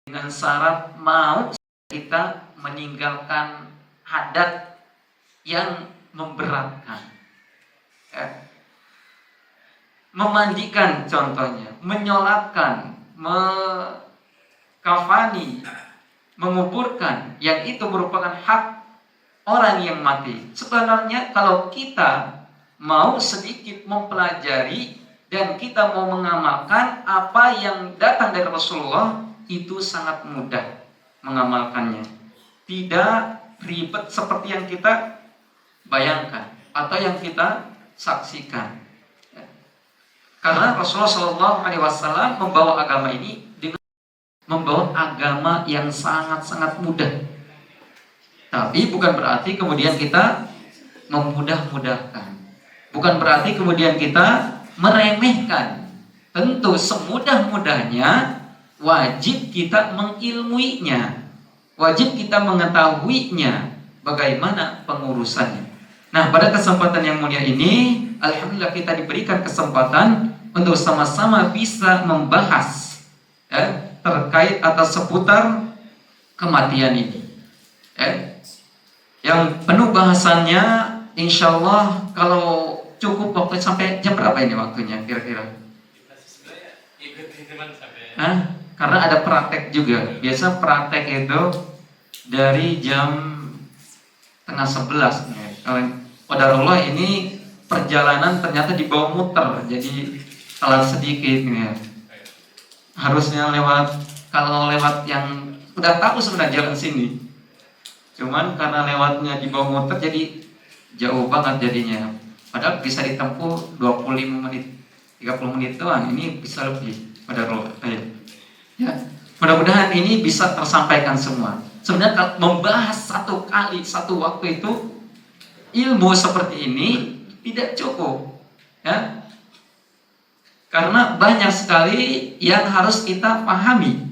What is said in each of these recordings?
dengan syarat mau kita meninggalkan adat yang memberatkan. Memandikan contohnya, menyolatkan, kafani, menguburkan, yang itu merupakan hak orang yang mati. Sebenarnya kalau kita mau sedikit mempelajari dan kita mau mengamalkan apa yang datang dari Rasulullah, itu sangat mudah mengamalkannya. Tidak ribet seperti yang kita bayangkan atau yang kita saksikan. Karena Rasulullah SAW membawa agama ini dengan membawa agama yang sangat-sangat mudah. Tapi bukan berarti kemudian kita memudah-mudahkan. Bukan berarti kemudian kita meremehkan. Tentu semudah-mudahnya wajib kita mengilmuinya. Wajib kita mengetahuinya bagaimana pengurusannya. Nah, pada kesempatan yang mulia ini, alhamdulillah kita diberikan kesempatan untuk sama-sama bisa membahas terkait atau seputar kematian ini. Yang penuh bahasannya, insya Allah kalau cukup waktu sampai jam berapa ini waktunya kira-kira? Karena ada praktek juga. Biasa praktek itu dari jam 10:30. Qadarullah ini perjalanan ternyata dibawa muter, jadi telat sedikit ya. Harusnya kalau lewat yang udah tahu sebenarnya jalan sini, cuman karena lewatnya dibawa muter jadi jauh banget jadinya. Padahal bisa ditempuh 25 menit, 30 menit doang. Ini bisa lebih. Qadarullah. Ya, mudah-mudahan ini bisa tersampaikan semua. Sebenarnya kalau membahas satu kali satu waktu itu ilmu seperti ini tidak cukup, ya. Karena banyak sekali yang harus kita pahami.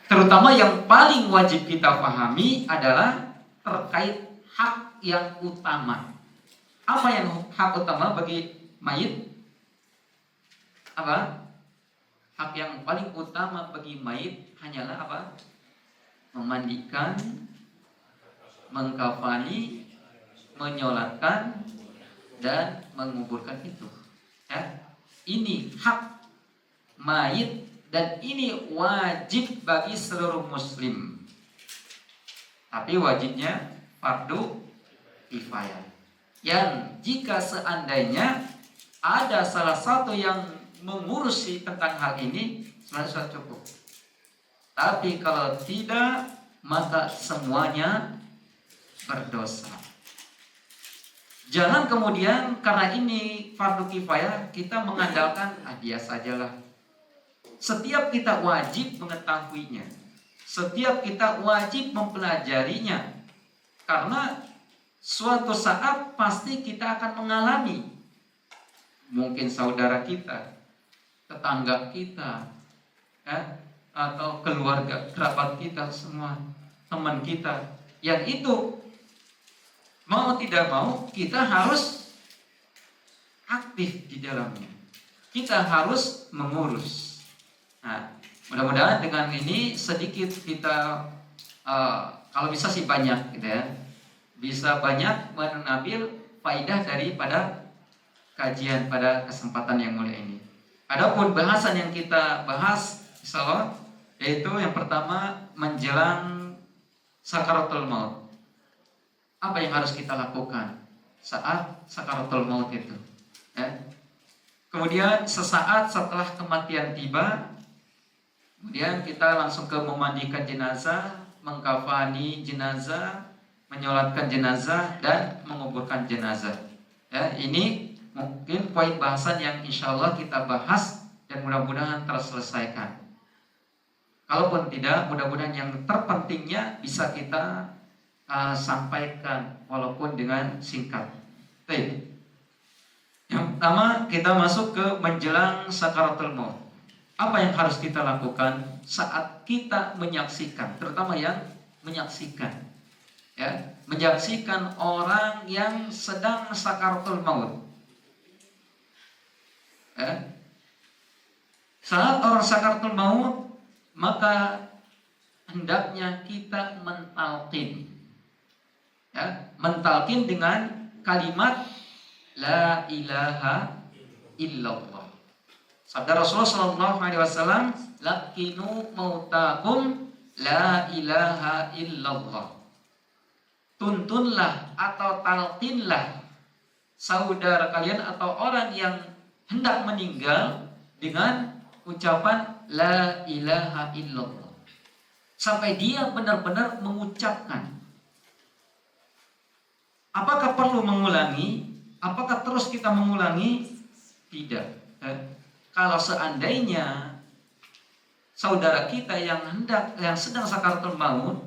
Terutama yang paling wajib kita pahami adalah terkait hak yang utama. Apa yang hak utama bagi mayit? Apa? Hak yang paling utama bagi mayit hanyalah apa? Memandikan, mengkafani, menyolatkan, dan menguburkan itu. Ya. Ini hak mayit dan ini wajib bagi seluruh muslim. Tapi wajibnya fardu kifayah. Yang jika seandainya ada salah satu yang mengurusi tentang hal ini, sebenarnya sudah cukup. Tapi kalau tidak, maka semuanya berdosa. Jangan kemudian karena ini fardu kifayah kita mengandalkan dia sajalah. Setiap kita wajib mengetahuinya. Setiap kita wajib mempelajarinya. Karena suatu saat pasti kita akan mengalami. Mungkin saudara kita, tetangga kita, atau keluarga, kerabat kita semua, teman kita, yang itu mau tidak mau kita harus aktif di dalamnya. Kita harus mengurus. Nah, mudah-mudahan dengan ini sedikit kita kalau bisa sih banyak gitu ya. Bisa banyak mengambil faidah daripada kajian pada kesempatan yang mulia ini. Adapun bahasan yang kita bahas insyaallah yaitu yang pertama menjelang sakaratul maut. Apa yang harus kita lakukan saat sakaratul maut itu? Kemudian sesaat setelah kematian tiba, kemudian kita langsung ke memandikan jenazah, mengkafani jenazah, menyolatkan jenazah, dan menguburkan jenazah. Ini mungkin poin bahasan yang insya Allah kita bahas dan mudah-mudahan terselesaikan. Kalaupun tidak, mudah-mudahan yang terpentingnya bisa kita sampaikan walaupun dengan singkat. Baik. Yang pertama kita masuk ke menjelang sakaratul maut. Apa yang harus kita lakukan saat kita menyaksikan, terutama yang menyaksikan, menyaksikan orang yang sedang sakaratul maut. Saat orang sakaratul maut, maka hendaknya kita mentalqin, ya, mentalqin dengan kalimat la ilaha illallah. Sabda Rasulullah sallallahu alaihi wasallam, laqinu mautakum la ilaha illallah. Tuntunlah atau talqinlah saudara kalian atau orang yang hendak meninggal dengan ucapan la ilaha illallah, sampai dia benar-benar mengucapkan. Apakah perlu mengulangi? Apakah terus kita mengulangi? Tidak. Kalau seandainya saudara kita yang sedang sakaratul maut,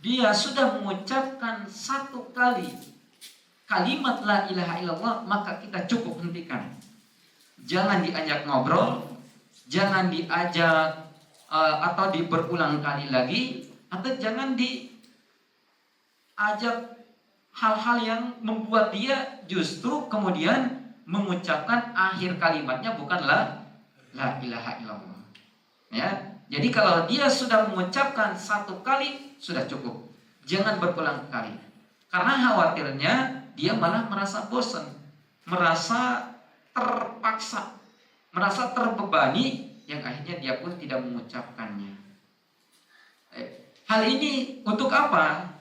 dia sudah mengucapkan satu kali kalimat la ilaha illallah, maka kita cukup hentikan. Jangan diajak ngobrol, jangan diajak atau berulang kali lagi, atau jangan diajak hal-hal yang membuat dia justru kemudian mengucapkan akhir kalimatnya bukan la ilaha illallah. Ya, jadi kalau dia sudah mengucapkan satu kali sudah cukup, jangan berulang kali, karena khawatirnya dia malah merasa bosan, merasa terpaksa, merasa terbebani, yang akhirnya dia pun tidak mengucapkannya. Hal ini untuk apa?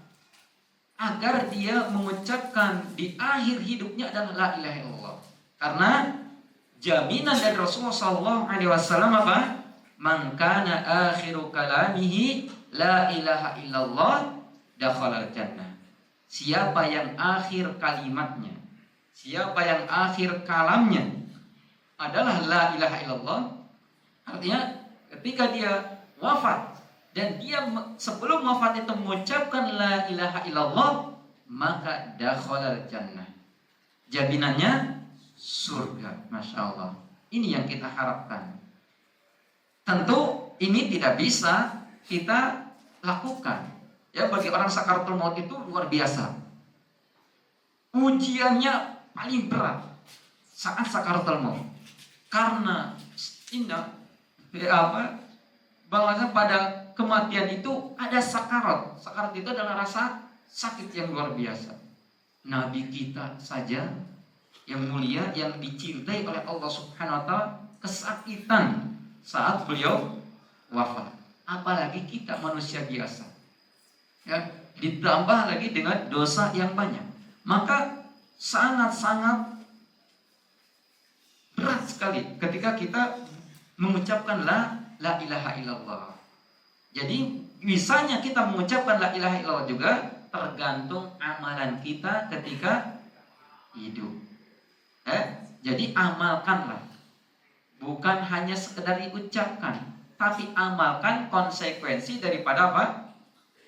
Agar dia mengucapkan di akhir hidupnya adalah la ilaha illallah. Karena jaminan dari Rasulullah SAW apa? Man kana akhiru kalamihi la ilaha illallah dakhalal jannah. Siapa yang akhir kalimatnya, siapa yang akhir kalamnya adalah la ilaha illallah, artinya ketika dia wafat dan dia sebelum wafat itu mengucapkan la ilaha illallah, maka dakhalal jannah. Jaminannya surga. Masya Allah. Ini yang kita harapkan. Tentu ini tidak bisa kita lakukan. Ya, bagi orang sakaratul maut itu luar biasa. Ujiannya paling berat saat sakaratul maut. Karena bahwasanya pada kematian itu ada sakarat. Sakarat itu adalah rasa sakit yang luar biasa. Nabi kita saja yang mulia, yang dicintai oleh Allah Subhanahu wa taala, kesakitan saat beliau wafat. Apalagi kita manusia biasa. Ya, ditambah lagi dengan dosa yang banyak, maka sangat-sangat berat sekali ketika kita mengucapkan la ilaha illallah. Jadi misalnya kita mengucapkan la ilaha illallah juga tergantung amalan kita ketika hidup. Jadi amalkanlah, bukan hanya sekedar diucapkan, tapi amalkan konsekuensi daripada apa?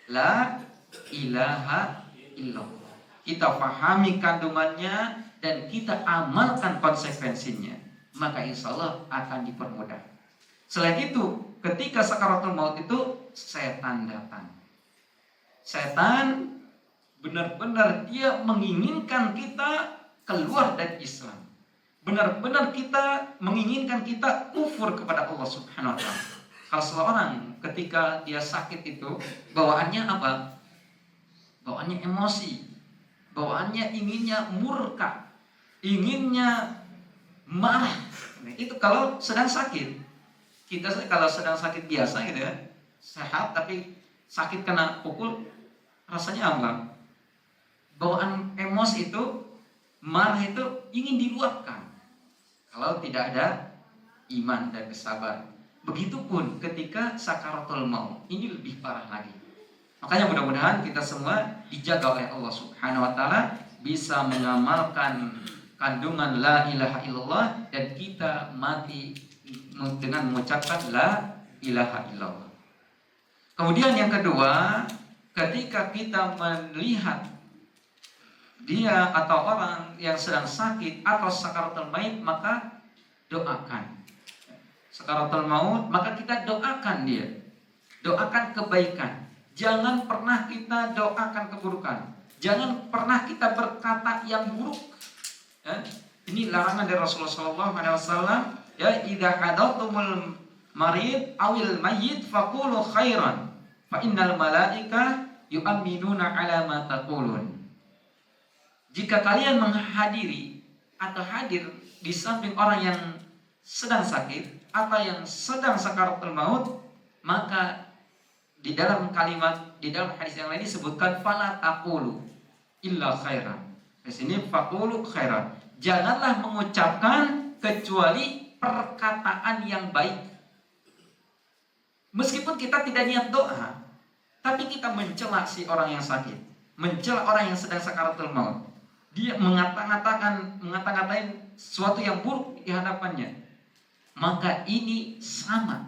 La ilaha illallah. Kita pahami kandungannya dan kita amalkan konsekuensinya, maka insya Allah akan dipermudah. Selain itu, ketika sakaratul maut itu setan datang. Setan benar-benar dia menginginkan kita keluar dari Islam. Benar-benar kita menginginkan kita kufur kepada Allah Subhanahu wa taala. Kalau seorang ketika dia sakit itu bawaannya apa? Bawaannya emosi, bawaannya inginnya murka, inginnya marah. Itu kalau sedang sakit. Kita kalau sedang sakit biasa gitu ya, sehat tapi sakit kena pukul, rasanya apa? Bawaan emosi itu, marah itu ingin diluapkan. Kalau tidak ada iman dan kesabaran. Begitupun ketika sakaratul maut, ini lebih parah lagi. Makanya mudah-mudahan kita semua dijaga oleh Allah Subhanahu wa taala, bisa mengamalkan kandungan la ilaha illallah dan kita mati dengan mengucapkan la ilaha illallah. Kemudian yang kedua, ketika kita melihat dia atau orang yang sedang sakit atau sakaratul maut, maka doakan. Sakaratul maut, maka kita doakan dia. Doakan kebaikan. Jangan pernah kita doakan keburukan. Jangan pernah kita berkata yang buruk. Ya, ini larangan dari Rasulullah SAW. Ya, idza hadatumul marid awil mayyit faqulu khairan. fa innal malaika yu'minuna ala ma taqulun. Jika kalian menghadiri atau hadir di samping orang yang sedang sakit atau yang sedang sakaratul maut, maka di dalam hadis yang lain disebutkan fala taqulu illa khairan. Di sini faqulu khairan. Janganlah mengucapkan kecuali perkataan yang baik. Meskipun kita tidak niat doa, tapi kita mencela si orang yang sakit, mencela orang yang sedang sakaratul maut. Dia mengata-ngatain sesuatu yang buruk di hadapannya. Maka ini sama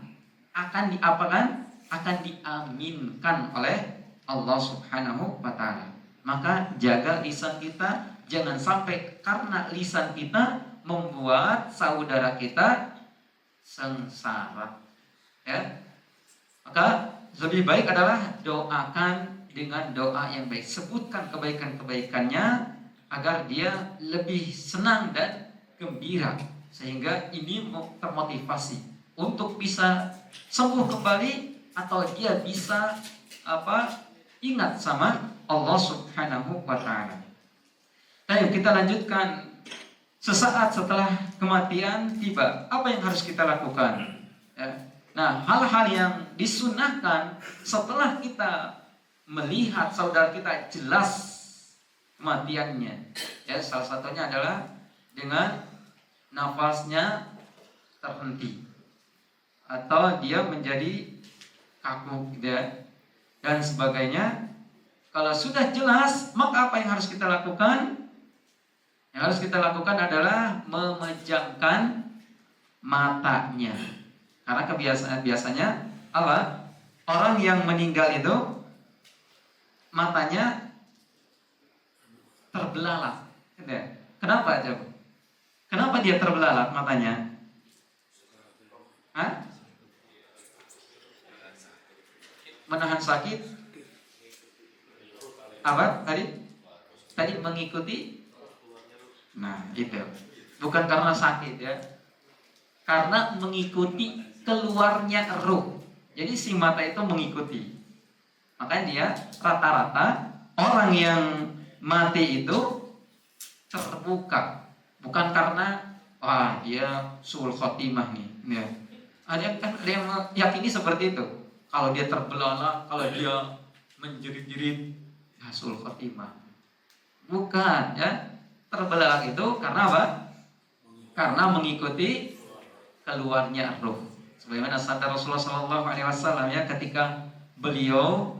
akan diapakan? Akan diaminkan oleh Allah Subhanahu wa taala. Maka jaga lisan kita, jangan sampai karena lisan kita membuat saudara kita sengsara. Ya. Maka lebih baik adalah doakan dengan doa yang baik. Sebutkan kebaikan-kebaikannya agar dia lebih senang dan gembira, sehingga ini termotivasi untuk bisa sembuh kembali atau dia bisa ingat sama Allah Subhanahu wa taala. Baik, kita lanjutkan. Sesaat setelah kematian tiba, apa yang harus kita lakukan? Ya. Nah, hal-hal yang disunahkan setelah kita melihat saudara kita jelas kematiannya, ya, salah satunya adalah dengan nafasnya terhenti atau dia menjadi kaku, ya, dan sebagainya. Kalau sudah jelas, maka apa yang harus kita lakukan? Yang harus kita lakukan adalah memejamkan matanya. Karena biasanya apa? Orang yang meninggal itu matanya terbelalak. Kenapa aja? Kenapa dia terbelalak matanya? Hah? Menahan sakit? Apa tadi? Tadi mengikuti. Nah, itu. Bukan karena sakit, ya. Karena mengikuti keluarnya ruh. Jadi si mata itu mengikuti. Makanya dia rata-rata orang yang mati itu terbuka. Bukan karena dia suul khotimah nih. Ya. Ada yang meyakini seperti itu. Kalau dia terbelalak, kalau dia menjerit-jerit, ya suul khotimah. Bukan, ya. Terbelalak itu karena apa? Karena mengikuti keluarnya ruh. Sebagaimana sabda Rasulullah SAW, ya, ketika beliau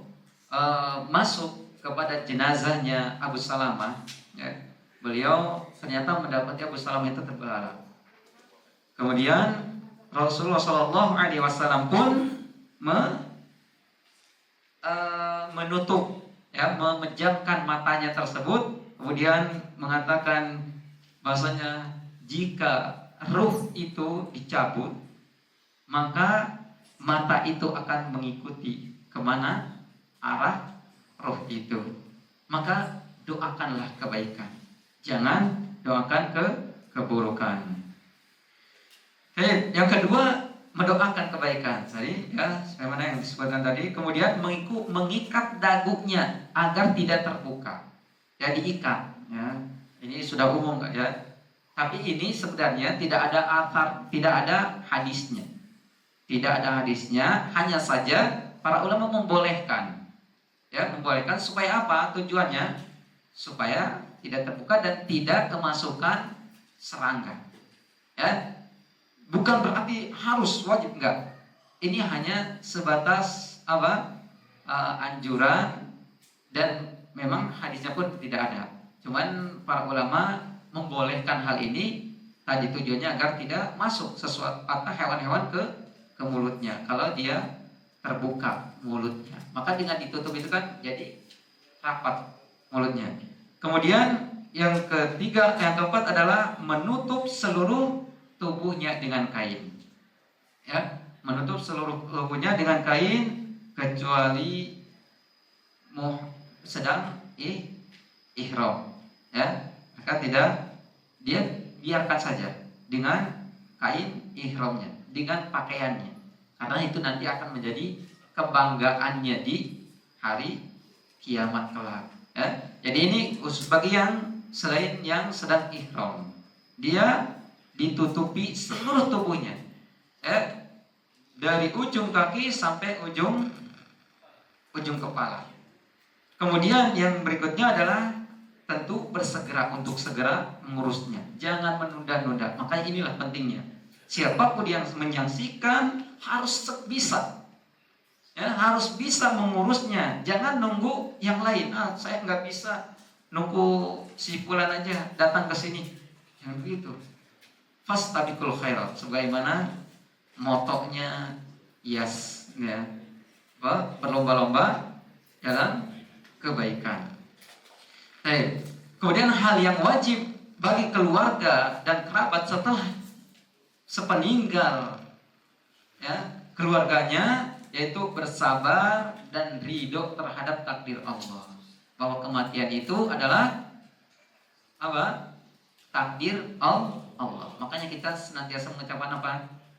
masuk kepada jenazahnya Abu Salamah, ya, beliau ternyata mendapati Abu Salamah itu terbelalak. Kemudian Rasulullah SAW pun menutup, ya, memejamkan matanya tersebut. Kemudian mengatakan bahasanya jika ruh itu dicabut, maka mata itu akan mengikuti kemana arah ruh itu. Maka doakanlah kebaikan, jangan doakan keburukan. Yang kedua, mendoakan kebaikan. Tadi, ya, sebagaimana yang disebutkan tadi. Kemudian mengikat dagunya agar tidak terbuka. Ya, diikat, ya. Ini sudah umum, ya. Tapi ini sebenarnya tidak ada hadisnya. Tidak ada hadisnya, hanya saja para ulama membolehkan. Ya, membolehkan supaya apa? Tujuannya supaya tidak terbuka dan tidak kemasukan serangga. Ya. Bukan berarti harus wajib, enggak. Ini hanya sebatas anjuran, dan memang hadisnya pun tidak ada. Cuman para ulama membolehkan hal ini tadi tujuannya agar tidak masuk sesuatu atau hewan-hewan ke mulutnya. Kalau dia terbuka mulutnya, maka dengan ditutup itu kan jadi rapat mulutnya. Kemudian yang keempat adalah menutup seluruh tubuhnya dengan kain. Ya, menutup seluruh tubuhnya dengan kain kecuali sedang ihram, ya, maka dia biarkan saja dengan kain ihramnya, dengan pakaiannya, karena itu nanti akan menjadi kebanggaannya di hari kiamat kelak. Ya. Jadi ini khusus bagi yang selain yang sedang ihram, dia ditutupi seluruh tubuhnya, ya, dari ujung kaki sampai ujung kepala. Kemudian yang berikutnya adalah tentu bersegera untuk segera mengurusnya, jangan menunda-nunda. Makanya inilah pentingnya. Siapapun yang menyaksikan harus bisa, ya, harus bisa mengurusnya. Jangan nunggu yang lain. Saya nggak bisa, nunggu si fulan aja datang ke sini. Jangan begitu. Fastabiqul khairat, sebagaimana motonya Yas, ya, berlomba-lomba dalam kebaikan. Kemudian hal yang wajib bagi keluarga dan kerabat setelah sepeninggal, ya, keluarganya, yaitu bersabar dan ridho terhadap takdir Allah. Bahwa kematian itu adalah apa? Takdir Allah. Makanya kita senantiasa mengucapkan apa?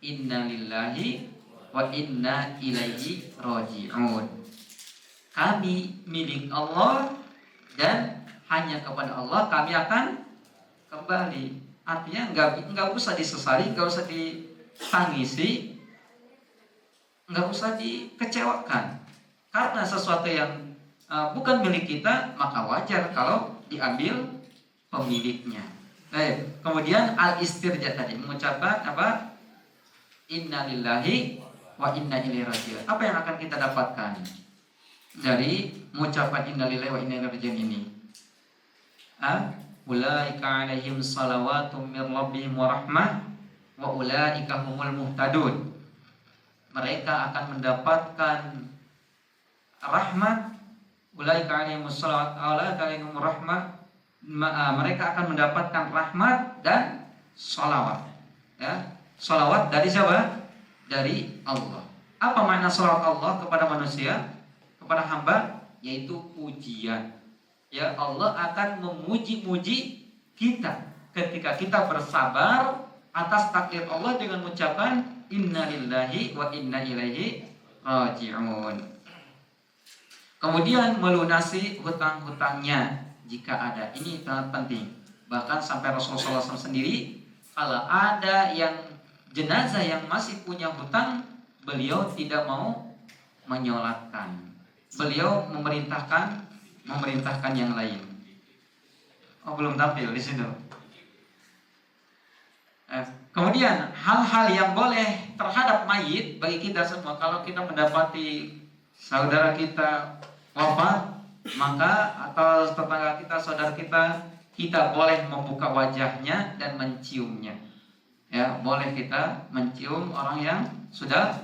Inna lillahi wa inna ilaihi raji'un. Kami milik Allah dan hanya kepada Allah kami akan kembali. Artinya nggak usah disesali, nggak usah ditangisi, nggak usah dikecewakan. Karena sesuatu yang bukan milik kita, maka wajar kalau diambil pemiliknya. Kemudian al-istirja tadi mengucapkan apa? Inna lillahi wa inna ilaihi raji'un. Apa yang akan kita dapatkan dari mengucapkan inna lillahi wa inna ilaihi raji'un ini? Ulaika alaihim salawatum mir rabbihim wa rahmah wa ulaika humul muhtadun. Mereka akan mendapatkan rahmat. Ulaika alaihim salawat, ulaika alaihim rahmah. Mereka akan mendapatkan rahmat dan salawat. Ya, salawat dari siapa? Dari Allah. Apa makna salawat Allah kepada manusia, kepada hamba? Yaitu pujian. Ya, Allah akan memuji-muji kita ketika kita bersabar atas takdir Allah dengan mengucapkan inna lillahi wa inna ilaihi raji'un. Kemudian melunasi hutang-hutangnya jika ada. Ini sangat penting. Bahkan sampai Rasulullah SAW sendiri, kalau ada yang jenazah yang masih punya hutang, beliau tidak mau menyolatkan. Beliau memerintahkan yang lain. Belum tampil di sini. Kemudian hal-hal yang boleh terhadap mayit bagi kita semua. Kalau kita mendapati saudara kita wafat, maka atau tetangga kita, saudara kita boleh membuka wajahnya dan menciumnya. Ya, boleh kita mencium orang yang sudah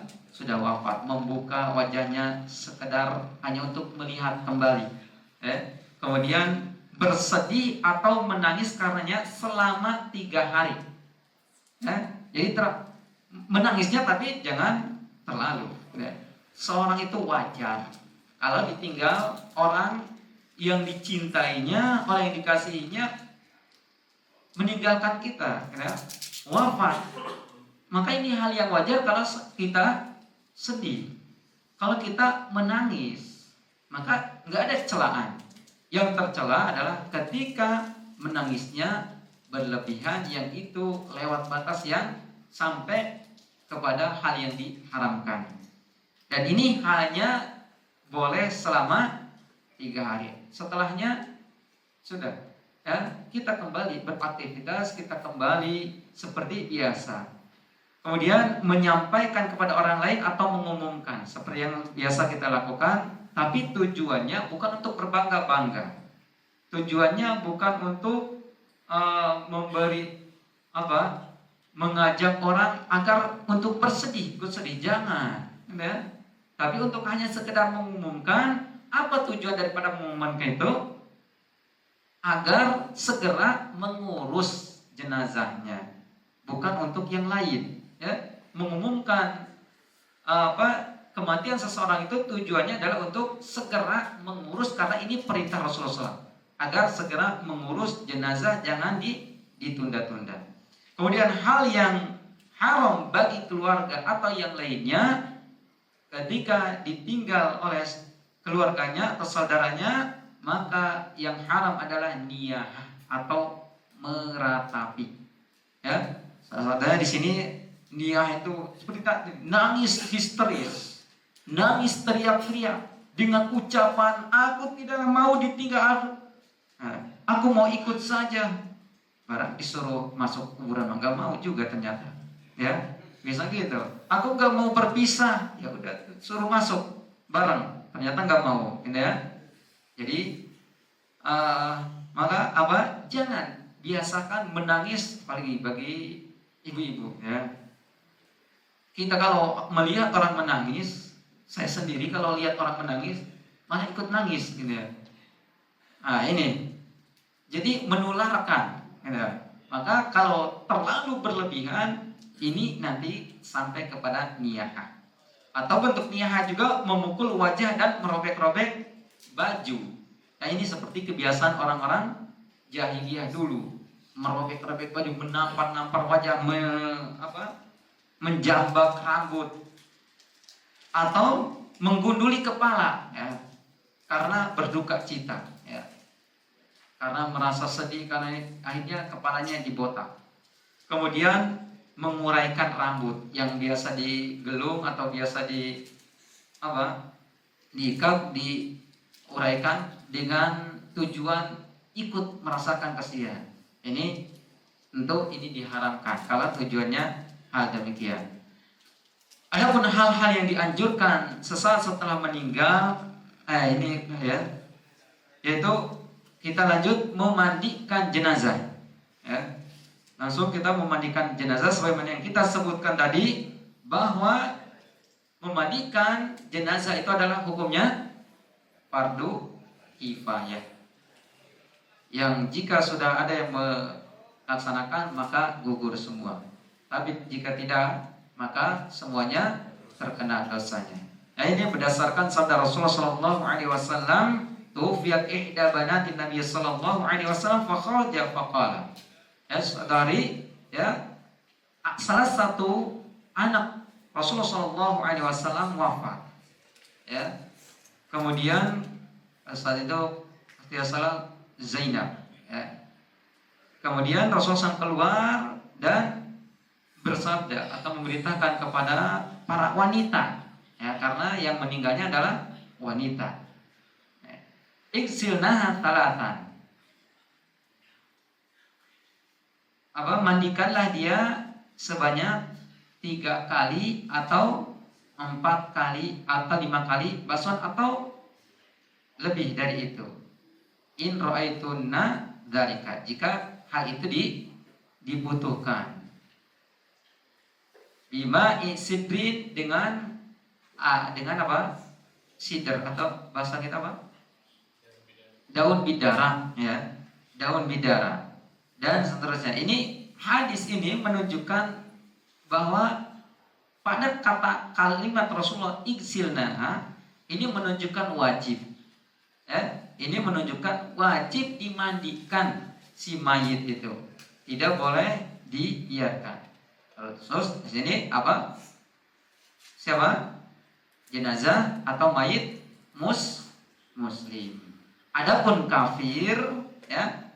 wafat, membuka wajahnya sekedar hanya untuk melihat kembali. Kemudian bersedih atau menangis karenanya selama 3 hari. Jadi menangisnya tapi jangan terlalu. Seorang itu wajar kalau ditinggal orang yang dicintainya, orang yang dikasihinya meninggalkan kita, wafat. Maka ini hal yang wajar kalau kita sedih. Kalau kita menangis, maka nggak ada celaan. Yang tercela adalah ketika menangisnya berlebihan, yang itu lewat batas yang sampai kepada hal yang diharamkan. Dan ini hanya boleh selama 3 hari. Setelahnya sudah, ya, kita kembali beraktivitas, kita kembali seperti biasa. Kemudian menyampaikan kepada orang lain atau mengumumkan seperti yang biasa kita lakukan. Tapi tujuannya bukan untuk berbangga-bangga. Tujuannya bukan untuk mengajak orang agar untuk bersedih, ikut sedih, jangan. Ya. Tapi untuk hanya sekedar mengumumkan. Apa tujuan daripada mengumumkan itu? Agar segera mengurus jenazahnya, bukan untuk yang lain. Ya. Mengumumkan kematian seseorang itu tujuannya adalah untuk segera mengurus, karena ini perintah Rasulullah SAW, agar segera mengurus jenazah, jangan ditunda-tunda. Kemudian hal yang haram bagi keluarga atau yang lainnya ketika ditinggal oleh keluarganya atau saudaranya, maka yang haram adalah niyah atau meratapi. Ya, saudara di sini niyah itu seperti tadi, nangis histeris, nangis teriak-teriak dengan ucapan aku tidak mau ditinggal, aku mau ikut saja. Barang disuruh masuk kuburan nggak mau juga ternyata, ya bisa gitu. Aku nggak mau berpisah, ya udah suruh masuk bareng, ternyata nggak mau, gitu ya. Jadi maka apa? Jangan biasakan menangis, apalagi bagi ibu-ibu, ya. Kita kalau melihat orang menangis, saya sendiri kalau lihat orang menangis malah ikut nangis, gitu ya. Nah ini, jadi menularkan, gitu. Maka kalau terlalu berlebihan, ini nanti sampai kepada niyahah. Atau bentuk niyahah juga memukul wajah dan merobek-robek baju. Nah ini seperti kebiasaan orang-orang jahiliyah dulu, merobek-robek baju, menampar-nampar wajah, menjambak rambut, atau menggunduli kepala, ya, karena berduka cita, ya, karena merasa sedih karena akhirnya kepalanya dibotak. Kemudian menguraikan rambut yang biasa digelung atau biasa diikat, diuraikan dengan tujuan ikut merasakan kesedihan. Ini tentu ini diharamkan kalau tujuannya hal demikian. Adapun hal-hal yang dianjurkan sesaat setelah meninggal, ini ya, yaitu kita lanjut memandikan jenazah, ya. Langsung kita memandikan jenazah sebagaimana yang kita sebutkan tadi, bahwa memandikan jenazah itu adalah hukumnya fardu kifayah. Yang jika sudah ada yang melaksanakan maka gugur semua. Tapi jika tidak, maka semuanya terkena dosanya. Nah ini berdasarkan sabda Rasulullah sallallahu alaihi wasallam, "Tuwfiyat ihda banatin Nabi sallallahu alaihi wasallam fa kharaja faqala." Ya, dari salah satu anak Rasulullah sallallahu alaihi wasallam wafat. Ya. Kemudian saat itu tidak salah Zainab, ya. Kemudian Rasulullah SAW keluar dan bersabda atau memberitakan kepada para wanita, ya, karena yang meninggalnya adalah wanita. Iksilnaha talatan. Mandikanlah dia sebanyak 3 kali atau 4 kali atau 5 kali basuhan atau lebih dari itu. In ra'aitunna dzalika, jika hal itu dibutuhkan. Bima sidrin, dengan apa? Sidr atau bahasa kita apa? Daun bidara, ya. Daun bidara dan seterusnya. Ini hadis ini menunjukkan bahwa pada kata kalimat Rasulullah iksilnaha ini menunjukkan wajib. Ya, ini menunjukkan wajib dimandikan si mayit itu. Tidak boleh dibiarkan. Terus di sini apa? Siapa? Jenazah atau mayit muslim. Adapun kafir, ya,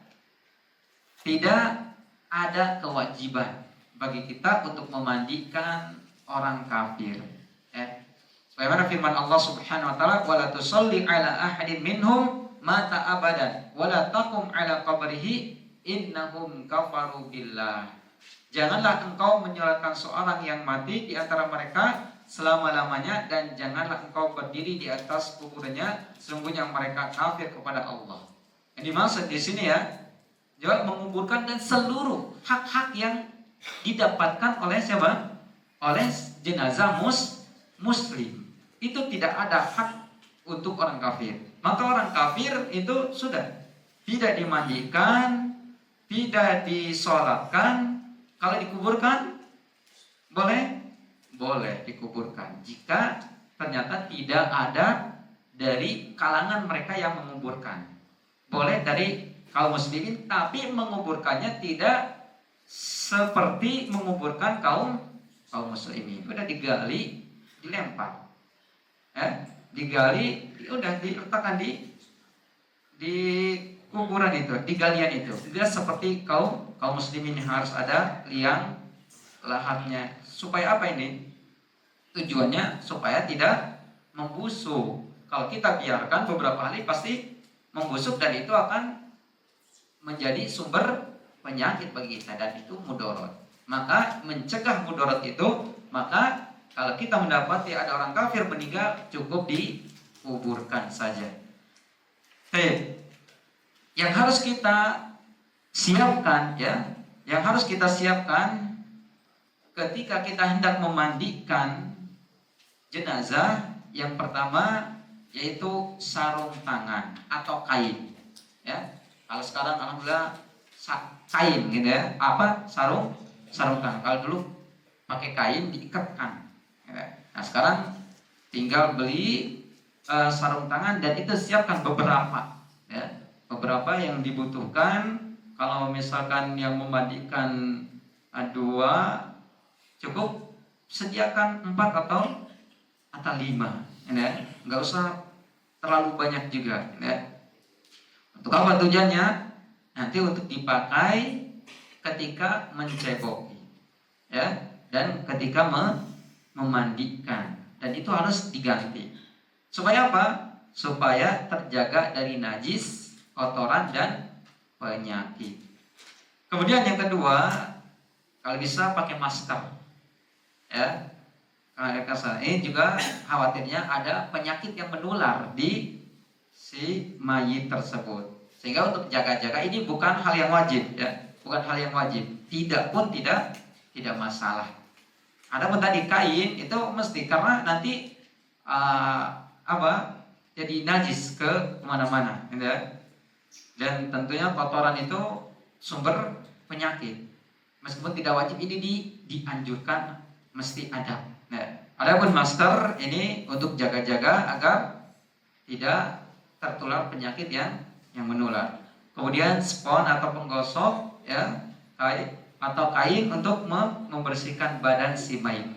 tidak ada kewajiban bagi kita untuk memandikan orang kafir. Ya. Bagaimana firman Allah Subhanahu wa taala, "Wala tusalli ala ahadin minhum mata abadan, wala taqum ala qabrihi innahum kafaru billah." Janganlah engkau menyolatkan seorang yang mati di antara mereka selama-lamanya, dan janganlah engkau berdiri di atas kuburnya, sesungguhnya mereka kafir kepada Allah. Yang dimaksud di sini, ya, juga menguburkan dan seluruh hak-hak yang didapatkan oleh siapa? Oleh jenazah muslim. Itu tidak ada hak untuk orang kafir. Maka orang kafir itu sudah tidak dimandikan, tidak disolatkan. Kalau dikuburkan, boleh dikuburkan jika ternyata tidak ada dari kalangan mereka yang menguburkan. Boleh dari kaum muslimin, tapi menguburkannya tidak seperti menguburkan kaum muslimin. Sudah digali, dilempar. digali, udah diletakkan di kuburan itu, di galian itu. Tidak seperti kaum muslimin yang harus ada liang lahatnya. Supaya apa ini? Tujuannya supaya tidak membusuk. Kalau kita biarkan beberapa hari pasti membusuk dan itu akan menjadi sumber penyakit bagi kita dan itu mudorot. Maka mencegah mudorot itu, maka kalau kita mendapati ada orang kafir meninggal, cukup dikuburkan saja. Yang harus kita siapkan yang harus kita siapkan ketika kita hendak memandikan jenazah, yang pertama yaitu sarung tangan atau kain. Kalau sekarang alhamdulillah kain gitu ya. Apa? Sarung tangan. Kalau dulu pakai kain diikatkan. Nah sekarang tinggal beli sarung tangan dan itu siapkan beberapa. Beberapa yang dibutuhkan. Kalau misalkan yang memandikan 2, cukup sediakan 4 atau 5. Nggak usah terlalu banyak juga. Untuk apa tujuannya? Nanti untuk dipakai ketika menceboki, dan ketika memandikan, dan itu harus diganti. Supaya apa? Supaya terjaga dari najis, kotoran dan penyakit. Kemudian yang kedua, kalau bisa pakai masker, Karena ini juga khawatirnya ada penyakit yang menular di si mayit tersebut. Sehingga untuk jaga-jaga ini bukan hal yang wajib, bukan hal yang wajib. Tidak masalah. Adapun tadi kain itu mesti, karena nanti jadi najis ke mana-mana, dan tentunya kotoran itu sumber penyakit. Meskipun tidak wajib, ini dianjurkan mesti ada. Adapun masker ini untuk jaga-jaga agar tidak tertular penyakit yang menular. Kemudian spons atau penggosok, kain untuk membersihkan badan si mayit.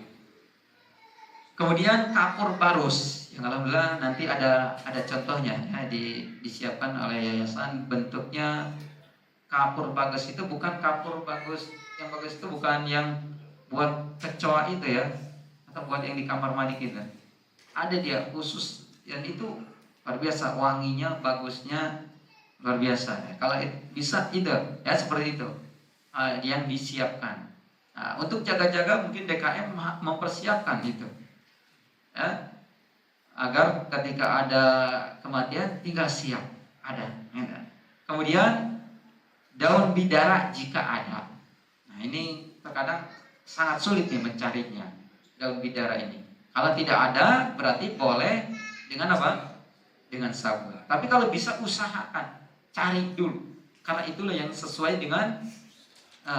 Kemudian kapur barus, yang alhamdulillah nanti ada contohnya, disiapkan oleh yayasan. Bentuknya kapur bagus itu bukan kapur bagus, yang bagus itu bukan yang buat kecoa itu atau buat yang di kamar mandi kita. Ada dia khusus, dan itu luar biasa, wanginya, bagusnya luar biasa. Kalau bisa itu, seperti itu yang disiapkan. Nah, untuk jaga-jaga mungkin DKM mempersiapkan itu, agar ketika ada kematian tinggal siap ada. Kemudian daun bidara jika ada. Nah ini terkadang sangat sulit nih mencarinya, daun bidara ini. Kalau tidak ada berarti boleh dengan apa? Dengan sabun. Tapi kalau bisa usahakan cari dulu, karena itulah yang sesuai dengan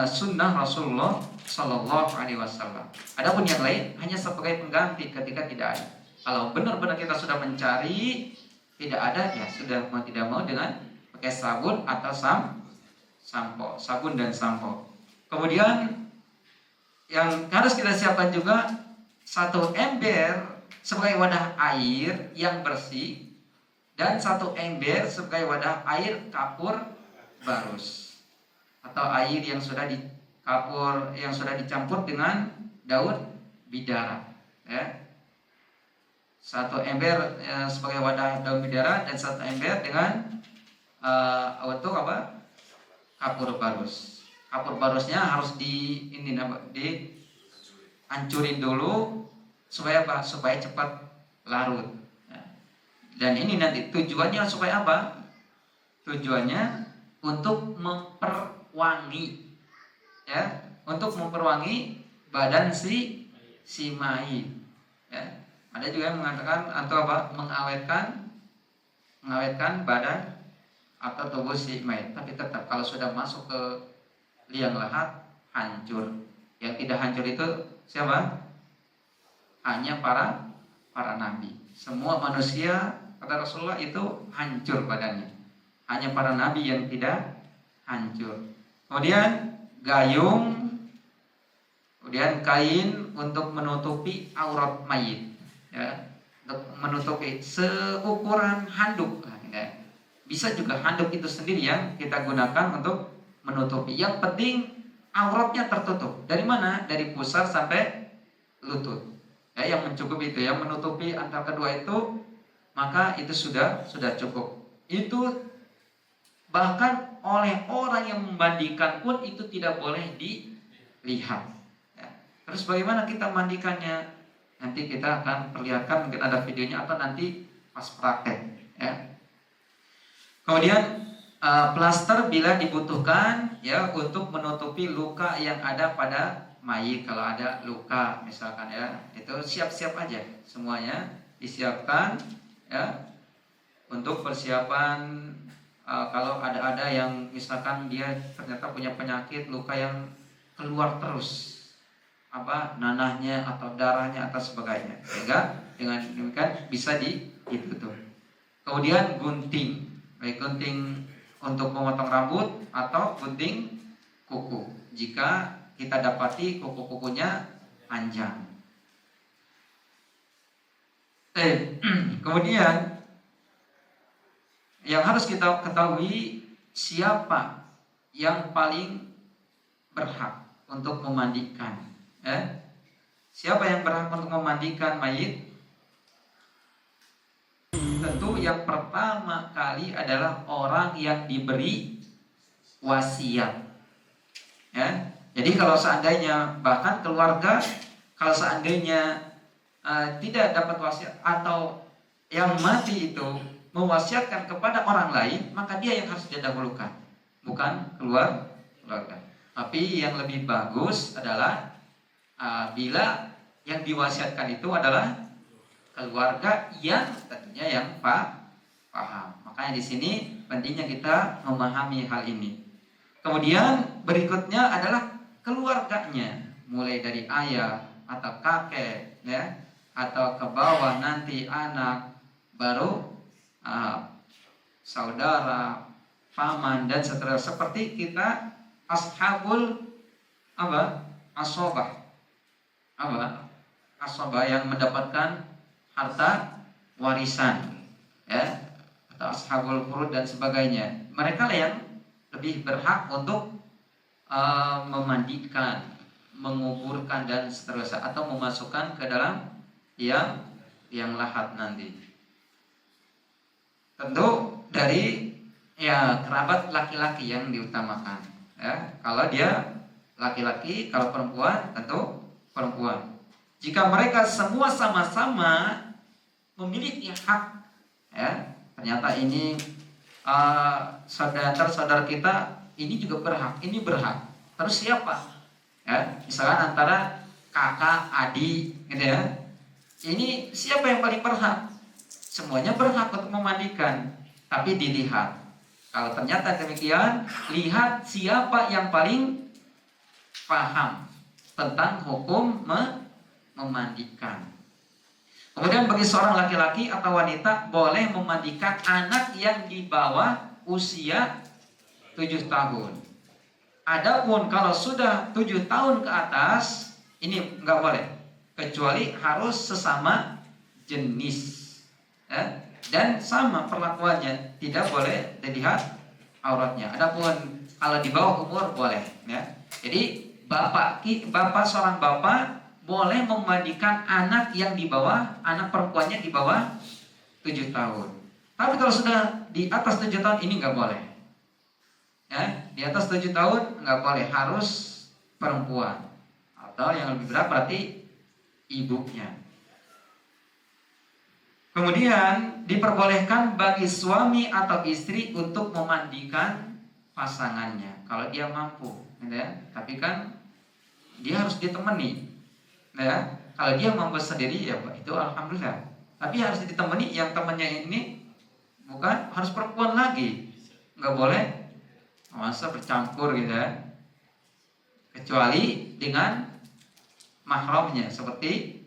sunnah Rasulullah Sallallahu Alaihi Wasallam. Adapun yang lain hanya sebagai pengganti ketika tidak ada. Kalau benar-benar kita sudah mencari tidak ada, ya sudah mau tidak mau dengan pakai sabun atau sampo, sabun dan sampo. Kemudian yang harus kita siapkan juga 1 ember sebagai wadah air yang bersih dan 1 ember sebagai wadah air kapur barus atau air yang sudah dicampur dengan daun bidara. 1 ember sebagai wadah daun bidara dan 1 ember dengan untuk apa? Kapur barus. Kapur barusnya harus dihancurin dulu supaya apa? Supaya cepat larut. Dan ini nanti tujuannya supaya apa? Tujuannya untuk memperwangi, untuk memperwangi badan si mayit. Ada juga yang mengatakan atau apa? Mengawetkan badan atau tubuh si mayit. Tapi tetap kalau sudah masuk ke liang lahat hancur. Yang tidak hancur itu siapa? Hanya para nabi. Semua manusia kata Rasulullah itu hancur badannya. Hanya para nabi yang tidak hancur. Kemudian gayung, kemudian kain untuk menutupi aurat mayit. untuk menutupi seukuran handuk, ya. Bisa juga handuk itu sendiri yang kita gunakan untuk menutupi. Yang penting auratnya tertutup. Dari mana? Dari pusar sampai lutut. Ya, yang mencukupi itu, yang menutupi antara kedua itu, maka itu sudah cukup. Itu bahkan oleh orang yang membandingkan pun itu tidak boleh dilihat. Ya. Terus bagaimana kita mandikannya? Nanti kita akan perlihatkan, mungkin ada videonya atau nanti pas praktek. Ya. Kemudian plaster bila dibutuhkan ya untuk menutupi luka yang ada pada mayit. Kalau ada luka misalkan ya, itu siap-siap aja semuanya disiapkan ya untuk persiapan. Kalau ada yang misalkan dia ternyata punya penyakit luka yang keluar terus nanahnya atau darahnya atau sebagainya, sehingga dengan demikian bisa ditutup. Kemudian gunting, baik gunting untuk memotong rambut atau gunting kuku jika kita dapati kuku-kukunya panjang. Kemudian yang harus kita ketahui, siapa yang paling berhak untuk memandikan. Siapa yang berhak untuk memandikan mayit? Tentu yang pertama kali adalah orang yang diberi wasiat. Ya. Jadi kalau seandainya bahkan keluarga, kalau seandainya tidak dapat wasiat atau yang mati itu mewasiatkan kepada orang lain, maka dia yang harus didahulukan, bukan keluarga. Tapi yang lebih bagus adalah bila yang diwasiatkan itu adalah keluarga yang tentunya yang paham. Makanya di sini pentingnya kita memahami hal ini. Kemudian berikutnya adalah keluarganya, mulai dari ayah atau kakek, ya, atau ke bawah nanti anak, baru saudara, paman dan seterusnya. Seperti kita ashabul asobah, asobah yang mendapatkan harta warisan, ya, atau ashabul furud dan sebagainya. Mereka lah yang lebih berhak untuk memandikan, menguburkan dan seterusnya, atau memasukkan ke dalam yang lahat nanti. Tentu dari kerabat laki-laki yang diutamakan. Ya, kalau dia laki-laki, kalau perempuan tentu perempuan. Jika mereka semua sama-sama memiliki hak, ya, ternyata ini saudara kita ini juga berhak, ini berhak. Terus siapa? Ya, misalkan antara kakak, adik, gitu ya. Ini siapa yang paling berhak? Semuanya berhak untuk memandikan, tapi dilihat. Kalau ternyata demikian, lihat siapa yang paling paham tentang hukum memandikan. Kemudian bagi seorang laki-laki atau wanita boleh memandikan anak yang di bawah usia 7 tahun. Adapun kalau sudah 7 tahun ke atas, ini nggak boleh, kecuali harus sesama jenis. Ya, dan sama perlakuannya, tidak boleh dilihat auratnya. Adapun kalau di bawah umur boleh, ya. Jadi seorang bapak boleh memandikan anak yang di bawah, anak perempuannya di bawah 7 tahun. Tapi kalau sudah di atas 7 tahun ini nggak boleh. Ya, di atas 7 tahun nggak boleh, harus perempuan. Atau yang lebih berat berarti ibunya. Kemudian diperbolehkan bagi suami atau istri untuk memandikan pasangannya kalau dia mampu, ya. Tapi kan dia harus ditemani, ya. Kalau dia mampu sendiri ya itu alhamdulillah. Tapi harus ditemani, yang temannya ini bukan harus perempuan lagi, nggak boleh masa bercampur gitu ya. Kecuali dengan mahramnya seperti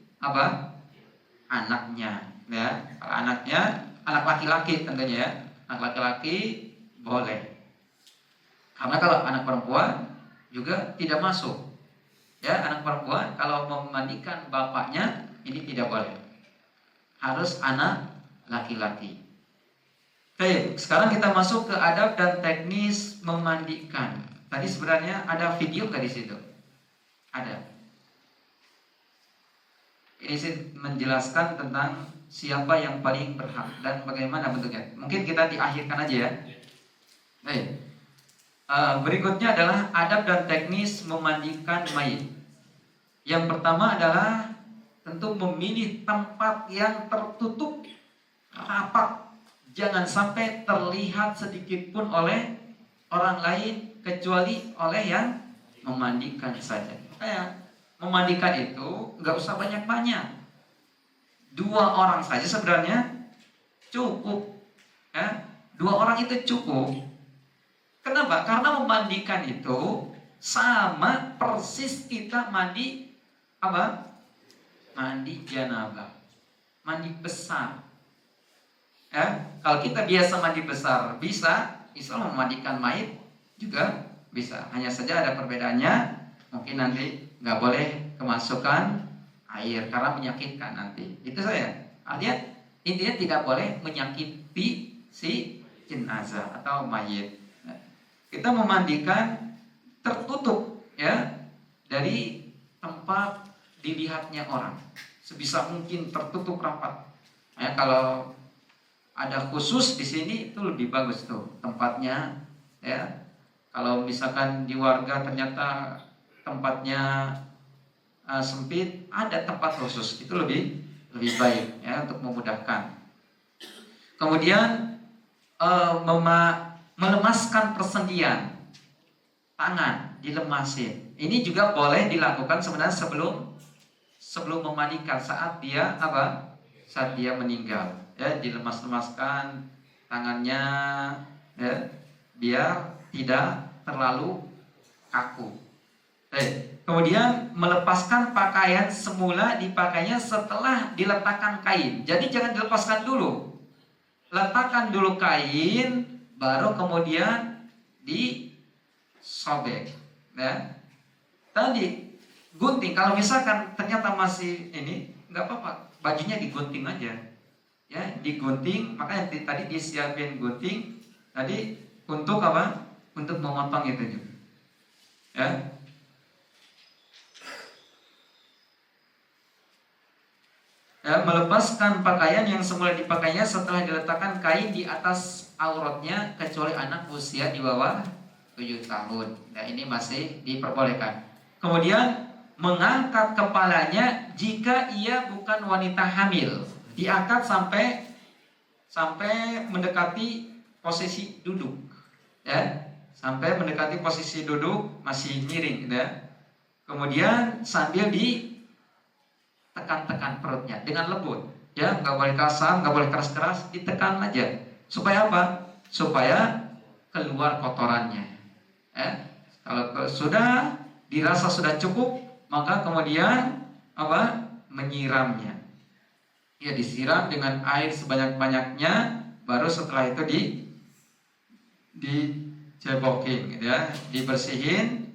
anaknya. Ya, kalau anaknya anak laki-laki tentunya ya, anak laki-laki boleh. Karena kalau anak perempuan juga tidak masuk. Ya, anak perempuan kalau memandikan bapaknya ini tidak boleh. harus anak laki-laki. Oke, sekarang kita masuk ke adab dan teknis memandikan. Tadi sebenarnya ada video nggak di situ? Ada. Ini sih menjelaskan tentang siapa yang paling berhak dan bagaimana bentuknya. Mungkin kita diakhirkan aja ya. Baik. Berikutnya adalah adab dan teknis memandikan mayit. Yang pertama adalah tentu memilih tempat yang tertutup rapat. Jangan sampai terlihat sedikit pun oleh orang lain kecuali oleh yang memandikan saja. Memandikan itu nggak usah banyak-banyak. 2 orang saja sebenarnya cukup. 2 orang itu cukup. Kenapa? Karena memandikan itu sama persis kita mandi apa? Mandi janabah, mandi besar. Kalau kita biasa mandi besar bisa memandikan mayit juga bisa. Hanya saja ada perbedaannya. Mungkin nanti nggak boleh kemasukan air karena menyakitkan nanti. Itu saya. Artinya intinya tidak boleh menyakiti si jenazah atau mayit. Kita memandikan tertutup dari tempat dilihatnya orang. Sebisa mungkin tertutup rapat. Kalau ada khusus di sini itu lebih bagus tuh tempatnya Kalau misalkan di warga ternyata tempatnya sempit, ada tempat khusus itu lebih baik untuk memudahkan. Kemudian melemaskan persendian tangan, dilemasin. Ini juga boleh dilakukan sebenarnya sebelum memandikan saat dia meninggal. Dilemas-lemaskan tangannya biar tidak terlalu kaku. Kemudian melepaskan pakaian semula dipakainya setelah diletakkan kain. Jadi jangan dilepaskan dulu. Letakkan dulu kain, baru kemudian disobek. Tadi gunting. Kalau misalkan ternyata masih ini, nggak apa-apa, bajunya digunting aja. Digunting, makanya tadi disiapin gunting tadi untuk apa? Untuk memotong itu juga. Melepaskan pakaian yang semula dipakainya setelah diletakkan kain di atas auratnya kecuali anak usia di bawah 7 tahun. Ini masih diperbolehkan. Kemudian mengangkat kepalanya jika ia bukan wanita hamil. Diangkat sampai mendekati posisi duduk, sampai mendekati posisi duduk masih miring, Kemudian sambil ditekan-tekan perutnya dengan lembut, nggak boleh kasar, nggak boleh keras-keras, ditekan aja. Supaya apa? Supaya keluar kotorannya. Kalau sudah dirasa sudah cukup, maka kemudian menyiramnya. Disiram dengan air sebanyak-banyaknya, baru setelah itu dicebokin, dibersihin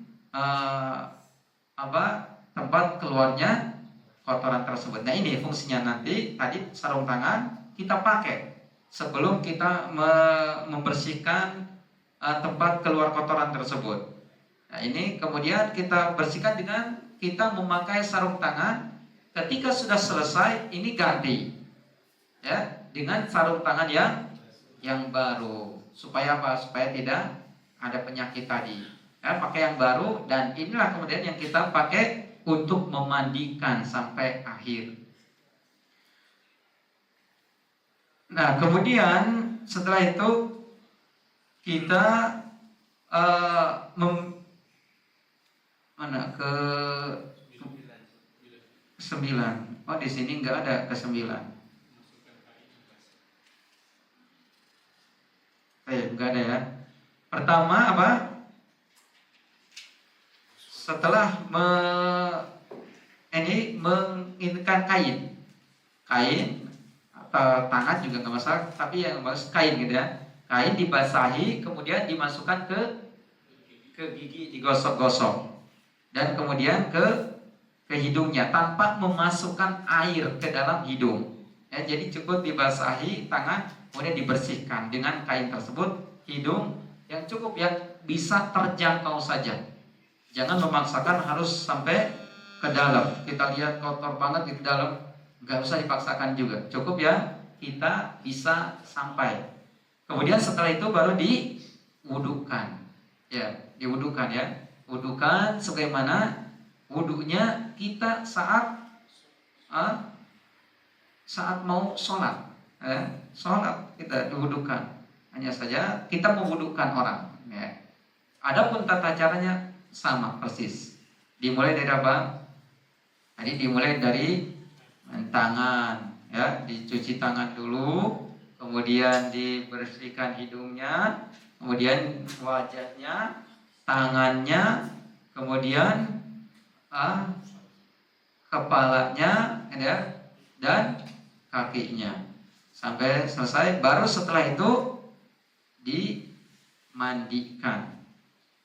tempat keluarnya kotoran tersebut. Nah, ini fungsinya nanti. Tadi sarung tangan kita pakai sebelum kita membersihkan tempat keluar kotoran tersebut. Nah, ini kemudian kita bersihkan dengan kita memakai sarung tangan. Ketika sudah selesai, ini ganti dengan sarung tangan yang baru. Supaya apa? Supaya tidak ada penyakit tadi. Pakai yang baru, dan inilah kemudian yang kita pakai untuk memandikan sampai akhir. Nah, kemudian setelah itu kita ke 9. Oh, di sini nggak ada ke 9. Nggak ada ya. Pertama apa? Setelah menginginkan kain atau tangan juga nggak masalah, tapi yang harus kain gitu ya. Kain dibasahi, kemudian dimasukkan ke gigi, digosok-gosok, dan kemudian ke hidungnya tanpa memasukkan air ke dalam hidung. Ya, jadi cukup dibasahi tangan, kemudian dibersihkan dengan kain tersebut. Hidung yang cukup yang bisa terjangkau saja. Jangan memaksakan harus sampai ke dalam. Kita lihat kotor banget di dalam, nggak usah dipaksakan juga. Cukup ya kita bisa sampai. Kemudian setelah itu baru diwudukan. Ya, diwudukan ya. Wudukan sebagaimana wudunya kita saat mau sholat. Sholat kita diwudukan. Hanya saja kita mewudukan orang. Ya. Adapun tata caranya sama persis. Dimulai dari apa? Tadi dimulai dari tangan, ya, dicuci tangan dulu, kemudian dibersihkan hidungnya, kemudian wajahnya, tangannya, kemudian kepalanya, ya, dan kakinya sampai selesai. Baru setelah itu dimandikan.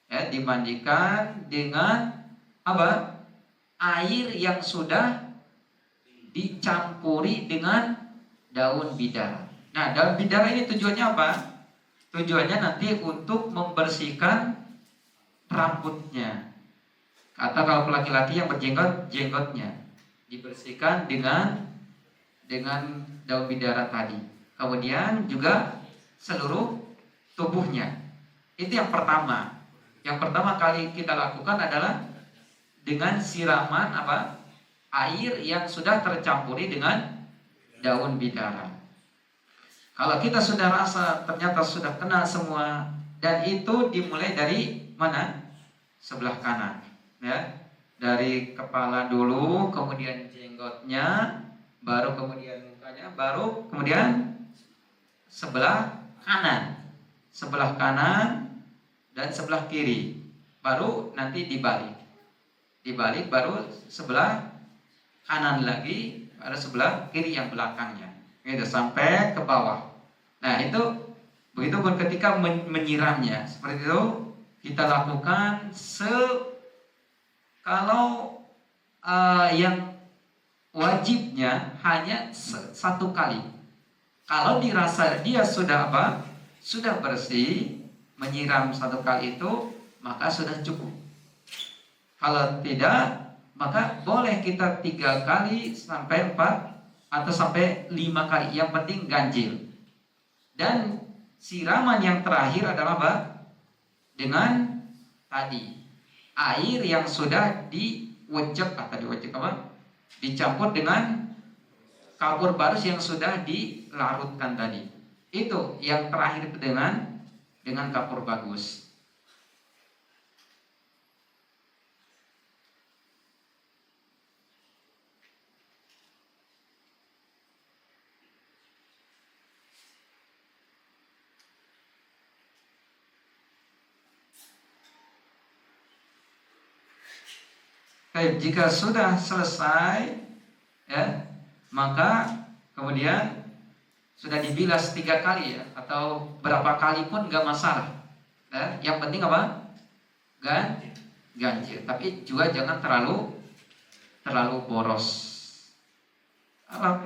Ya, dimandikan dengan apa? Air yang sudah dicampuri dengan daun bidara. Nah, daun bidara ini tujuannya apa? Tujuannya nanti untuk membersihkan rambutnya. Atau kalau laki-laki yang berjenggot, jenggotnya dibersihkan dengan daun bidara tadi. Kemudian juga seluruh tubuhnya. Itu yang pertama. Yang pertama kali kita lakukan adalah dengan siraman apa? Air yang sudah tercampuri dengan daun bidara. Kalau kita sudah rasa ternyata sudah kena semua, dan itu dimulai dari mana? Sebelah kanan, ya. Dari kepala dulu, kemudian jenggotnya, baru kemudian mukanya, baru kemudian sebelah kanan. Sebelah kanan dan sebelah kiri, baru nanti dibalik baru sebelah kanan lagi, baru sebelah kiri yang belakangnya, gitu sampai ke bawah. Nah itu begitu pun ketika menyiramnya seperti itu kita lakukan kalau yang wajibnya hanya satu kali. Kalau dirasa dia sudah sudah bersih, menyiram satu kali itu maka sudah cukup. Kalau tidak, maka boleh kita 3 kali sampai 4 atau sampai 5 kali. Yang penting ganjil. Dan siraman yang terakhir adalah apa? Dengan tadi air yang sudah dicampur dengan kapur barus yang sudah dilarutkan tadi. Itu yang terakhir itu dengan kapur bagus. Baik, jika sudah selesai, ya, maka kemudian sudah dibilas 3 kali ya, atau berapa kali pun gak masalah. Ya, yang penting apa? Ganjil. Tapi juga jangan terlalu boros.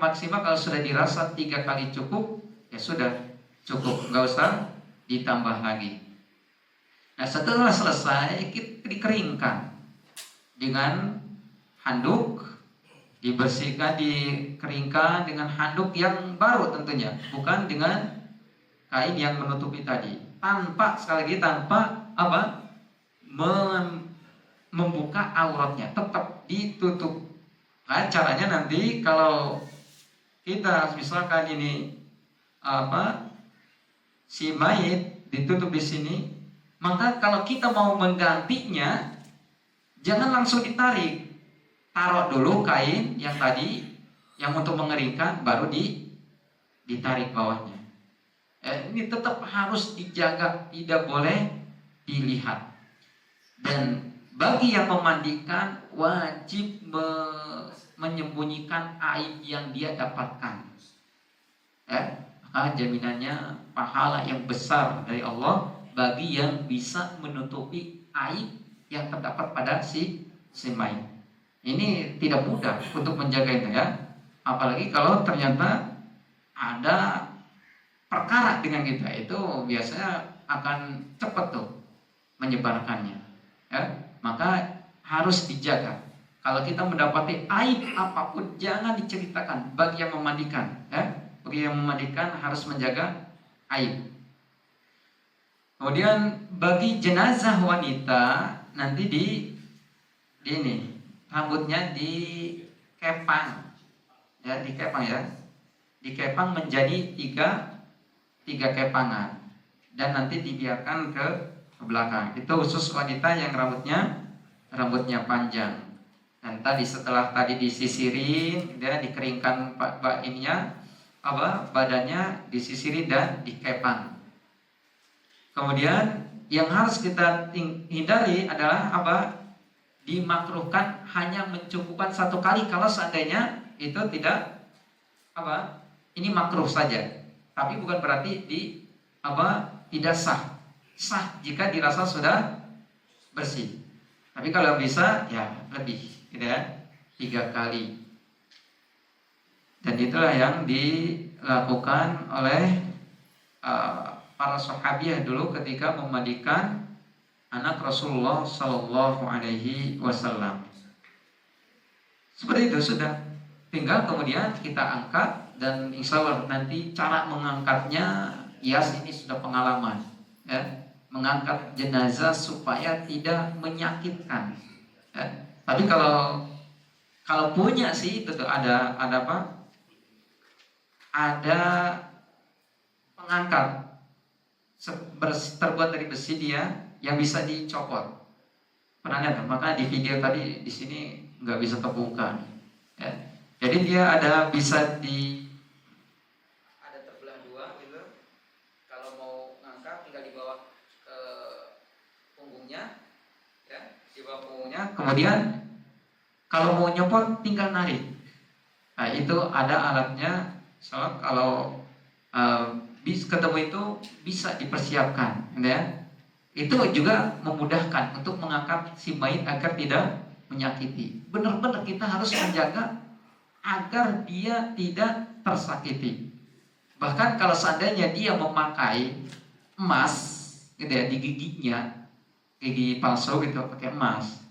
Maksimal kalau sudah dirasa 3 kali cukup, ya sudah cukup, nggak usah ditambah lagi. Nah setelah selesai kita dikeringkan dengan handuk, dibersihkan, dikeringkan dengan handuk yang baru tentunya, bukan dengan kain yang menutupi tadi. Sekali lagi tanpa membuka auratnya, tetap ditutup. Nah, caranya nanti kalau kita misalkan ini si mayit ditutup di sini, maka kalau kita mau menggantinya jangan langsung ditarik. Taruh dulu kain yang tadi yang untuk mengeringkan, baru ditarik bawahnya. Ini tetap harus dijaga, tidak boleh dilihat. Dan bagi yang memandikan wajib menyembunyikan aib yang dia dapatkan. Maka jaminannya pahala yang besar dari Allah bagi yang bisa menutupi aib yang terdapat pada si mayit. Ini tidak mudah untuk menjaga itu ya. Apalagi kalau ternyata ada perkara dengan kita, itu biasanya akan cepat tuh menyebarkannya, ya. Maka harus dijaga. Kalau kita mendapati aib apapun, jangan diceritakan bagi yang memandikan, ya. Bagi yang memandikan harus menjaga aib. Kemudian bagi jenazah wanita nanti di ini rambutnya dikepang, ya, dikepang, ya, dikepang menjadi tiga kepangan dan nanti dibiarkan ke belakang. Itu khusus wanita yang rambutnya panjang. Dan tadi setelah tadi disisirin, dia dikeringkan ininya badannya disisirin dan dikepang. Kemudian yang harus kita hindari adalah dimakruhkan hanya mencukupkan 1 kali kalau seandainya itu tidak ini makruh saja. Tapi bukan berarti tidak sah. Sah jika dirasa sudah bersih. Tapi kalau bisa ya lebih, gitu ya, 3 kali. Dan itulah yang dilakukan oleh para sahabiah dulu ketika memandikan anak Rasulullah Sallallahu Alaihi Wasallam. Seperti itu sudah. Tinggal kemudian kita angkat, dan insya Allah nanti cara mengangkatnya, ini sudah pengalaman, ya, mengangkat jenazah supaya tidak menyakitkan, ya. Tapi kalau punya sih itu tuh ada pengangkat terbuat dari besi dia yang bisa dicopot. Pernah lihat? Maka di video tadi di sini nggak bisa terbuka, ya. Jadi dia ada terbelah 2 gitu. Kalau mau ngangkat tinggal dibawa ke punggungnya, ya, dibawa punggungnya. Kemudian kalau mau nyopot tinggal narik. Nah, itu ada alatnya. So, kalau ketemu itu bisa dipersiapkan, ya. Itu juga memudahkan untuk mengangkat si mayit agar tidak menyakiti. Benar-benar kita harus menjaga agar dia tidak tersakiti. Bahkan kalau seandainya dia memakai emas, gitu ya, di giginya, gigi palsu gitu, pakai emas,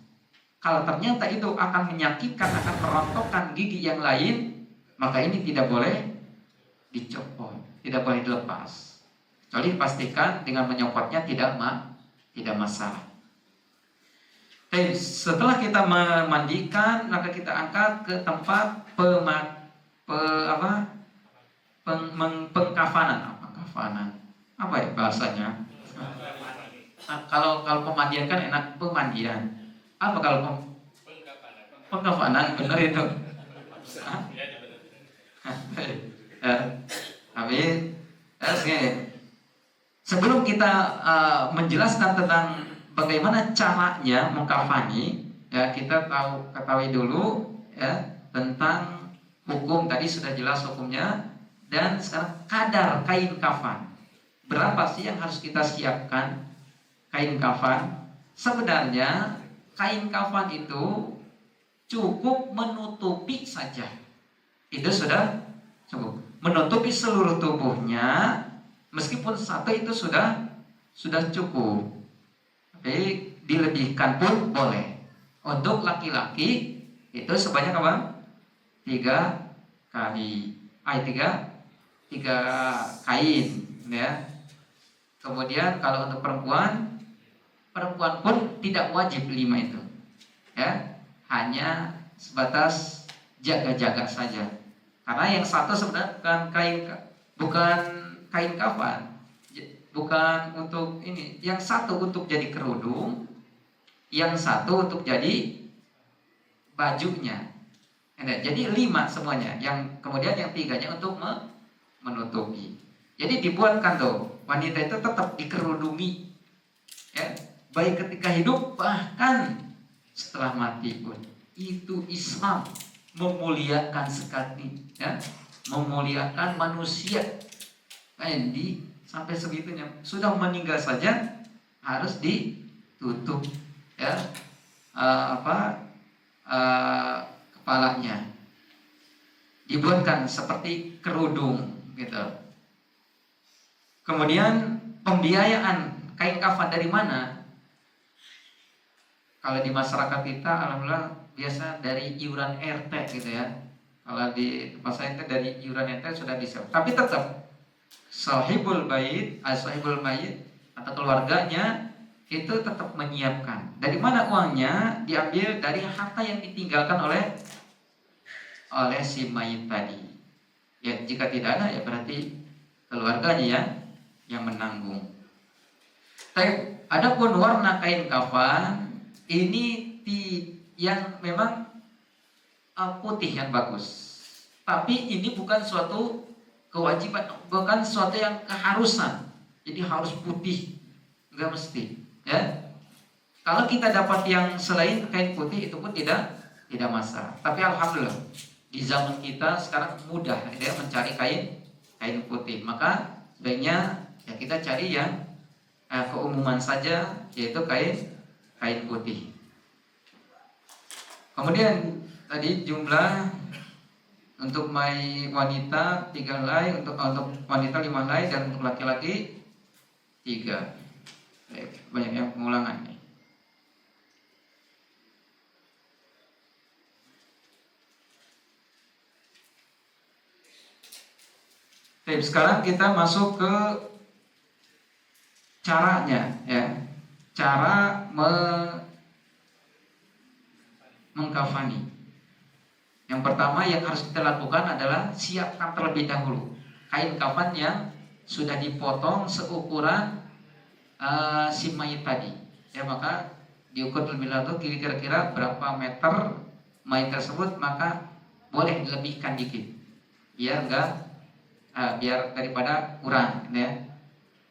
kalau ternyata itu akan menyakitkan, akan merontokkan gigi yang lain, maka ini tidak boleh dicopot, tidak boleh dilepas. Kecuali pastikan dengan menyopotnya tidak masalah. Setelah kita memandikan, maka kita angkat ke tempat pengkafanan. Apa ya bahasanya? Kalau pemandian kan enak, pemandian. Apa kalau pengkafanan? Benar itu. Tapi sebelum kita menjelaskan tentang bagaimana caranya mengkafani, ya, kita ketahui dulu, ya, tentang hukum. Tadi sudah jelas hukumnya. Dan sekarang kadar kain kafan. Berapa sih yang harus kita siapkan kain kafan? Sebenarnya kain kafan itu cukup menutupi saja. Itu sudah cukup. Menutupi seluruh tubuhnya, meskipun satu itu sudah cukup. Jadi dilebihkan pun boleh. Untuk laki-laki itu sebanyak 3 kali. 3 kain, ya. Kemudian kalau untuk perempuan pun tidak wajib 5 itu, ya. Hanya sebatas jaga-jaga saja. Karena yang satu sebenarnya bukan kain kafan. Bukan untuk ini. Yang satu untuk jadi kerudung, yang satu untuk jadi bajunya. Jadi 5 semuanya. Yang kemudian yang 3-nya untuk menutupi. Jadi dibuatkan tuh wanita itu tetap dikerudungi, ya, baik ketika hidup bahkan setelah mati pun. Itu Islam memuliakan sekali, ya, memuliakan manusia. Sampai segitunya, sudah meninggal saja harus ditutup, ya, kepalanya, dibuatkan seperti kerudung, gitu. Kemudian pembiayaan kain kafan dari mana? Kalau di masyarakat kita alhamdulillah biasa dari iuran RT gitu ya. Kalau di tempat saya itu dari iuran RT sudah bisa. Tapi tetap sahibul bait, sahibul mayit atau keluarganya itu tetap menyiapkan. Dari mana uangnya? Diambil dari harta yang ditinggalkan oleh si mayit tadi. Ya jika tidak ada ya berarti keluarganya ya yang menanggung. Tapi adapun warna kain kafan ini yang memang putih yang bagus. Tapi ini bukan suatu kewajiban, bukan suatu yang keharusan. Jadi harus putih, enggak mesti. Ya, kalau kita dapat yang selain kain putih itu pun tidak masalah. Tapi alhamdulillah di zaman kita sekarang mudah ya mencari kain putih. Maka sebaiknya ya kita cari yang keumuman saja, yaitu kain putih. Kemudian tadi jumlah untuk wanita 3 helai, untuk wanita 5 helai, dan untuk laki-laki 3. Banyak yang pengulangan nih. Sekarang kita masuk ke caranya ya. Cara mengkafani. Yang pertama yang harus kita lakukan adalah siapkan terlebih dahulu kain kafan yang sudah dipotong seukuran si mayit tadi. Ya, maka diukur terlebih dahulu kira-kira berapa meter mayit tersebut, maka boleh dilebihkan dikit. Biar biar daripada kurang ya.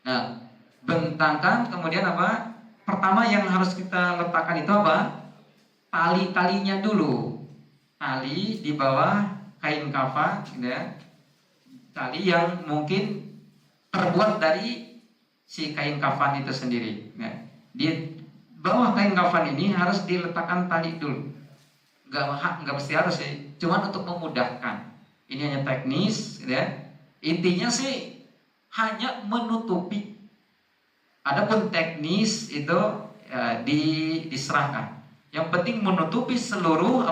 Nah, bentangkan, kemudian apa? Pertama yang harus kita letakkan itu apa? Tali-talinya dulu. Tali di bawah kain kafan ya. Tali yang mungkin terbuat dari si kain kafan itu sendiri ya. Di bawah kain kafan ini harus diletakkan tali dulu. Enggak mesti harus sih, cuman untuk memudahkan. Ini hanya teknis ya. Intinya sih hanya menutupi. Adapun teknis itu ya, diserahkan. Yang penting menutupi seluruh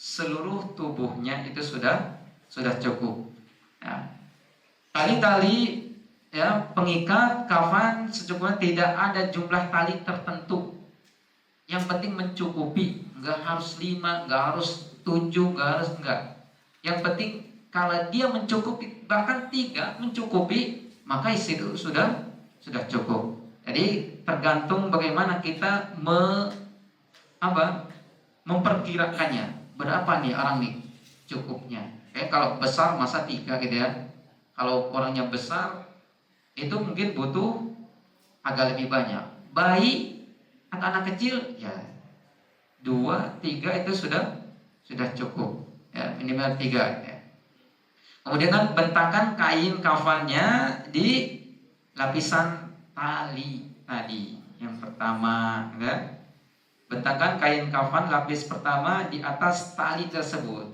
seluruh tubuhnya itu sudah cukup. Ya. Tali-tali ya pengikat kafan secukupnya, tidak ada jumlah tali tertentu. Yang penting mencukupi. Enggak harus 5, enggak harus 7, enggak. Yang penting kalau dia mencukupi, bahkan 3 mencukupi, maka isi itu sudah cukup. Jadi tergantung bagaimana kita memperkirakannya. Berapa nih orang nih cukupnya? Kalau besar masa 3 gitu ya. Kalau orangnya besar itu mungkin butuh agak lebih banyak. Bayi atau anak kecil ya 2, 3 itu sudah cukup. Ya, minimal 3 ya. Kemudian bentangkan kain kafannya di lapisan tali tadi yang pertama ya. Bentangkan kain kafan lapis pertama di atas tali tersebut.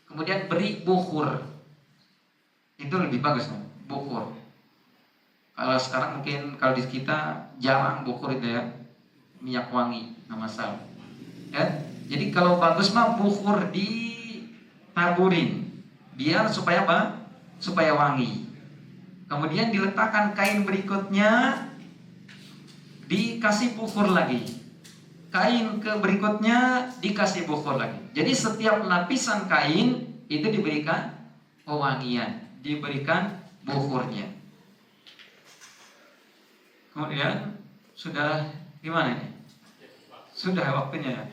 Kemudian beri bukhur. Itu lebih bagus kan? Bukhur. Kalau sekarang mungkin kalau di kita jarang bukhur itu ya. Minyak wangi, nggak masalah. Ya. Jadi kalau bagus mah bukhur ditaburin. Biar supaya apa? Supaya wangi. Kemudian diletakkan kain berikutnya, dikasih bukhur lagi. Kain berikutnya dikasih bukhur lagi. Jadi setiap lapisan kain itu diberikan pewangian, diberikan bukhurnya. Kemudian sudah gimana nih? Sudah waktunya.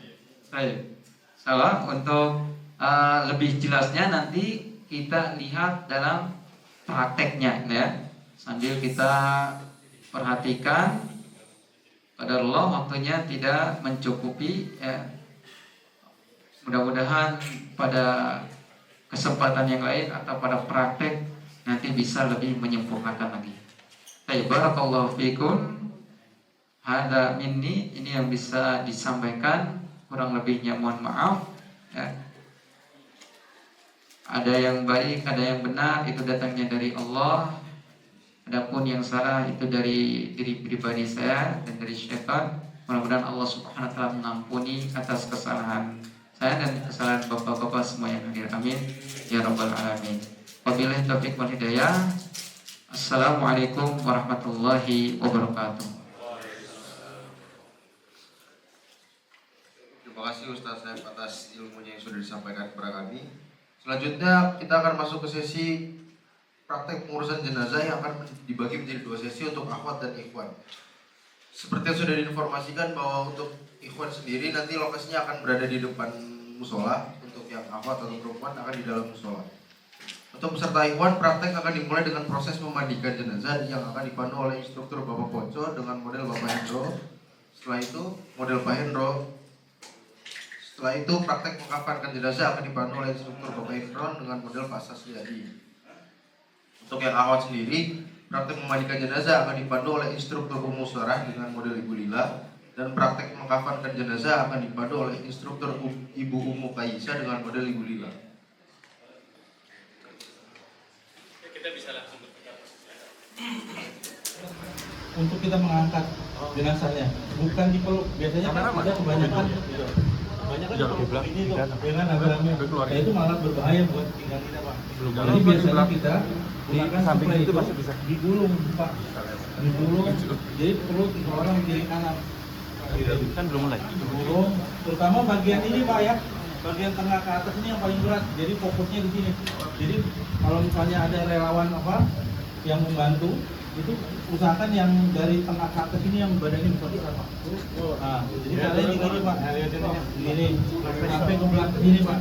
Baik. Salah untuk lebih jelasnya nanti kita lihat dalam prakteknya ya. Sambil kita perhatikan, pada Allah waktunya tidak mencukupi ya. Mudah-mudahan pada kesempatan yang lain atau pada praktek nanti bisa lebih menyempurnakan lagi. Barakallahu fikum. Hada minni, ini yang bisa disampaikan, kurang lebihnya mohon maaf ya. Ada yang baik, ada yang benar, itu datangnya dari Allah. Adapun yang salah itu dari diri pribadi saya dan dari syaitan. Mudah-mudahan Allah Subhanahu wa taala mengampuni atas kesalahan saya dan kesalahan bapak-bapak semua yang hadir. Amin ya rabbal alamin. Wabillahi taufiq wal hidayah. Assalamualaikum warahmatullahi wabarakatuh. Terima kasih Ustaz Saif atas ilmunya yang sudah disampaikan kepada kami. Selanjutnya kita akan masuk ke sesi praktek pengurusan jenazah yang akan dibagi menjadi 2 sesi untuk akhwat dan ikhwan. Seperti yang sudah diinformasikan bahwa untuk ikhwan sendiri nanti lokasinya akan berada di depan musola, untuk yang akhwat atau perempuan akan di dalam musola. Untuk peserta ikhwan, praktek akan dimulai dengan proses memandikan jenazah yang akan dipandu oleh instruktur Bapak Poco dengan model Bapak Hendro. Setelah itu model Pak Hendro. Setelah itu praktek mengkafankan jenazah akan dipandu oleh instruktur Bapak Hendro dengan model Pak Sasliadi. Untuk yang akhwat sendiri, praktek memandikan jenazah akan dipandu oleh instruktur Ummu Sarah dengan model Ibu Lila, dan praktek mengkafankan jenazah akan dipandu oleh instruktur Ibu Ummu Kaisa dengan model Ibu Lila. Kita bisa langsung bertukar. Untuk kita mengangkat jenazahnya, bukan dipeluk. Biasanya kan ada kebanyakan dipeluk ini tuh dengan rame-rame. Ya itu malah berbahaya buat pinggang kita, Pak. Jadi biasanya kita gunakan samping itu bisa digulung, Pak. Digulung. Jadi perlu 3 orang kiri kanan. Kan belum mulai. Digulung, terutama bagian ini, Pak ya. Bagian tengah ke atas ini yang paling berat. Jadi fokusnya di sini. Jadi kalau misalnya ada relawan yang membantu, itu usahakan yang dari tengah ke atas ini yang badannya besar, Pak. Nah, jadi kalian di sini, Pak. Ini sampai ke belakang sini, Pak.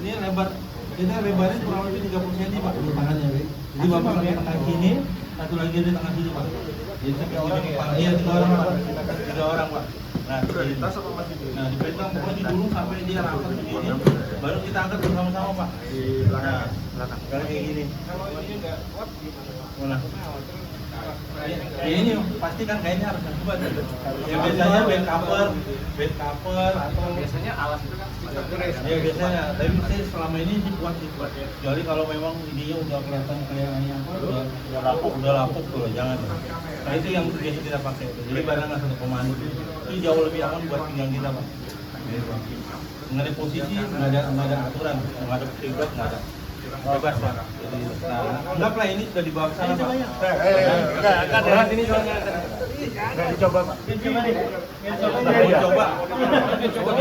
Ini lebar. Kita lebarnya kurang lebih 30 cm, Pak. Tangannya, Pak. Jadi Bapak pakai tangan sini, satu lagi di tangan sini, Pak. Jadi sampai orang, Pak. Iya, 3 orang, Pak. 3 orang, Pak. Nah, dipegang pokoknya digulung sampai dia rapat begini, baru kita angkat bersama-sama, Pak. Di belakang. Kayak gini. Kalau ini enggak kuat gimana? Ya ini pasti kan kayaknya harus dibuat. Ya biasanya bed cover atau Biasanya alas itu kan ya biasanya, tapi saya selama ini sih kuat. Kecuali kalau memang ininya udah kelihatan kayaknya apa, udah lapuk tuh, jangan. Nah itu yang biasa kita pakai. Jadi barang satu komando itu jauh lebih aman buat pinggang kita, Pak. Nggak ada posisi, nggak ada aturan, nggak ada kiblat, nggak ada. Bebas, Pak. Nah, anggaplah ini sudah dibawa ke sana, Pak. Enggak berat ini soalnya. Nggak dicoba, Pak. Coba.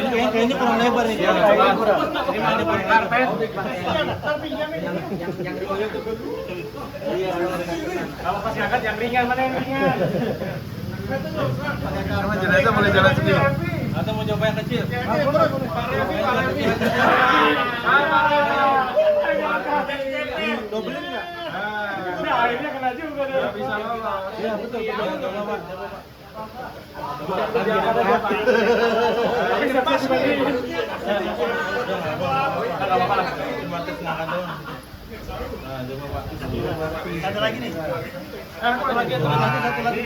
Ini kayaknya kurang lebar nih. Ini mau dipakai karpet. Kalau pas ngangkat yang ringan, mana yang ringan? Sama jenazah boleh jalan sendiri. Atau mau coba yang kecil? Dobelin nggak? Udah akhirnya kena juga deh. Bisa lolos. Iya betul. Coba, Pak. Tapi sudah pas lagi. Kalau apa lah? Cuma tes ngangkat doang. Nah, coba, Pak. Satu lagi nih. Satu lagi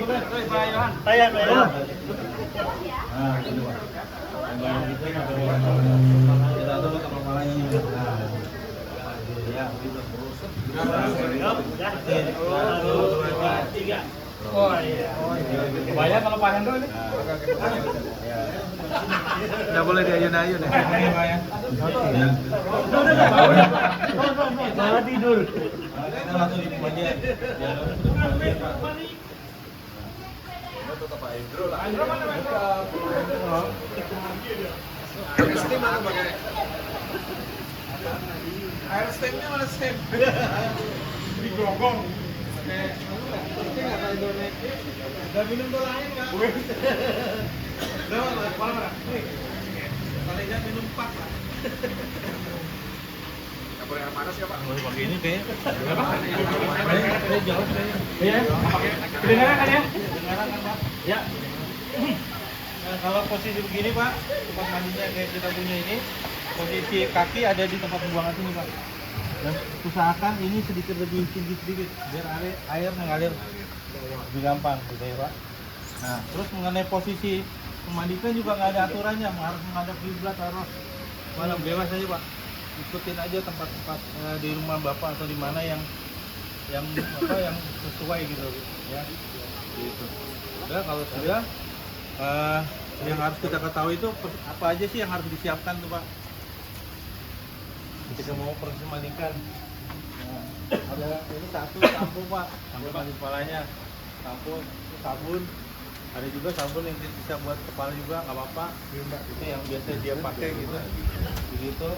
boleh. Pak Yohan. Saya. Nah, ini, Pak. Yang gitu kita atur ke kepalanya. Nah. Ya, gitu. Satu, dua, tiga. Oh iya. Bayar kalau Pak Hendro ini. Nggak boleh diayun-ayun ya. Ini, Pak ya. Malah tidur. Kita langsung di bagian. Ya, Pak. Air stemnya mana stem? Di gonggong. Udah minum bola air nggak? Udah, mana? Paling nggak minum 4 lah. Nggak boleh air panas ya, Pak? Boleh pakai ini kayaknya. Kayaknya jauh kayaknya. Iya. Kedengaran kan ya? Kedengaran kan, Pak? Ya. Nah, kalau posisi begini, Pak, tempat mandinya kayak kita punya ini, posisi kaki ada di tempat pembuangan sini, Pak. Dan usahakan ini sedikit lebih tinggi sedikit biar air mengalir lebih gampang, gitu ya, Pak. Nah, terus mengenai posisi memandikan juga nggak ada aturannya, harus menghadap kiblat, harus malam bebas aja, Pak. ikutin aja tempat-tempat di rumah bapak atau di mana yang sesuai gitu ya. Gitu. Udah kalau sudah yang harus kita ketahui itu apa aja sih yang harus disiapkan tuh Pak? Ketika mau proses mandikan. Nah, ada ini satu sampo Pak, sampo mandi kepalanya, sampo, sabun, ada juga sabun yang bisa buat kepala juga nggak apa-apa, itu yang biasa dia pakai gitu, begitu.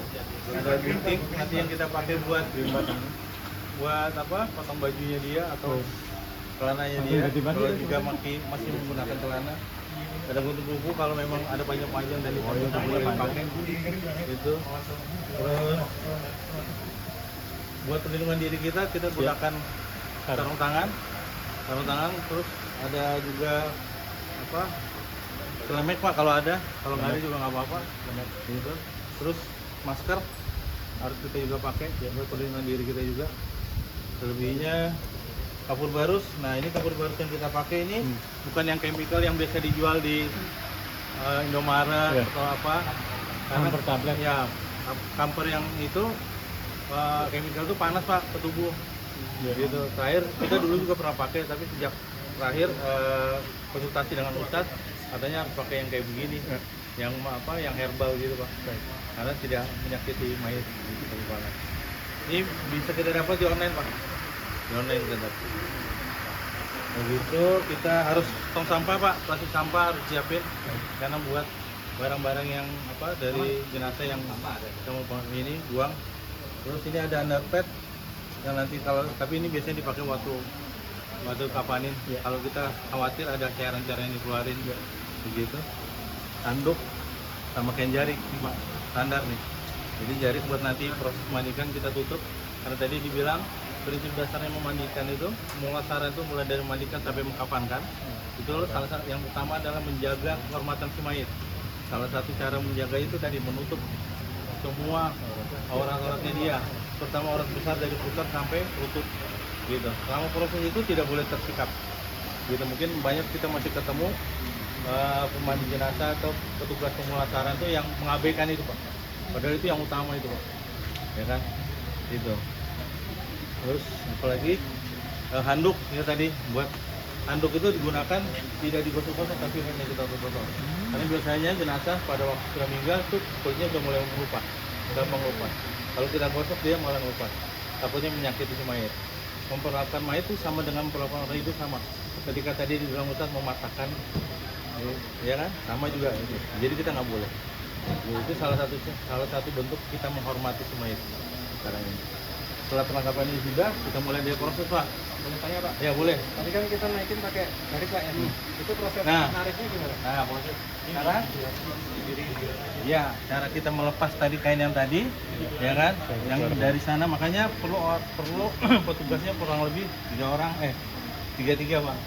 Ada gunting nanti yang kita pakai buat apa? Potong bajunya dia atau celananya dia. Kalau juga masih menggunakan celana. Ada gunting kuku kalau memang ada panjang-panjang dan dipakai gitu. Terus buat perlindungan diri kita gunakan sarung tangan, terus ada juga apa, celemek Pak kalau ada, kalau nggak ada juga nggak apa-apa, gitu. Terus masker harus kita juga pakai buat perlindungan diri kita juga. Selebihnya kapur barus. Nah ini kapur barus yang kita pakai ini bukan yang chemical yang biasa dijual di Indomaret atau apa, karena ya kamper yang itu chemical itu panas Pak ke tubuh, gitu. Terakhir kita dulu juga pernah pakai, tapi sejak terakhir konsultasi dengan ustadz katanya harus pakai yang kayak begini, yang yang herbal gitu Pak, karena tidak menyakiti mayat gitu, panas. Ini bisa kita dapat di online Pak, di online kita dapat. Begitu kita harus tong sampah Pak, plastik sampah harus siapin karena buat barang-barang yang dari jenazah yang kita mau ini buang. Terus ini ada underpad yang nanti tapi ini biasanya dipakai waktu kapanin. Kalau kita khawatir ada cairan-cairan yang dikeluarin begitu. Handuk sama kain jari Pak, standar nih. Jadi jari buat nanti proses mandikan kita tutup, karena tadi dibilang prinsip dasarnya memandikan itu, mulasaran itu mulai dari memandikan sampai mengkafankan. Itu salah satu yang utama adalah menjaga kehormatan si mayit. Salah satu cara menjaga itu tadi menutup semua aurat-auratnya dia, pertama aurat besar dari pusat sampai lutut gitu. Selama proses itu tidak boleh tersikap gitu. Mungkin banyak kita masih ketemu pemandi jenazah atau petugas pemulasaran itu yang mengabaikan itu Pak, padahal itu yang utama itu Pak, ya kan itu. Terus apalagi handuk ya tadi, buat handuk itu digunakan tidak digosok-gosok tapi hanya kita gosok. Karena biasanya jenazah pada waktu sudah meninggal tuh kulitnya udah mulai mengelupas, gampang ngelupas. Kalau kita gosok dia malah ngelupas, takutnya menyakiti si mayat. Memperlakukan mayat itu sama dengan memperlakukan orang hidup sama. Ketika tadi dibilang Ustaz mematahkan, ya kan, sama juga itu. Jadi kita nggak boleh. Itu salah satu bentuk kita menghormati si mayat sekarang ini. Setelah perlengkapan ini sudah, kita mulai dari proses Pak. Boleh tanya Pak? Ya boleh. Tadi kan kita naikin pakai garis Pak ya. Itu proses nariknya gimana? Nah proses ya cara kita melepas tadi kain yang tadi, ya kan, yang dari sana. Makanya perlu petugasnya kurang lebih 3 orang, 3 Pak.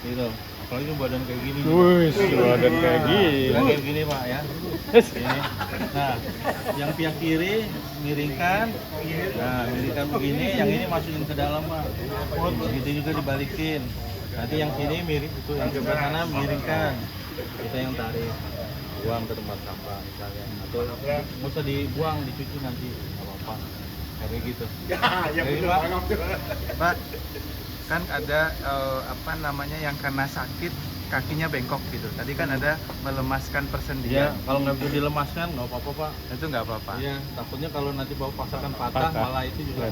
Gitu. Apalagi badan kayak gini. Badan kayak gini. Kayak gini Pak ya. Ini. Nah, yang pihak kiri miringkan. Nah, miringkan begini, yang ini masukin ke dalam Pak. Begitu juga dibalikin. Nanti yang sini miring, itu yang sebelah sana miringkan. Kita yang tarik, buang ke tempat sampah misalnya. Atau nggak usah dibuang, dicuci nanti, nggak apa-apa. Kayak gitu. Ya betul Pak, kan ada yang karena sakit kakinya bengkok gitu. Tadi kan ada melemaskan Iya, persendian. kalau nggak bisa dilemaskan nggak apa-apa Pak. Itu nggak apa-apa. Iya, takutnya kalau nanti bawa pasakan patah, malah itu juga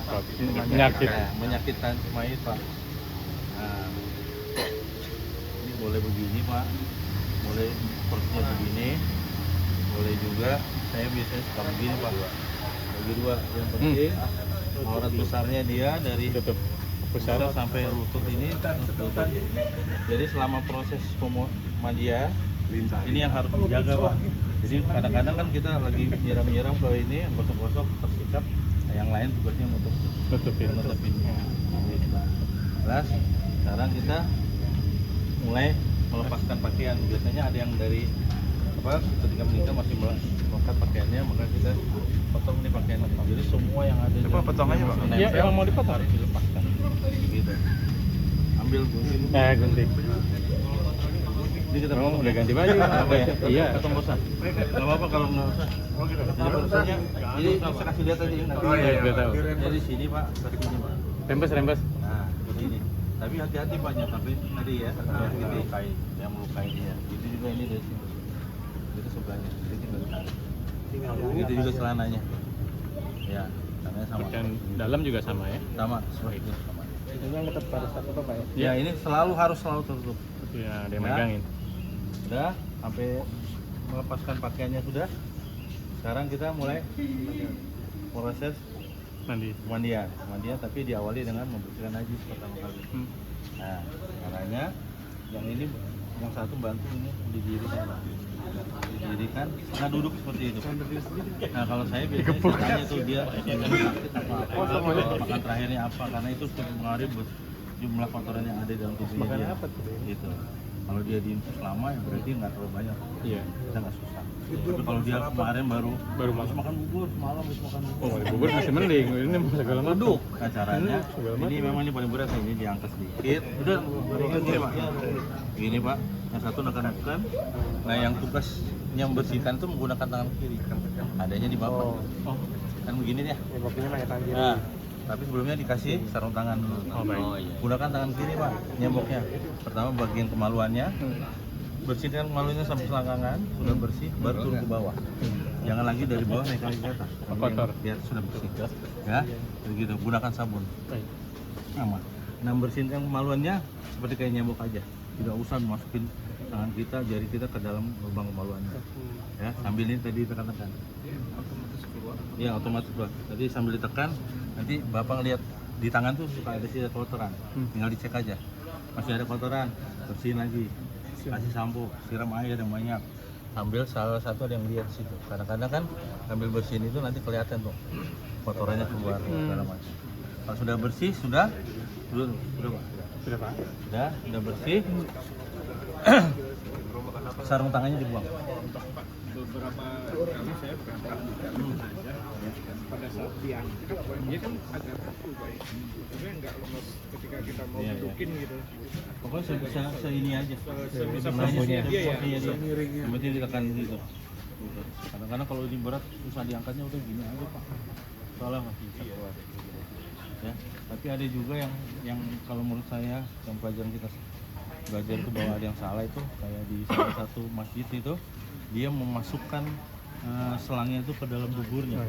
menyakitkan si mayit Pak. Nah, ini boleh begini Pak, boleh perutnya begini, boleh juga saya biasanya suka begini Pak. Bagi dua, yang penting aurat besarnya dia dari pusat sampai lutut ini tutup. Jadi selama proses pemandian ini yang harus dijaga Pak. Jadi kadang-kadang kan kita lagi nyiram-nyiram ke ini, gosok-gosok tersikap, yang lain tugasnya untuk nutupin. Terus sekarang kita mulai melepaskan pakaian. Biasanya ada yang dari ketika meninggal masih melekat pakaiannya, maka kita potong nih pakaiannya. Jadi semua yang ada. Coba potong aja Pak. Iya, emang mau dipotong harus dilepaskan. Gitu. Ambil gunting. Gunting. Jadi kita Oh, udah ganti baju. apa ya? Iya. Atau nggak usah? Nggak apa-apa kalau nggak usah. Jadi perusahaannya, jadi saya kasih lihat aja ini. Oh iya, udah tahu. Jadi sini Pak, dari sini Pak. Rembes. Nah, seperti ini. Tapi hati-hati Pak, tapi tadi ya, melukai, yang melukai dia. Itu juga ini dari sini. Itu sebelahnya, itu tinggal ditarik. Itu juga celananya. Ya, celananya sama. Dan dalam juga sama ya. Sama, seperti itu sama. Itu yang dekat pada satu Pak ya. Ya, ini harus selalu tertutup. Ya, ada yang Ya. megangin. Sudah, sampai melepaskan pakaiannya sudah. Sekarang kita mulai proses Mandi. pemandian, tapi diawali dengan membersihkan najis pertama kali. Nah, caranya yang ini yang satu bantu ini didirikan, setengah duduk seperti itu. Nah, kalau saya biasanya tanya tuh dia sakit apa, makan terakhirnya apa, karena itu cukup mengaruhi jumlah kotoran yang ada dalam tubuhnya. Makan dia. apa tuh? Gitu. Kalau dia diinfus lama ya berarti nggak terlalu banyak. Iya. Kita nggak susah. Tapi kalau dia kemarin baru masuk. makan bubur, semalam habis makan bubur. Oh, bubur masih mending. Ini segala macam. Duduk. Nah, caranya Segala ini macam. memang ini paling berat, ini diangkat sedikit. Udah, gini Pak. Gini Pak, yang satu nekan-nekan. Nah, yang tugas yang bersihkan tuh menggunakan tangan kiri. Adanya di bapak. Oh, Kan begini ya. pokoknya pakai tangan kiri. Nah, tapi sebelumnya dikasih sarung tangan dulu. Oh, baik. Gunakan tangan kiri Pak, nyemboknya. Pertama bagian kemaluannya. Bersihkan kemaluannya sampai selangkangan, sudah bersih, baru turun ke bawah. Jangan lagi dari bawah naik lagi ke atas. Kotor. Biar sudah bersih. Ya, begitu. Gunakan sabun. Baik. Aman. Nah, bersihkan kemaluannya seperti kayak nyembok aja. Tidak usah masukin tangan kita, jari kita ke dalam lubang kemaluannya. Ya, sambil ini tadi tekan-tekan. Iya, otomatis keluar. Tadi sambil ditekan, nanti Bapak ngeliat di tangan tuh suka ada sisa kotoran. Tinggal dicek aja. Masih ada kotoran, bersihin lagi. Kasih sampo, siram air yang banyak. Sambil salah satu ada yang lihat situ. Kadang-kadang kan sambil bersihin itu nanti kelihatan tuh kotorannya keluar segala macam. Kalau sudah bersih, sudah Pak. Sudah Pak. Sudah bersih. Sarung tangannya dibuang. Beberapa kali saya berangkat aja pada saat diangkat dia kan agak kaku Pak ya. Sebenarnya nggak lemes ketika kita mau Iya, dudukin gitu. Pokoknya sebisa ini aja. Sebisa Sebisanya dia ya. Iya, dia. Miringnya. Yang penting ditekan gitu. Kadang-kadang kalau ini berat susah diangkatnya udah gini aja Pak. Soalnya masih bisa keluar. Ya, tapi ada juga yang kalau menurut saya yang pelajaran kita belajar itu bahwa ada yang salah itu kayak di salah satu masjid itu dia memasukkan selangnya itu ke dalam buburnya.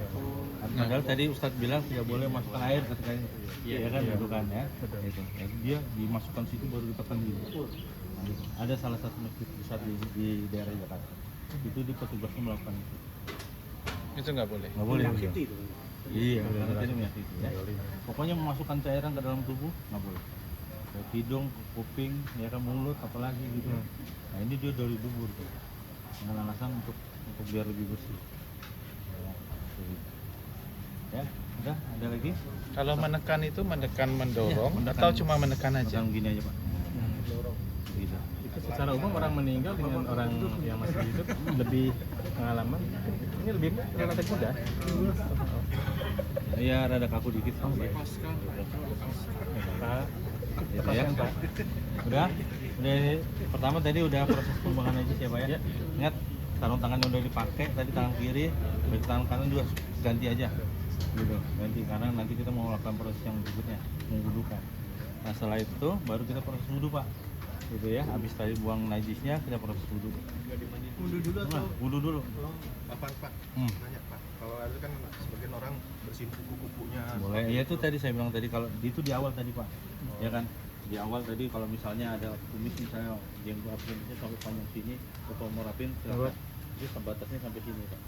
Padahal tadi Ustadz bilang tidak boleh masukkan air ketika itu. Iya kan, gitu kan ya. Itu. Jadi dia dimasukkan situ baru ditekan gitu. Nah, gitu. Ada salah satu masjid besar di daerah Jakarta. Itu di petugasnya melakukan itu. Itu nggak boleh. Nggak boleh. Iya, karena tadi menyakiti ya. Pokoknya memasukkan cairan ke dalam tubuh nggak boleh. Ke hidung, ke kuping, ya ke mulut, apalagi gitu. Nah ini dia dari bubur tuh. Dengan alasan untuk biar lebih bersih. Ya, udah ada lagi? Kalau menekan itu menekan mendorong Iya, menekan. atau cuma menekan aja? Menekan gini aja Pak. Gitu. Itu secara umum orang meninggal dengan orang yang masih hidup lebih pengalaman. Ini lebih relatif mudah. Ya rada kaku dikit. Pak, Gitu ya. Udah ini. Pertama tadi udah proses pembuangan aja ya Pak ya. Ingat sarung tangan udah dipakai, tadi tangan kiri, bagi tangan kanan juga ganti aja. Gitu. Ganti karena nanti kita mau melakukan proses yang berikutnya, mengwudukan. Nah, setelah itu baru kita proses wudu Pak. Gitu ya. Habis tadi buang najisnya, kita proses wudu. Mundur dulu Nah, wudu dulu. Apa Pak? Nanya Pak. Kalau ada kan sebagian orang bersihin kuku-kukunya. Boleh. Ya itu tadi saya bilang tadi kalau itu di awal tadi Pak. Ya kan? Di awal tadi kalau misalnya ada kumis misalnya jenggot kumisnya sampai panjang sini atau mau rapin silakan. Jadi batasnya sampai sini Pak.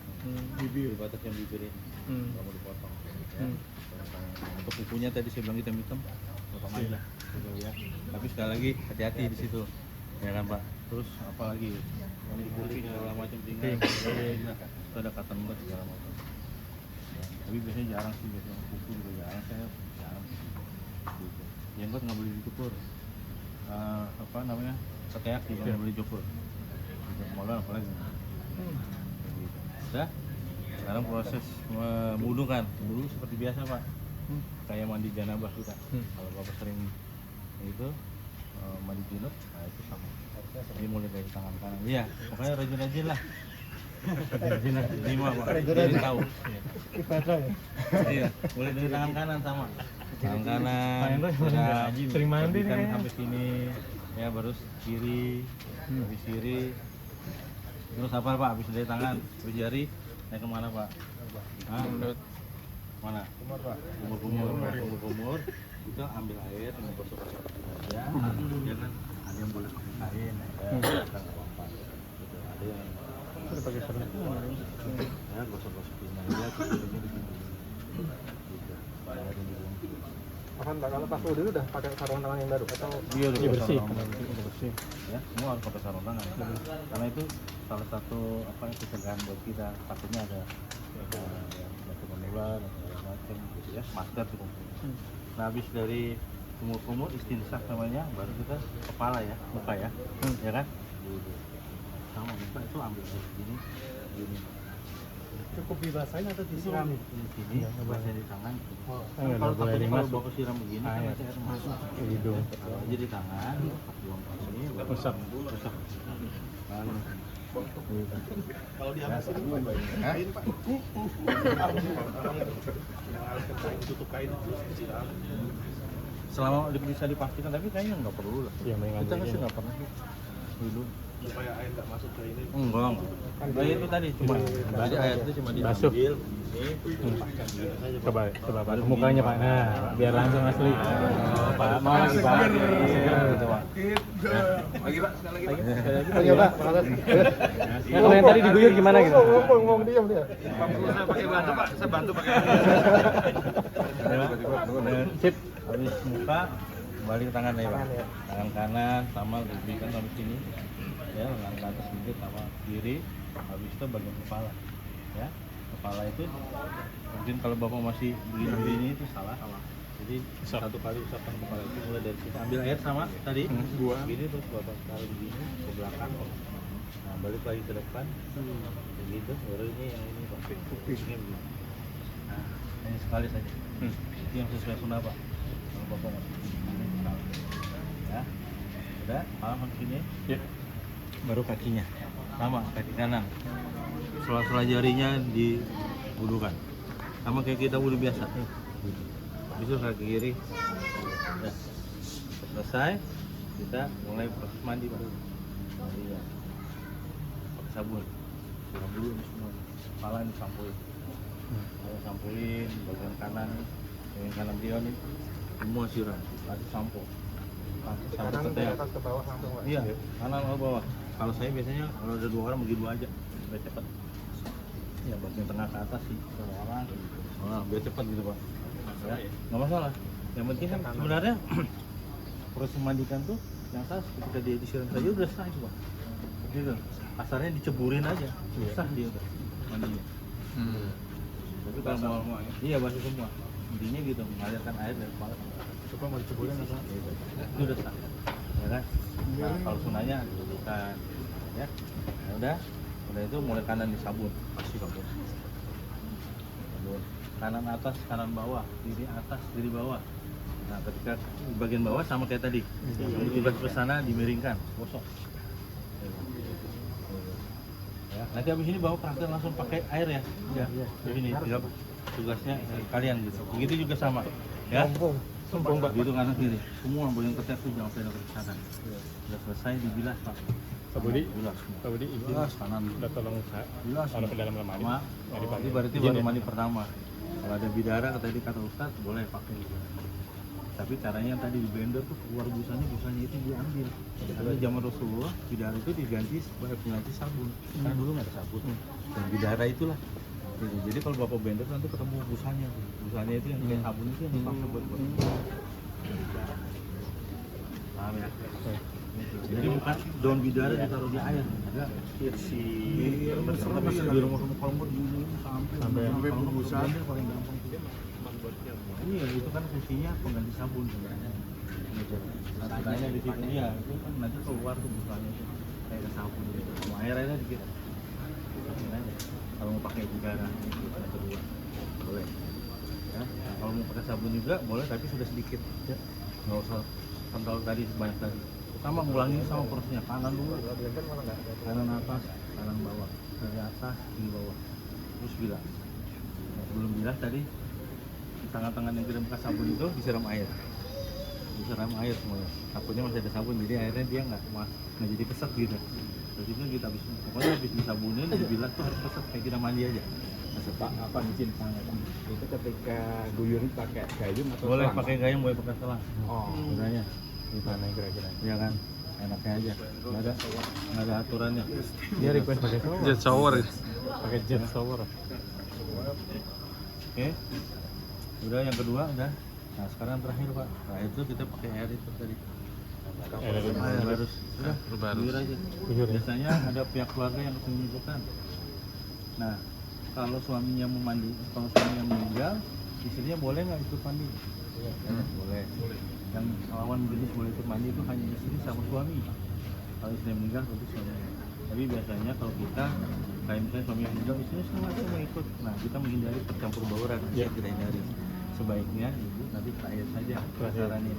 Bibir batas yang bibir ini. Nggak mau dipotong. Ya. Untuk kukunya tadi saya bilang hitam-hitam, potong aja. Gitu ya. Tapi sekali lagi hati-hati di situ. Ya kan Pak. Terus apa lagi? Yang di kuping segala macam tinggal. Itu ada kata lembut segala macam. Ya. Tapi biasanya jarang sih, biasanya kuku juga jarang, saya jarang sih. Gitu. Jenggot nggak boleh dicukur. Apa namanya? Ketek juga nggak boleh dicukur. Gitu. Molor apalagi. Gitu. Udah. Sekarang proses wudu kan. Wudu seperti biasa Pak. Kayak mandi janabah kita. Kalau Bapak sering itu mandi junub, nah itu sama. Jadi mulai dari tangan kanan. Iya, pokoknya rajin-rajin lah. Rajin-rajin lima Pak. Jadi tahu. Iya, mulai dari tangan kanan sama. Tangan kanan, sering mandi kan nih. sampai sini, ya baru kiri, habis kiri. Terus apa Pak? Habis dari tangan, habis jari, naik kemana Pak? Hah? Mana? Kumur Pak. Kumur. Itu ambil air, gosok-gosok aja. Jangan ada yang boleh pakai kain, ya. Kan nggak apa-apa. Gitu. Ada yang Udah pakai sarung tangan. ya gosok-gosokin aja, kucingnya di sini. Gitu. Bayarin di sini. Apa enggak kalau pas udah pakai sarung tangan yang baru atau Iya, udah pakai bersih. sarung tangan. Udah bersih. Ya, semua harus pakai sarung tangan. Karena itu salah satu pencegahan buat kita. Takutnya ada yang batuk menular atau segala macam gitu ya. Masker juga. Nah, habis dari kumur-kumur istinsah namanya, baru kita kepala ya, muka ya, ya kan? Dulu. Sama muka itu ambil dari sini, gini. Cukup dibasahin atau disiram? Di sini, baca di tangan. Enggak Kalau boleh takutnya kalau masuk. bawa ke siram begini, kan Air. nanti air masuk. Ke hidung. Kalau aja di tangan, pas buang ke sini, baru Usap. usap. Lalu. Kalau di atas itu Selama bisa dipastikan, tapi kayaknya nggak perlu lah. Iya, mendingan Kita kan begini. sih nggak pernah sih. Dulu. supaya air nggak masuk ke ini. Enggak. Nah, itu tadi cuma jadi air itu cuma Basuh. diambil. Coba Pak, mukanya Pak. Nah, biar langsung asli. Pak, mau lagi Pak. Gitu Pak. Lagi Pak, sekali lagi Pak. Oke Pak, makasih. Kalau yang tadi diguyur gimana gitu? Ngomong diam dia. Saya pakai bantu Pak, saya bantu pakai. Sip. Habis muka balik ke tangan ya Pak. Tangan kanan sama lebih kan sampai sini. Ya, lengan ke atas sedikit sama kiri. Habis itu bagian kepala. Ya. Kepala itu mungkin kalau Bapak masih begini-begini itu salah. Jadi satu kali usapan kepala itu mulai dari sini. Ambil air sama tadi. Gini terus Bapak taruh begini ke belakang. Nah, balik lagi ke depan. Begitu. Baru ini yang ini Pak. Ini begini. Nah, ini sekali saja. Itu yang sesuai sunnah Pak. Kalau Bapak masih begini sekali. Ya. Udah, paham sini? Ya. Baru kakinya. Sama kaki kanan. Sela-sela jarinya dibulukan. Sama kayak kita wudhu biasa. Itu kaki kiri. Udah. Selesai, kita mulai proses mandi Pak. Mandi ya. Pakai sabun. Siram dulu ini semua. Kepala disampuin. Kalau sampuin bagian kanan dia nih semua siram. Kasih sampo. Sampai tetek. ke bawah langsung Pak. Iya, kanan ke bawah. Kalau saya biasanya kalau ada 2 orang begitu aja, biar cepat. Ya bagian tengah ke atas sih, kalau orang. Nah, biar cepat gitu Pak. Ya, nggak masalah. Yang penting kan sebenarnya proses memandikan tuh yang sah ketika dia disiram saja udah sah itu Pak. Gitu. Kasarnya diceburin aja, sah dia udah mandinya. Tapi kalau mau, iya basuh semua. Intinya gitu, mengalirkan air dari kepala. Coba mau diceburin apa? Itu udah sah, ya kan? Nah, kalau sunahnya bukan, ya. Ya udah itu mulai kanan disabun, pasti sabun. Sabun. Kanan atas, kanan bawah, kiri atas, kiri bawah. Nah, ketika bagian bawah sama kayak tadi, tugas ke sana dimiringkan, gosok. Ya, nanti habis ini bawa praktek langsung pakai air ya, ya. Ini tinggal tugasnya kalian gitu. Begitu juga sama, ya. Sumpung Pak. Gitu kanan kiri, semua boleh ketek tuh jangan sampai ke sana. Sudah selesai dibilas Pak. Pak Budi, Bilas semua. Pak Budi izin. Bilas kanan. Udah tolong Bilas. taruh ke dalam lemari. Sama, Nggak dipakai. itu berarti Izin baru ya? mandi pertama. Kalau ada bidara tadi kata Ustaz boleh pakai. Tapi caranya yang tadi di blender tuh keluar busanya itu diambil. Karena zaman Rasulullah bidara itu diganti sebagai pengganti sabun. Karena dulu nggak ada sabun. Dan bidara itulah. Jadi kalau bapak blender nanti ketemu busanya. Busanya itu yang kayak sabun itu yang dipakai buat. Paham ya? Jadi bukan daun bidara ditaruh di air, enggak. Si masih di rumah kalau dulu sampai busa paling gampang. Iya, itu kan fungsinya pengganti sabun sebenarnya. Rasanya di situ iya, itu kan nanti keluar tuh busanya itu kayak sabun gitu. Mau airnya dikit. Aja. Kalau mau pakai bidara yang kedua boleh. Ya, kalau mau pakai sabun juga boleh tapi sudah sedikit. Ya. Nggak usah kontrol tadi sebanyak tadi. Pertama ngulangin sama prosesnya, kanan dulu, kanan atas, kanan bawah, dari atas ke bawah, terus bilas. Nah, sebelum bilas tadi tangan-tangan yang tidak bekas sabun itu disiram air semuanya. Takutnya masih ada sabun, jadi akhirnya dia nggak jadi keset gitu. Terus itu kita pokoknya habis disabunin, dibilas tuh harus keset kayak kita mandi aja. Pak, apa izin tanya Pak? Itu ketika guyurin pakai gayung atau Boleh selang, pakai Pak? gayung, boleh pakai selang. Oh, Sebenarnya gimana kira-kira? Ya kan, enaknya aja. Nggak ada aturannya. Dia request pakai shower. Jet shower. Pakai jet shower. Oke. Udah yang kedua udah. Nah sekarang terakhir Pak. Terakhir itu kita pakai air itu tadi. Air harus. Udah. Guyur aja. Biasanya ada pihak keluarga yang menunjukkan. Nah kalau suaminya mau mandi, kalau suaminya meninggal, istrinya boleh nggak ikut mandi? Boleh. Yang lawan jenis boleh ikut mandi itu hanya istri sama suami. Kalau istri meninggal berarti suaminya. Tapi biasanya kalau kita kayak misalnya suami yang meninggal, istrinya semua ikut. Nah kita menghindari percampur bauran, kita hindari. Sebaiknya ibu nanti terakhir saja pelajarannya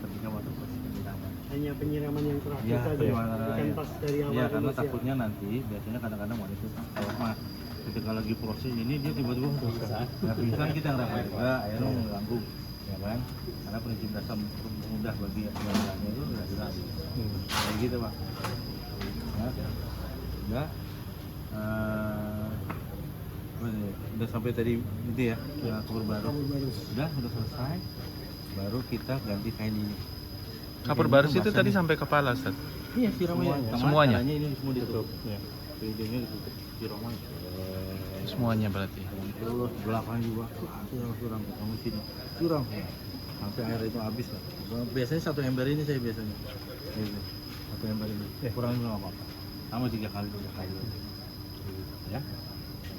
ketika waktu proses penyiraman. Hanya penyiraman yang terakhir Ya, saja, penyiraman bukan terakhir. pas dari awal. Iya, karena dulu, takutnya nanti biasanya kadang-kadang wanita trauma. Ketika lagi proses ini dia tiba-tiba nggak pingsan, kita yang rapat, akhirnya mengganggu, ya kan? Karena prinsip dasar mudah bagi yang lainnya itu udah jelas. Kayak gitu Pak. Ya, udah. Udah sampai tadi itu ya, kapur baru. Udah selesai. Baru kita ganti kain ini. Kapur baru itu tadi sampai kepala, Ustaz. Iya, siramnya. Semuanya? Caranya ini semua ditutup. Ya. Hidungnya ditutup, siramnya. Semuanya berarti. Terus belakang juga suram kamu sini suram sampai air itu habis lah. Biasanya satu ember ini saya biasanya gitu. Satu ember ini kurang juga nggak apa-apa, sama 3 kali ya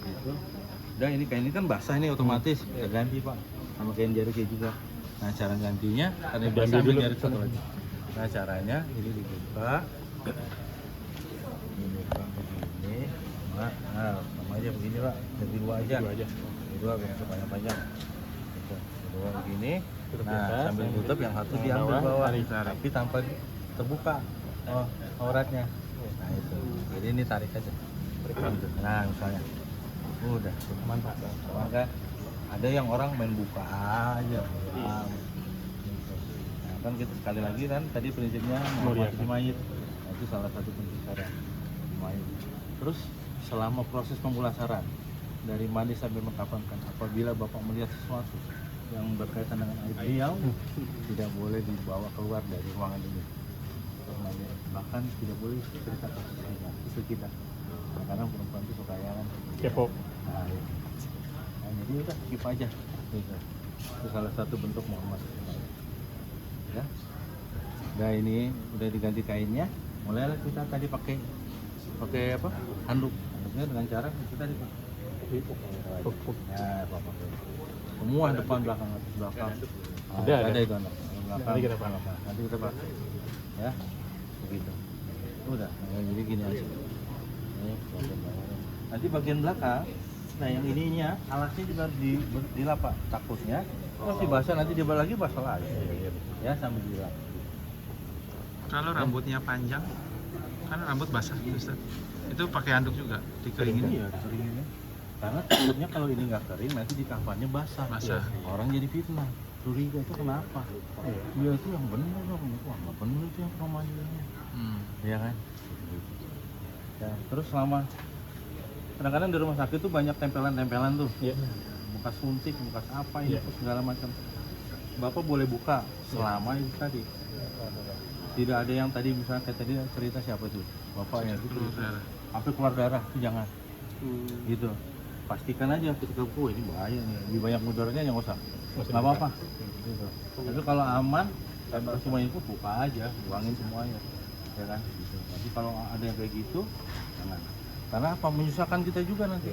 gitu. Dan ini kain ini kan basah ini otomatis kita ganti Pak sama kain jeruk juga. Nah cara gantinya karena basah ambil jeruk satu lagi. Nah caranya ini dibuka begini. Nah, sama aja begini Pak, jadi dua aja. Dua biar panjang-panjang. Gitu. Dua begini. Nah, sambil tutup yang satu diambil bawah, tapi tanpa terbuka auratnya. Nah itu. Jadi ini tarik aja. Gitu. Nah misalnya, udah mantap. Maka ada yang orang main buka aja. Nah, kan kita sekali lagi kan tadi prinsipnya menghormati mayit. Nah, itu salah satu prinsip cara mayit. Terus selama proses pemulasaran dari mandi sampai mengkafankan, apabila Bapak melihat sesuatu yang berkaitan dengan aib beliau tidak boleh dibawa keluar dari ruangan ini. Bahkan tidak boleh cerita ke istri kita. Nah, karena perempuan itu suka ya kan Kepo. nah, ya. Nah, jadi udah skip aja gitu. Itu salah satu bentuk menghormati ya. Nah ini udah diganti kainnya, mulailah kita tadi pakai apa handuk. Dengan cara kita tadi Pak. Ya, Bapak. Semua depan belakang atas belakang. Ada itu anak. Belakang. Nanti kita pakai. Ya. Begitu. Udah. Nah, jadi gini aja. Nanti bagian belakang, nah yang ininya alasnya juga dilap Pak. Takutnya masih basah nanti dia lagi basah lagi. Ya sambil dilap. Kalau rambutnya panjang, kan rambut basah, Ustaz. Itu pakai handuk juga, dikeringin. Iya, dikeringin. Karena takutnya kalau ini nggak kering nanti di kafannya basah. Basah. Orang jadi fitnah. Curiga itu kenapa? Iya itu yang benar dong. Wah nggak benar itu yang pemandiannya. Iya kan? Ya, terus selama kadang-kadang di rumah sakit tuh banyak tempelan-tempelan tuh. Bekas suntik, bekas apa ini segala macam. Bapak boleh buka selama itu tadi. Tidak ada yang tadi misalnya kayak tadi cerita siapa tuh? Bapaknya itu sampai keluar darah itu jangan. Gitu. Pastikan aja ketika ini bahaya nih. Lebih banyak mudaratnya yang usah. Nggak apa-apa. Gitu. Tapi kalau aman dan semuanya itu buka aja, buangin semuanya. Ya kan? Gitu. Tapi kalau ada yang kayak gitu jangan. Karena apa menyusahkan kita juga nanti.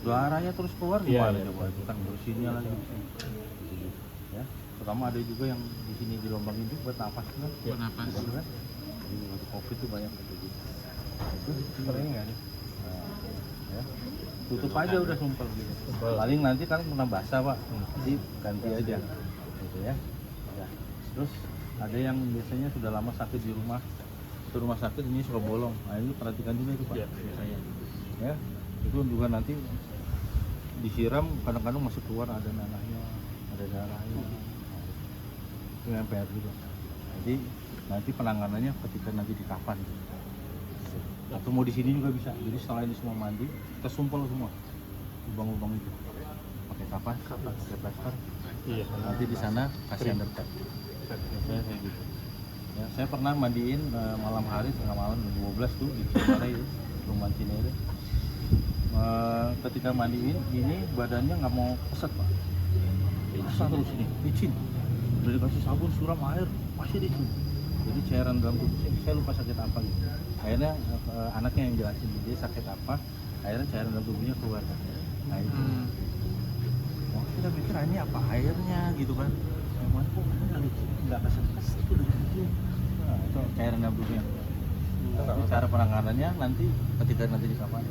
Darahnya terus keluar gimana coba? Kita bersihinnya lagi. Gitu. Ya. Terutama ada juga yang di sini dilombangin itu buat napas kan? Buat napas. Kan? Jadi waktu COVID itu banyak kayak gitu. Itu sebenarnya nggak ada. Ya. Tutup aja udah sumpel gitu. Paling nanti kan kena basah Pak. Jadi ganti aja. Gitu ya. Ya. Terus Ada yang biasanya sudah lama sakit di rumah, itu rumah sakit ini suka bolong. Nah ini perhatikan juga itu Pak, biasanya. Ya, itu juga nanti disiram, kadang-kadang masih keluar ada nanahnya, ada darahnya. Itu MPR juga. Jadi nanti penanganannya ketika nanti di kafan. Atau mau di sini juga bisa. Jadi setelah ini semua mandi, kita sumpel semua lubang-lubang itu. Pakai kafan, pakai plaster. Iya. Nanti di sana kasih undercut. Saya kayak gitu. Ya, saya pernah mandiin malam hari tengah malam jam 12 tuh di Cimarai itu, rumah Cinere. Ketika mandiin ini badannya nggak mau keset Pak. Basah terus ini, licin. Udah dikasih sabun, suram air, masih licin. Jadi cairan dalam tubuh saya lupa sakit apa gitu. Akhirnya anaknya yang jelasin dia sakit apa, akhirnya cairan dalam tubuhnya keluar. Nah itu. Oh, kita pikir ini apa airnya gitu kan. Emang kok nggak keset-keset itu gitu. Nah, itu cairan dalam tubuhnya. Tapi cara penanganannya nanti ketika nanti di kapal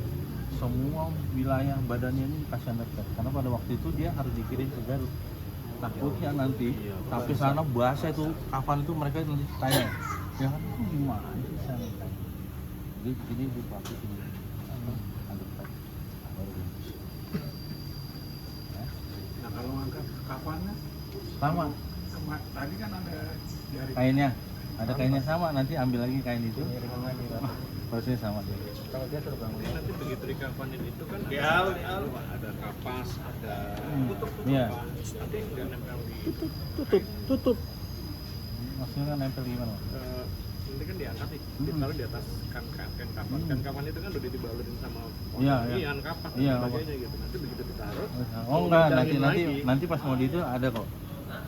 semua wilayah badannya ini dikasih undercut. Karena pada waktu itu dia harus dikirim ke Garut. Takutnya nanti tapi sana bahasa itu kapan itu mereka nanti tanya ya kan gimana sih sana jadi ini dipakai ini undercut baru Nah kalau ngangkat kafannya sama tadi kan ada dari kainnya ada kainnya sama nanti ambil lagi kain itu prosesnya sama dia. Kalau dia terbang nanti begitu di kafanin itu kan ada kapas, ada Iya. nanti nggak nempel di tutup maksudnya kan nempel gimana Pak? nanti kan diangkat nih, ditaruh di atas kan kapan. Kan kapan itu kan udah dibalurin sama Iya, onion kapas dan Iya, sebagainya gitu. Nanti begitu ditaruh, Oh enggak, dicariin lagi. nanti pas mau di itu ada kok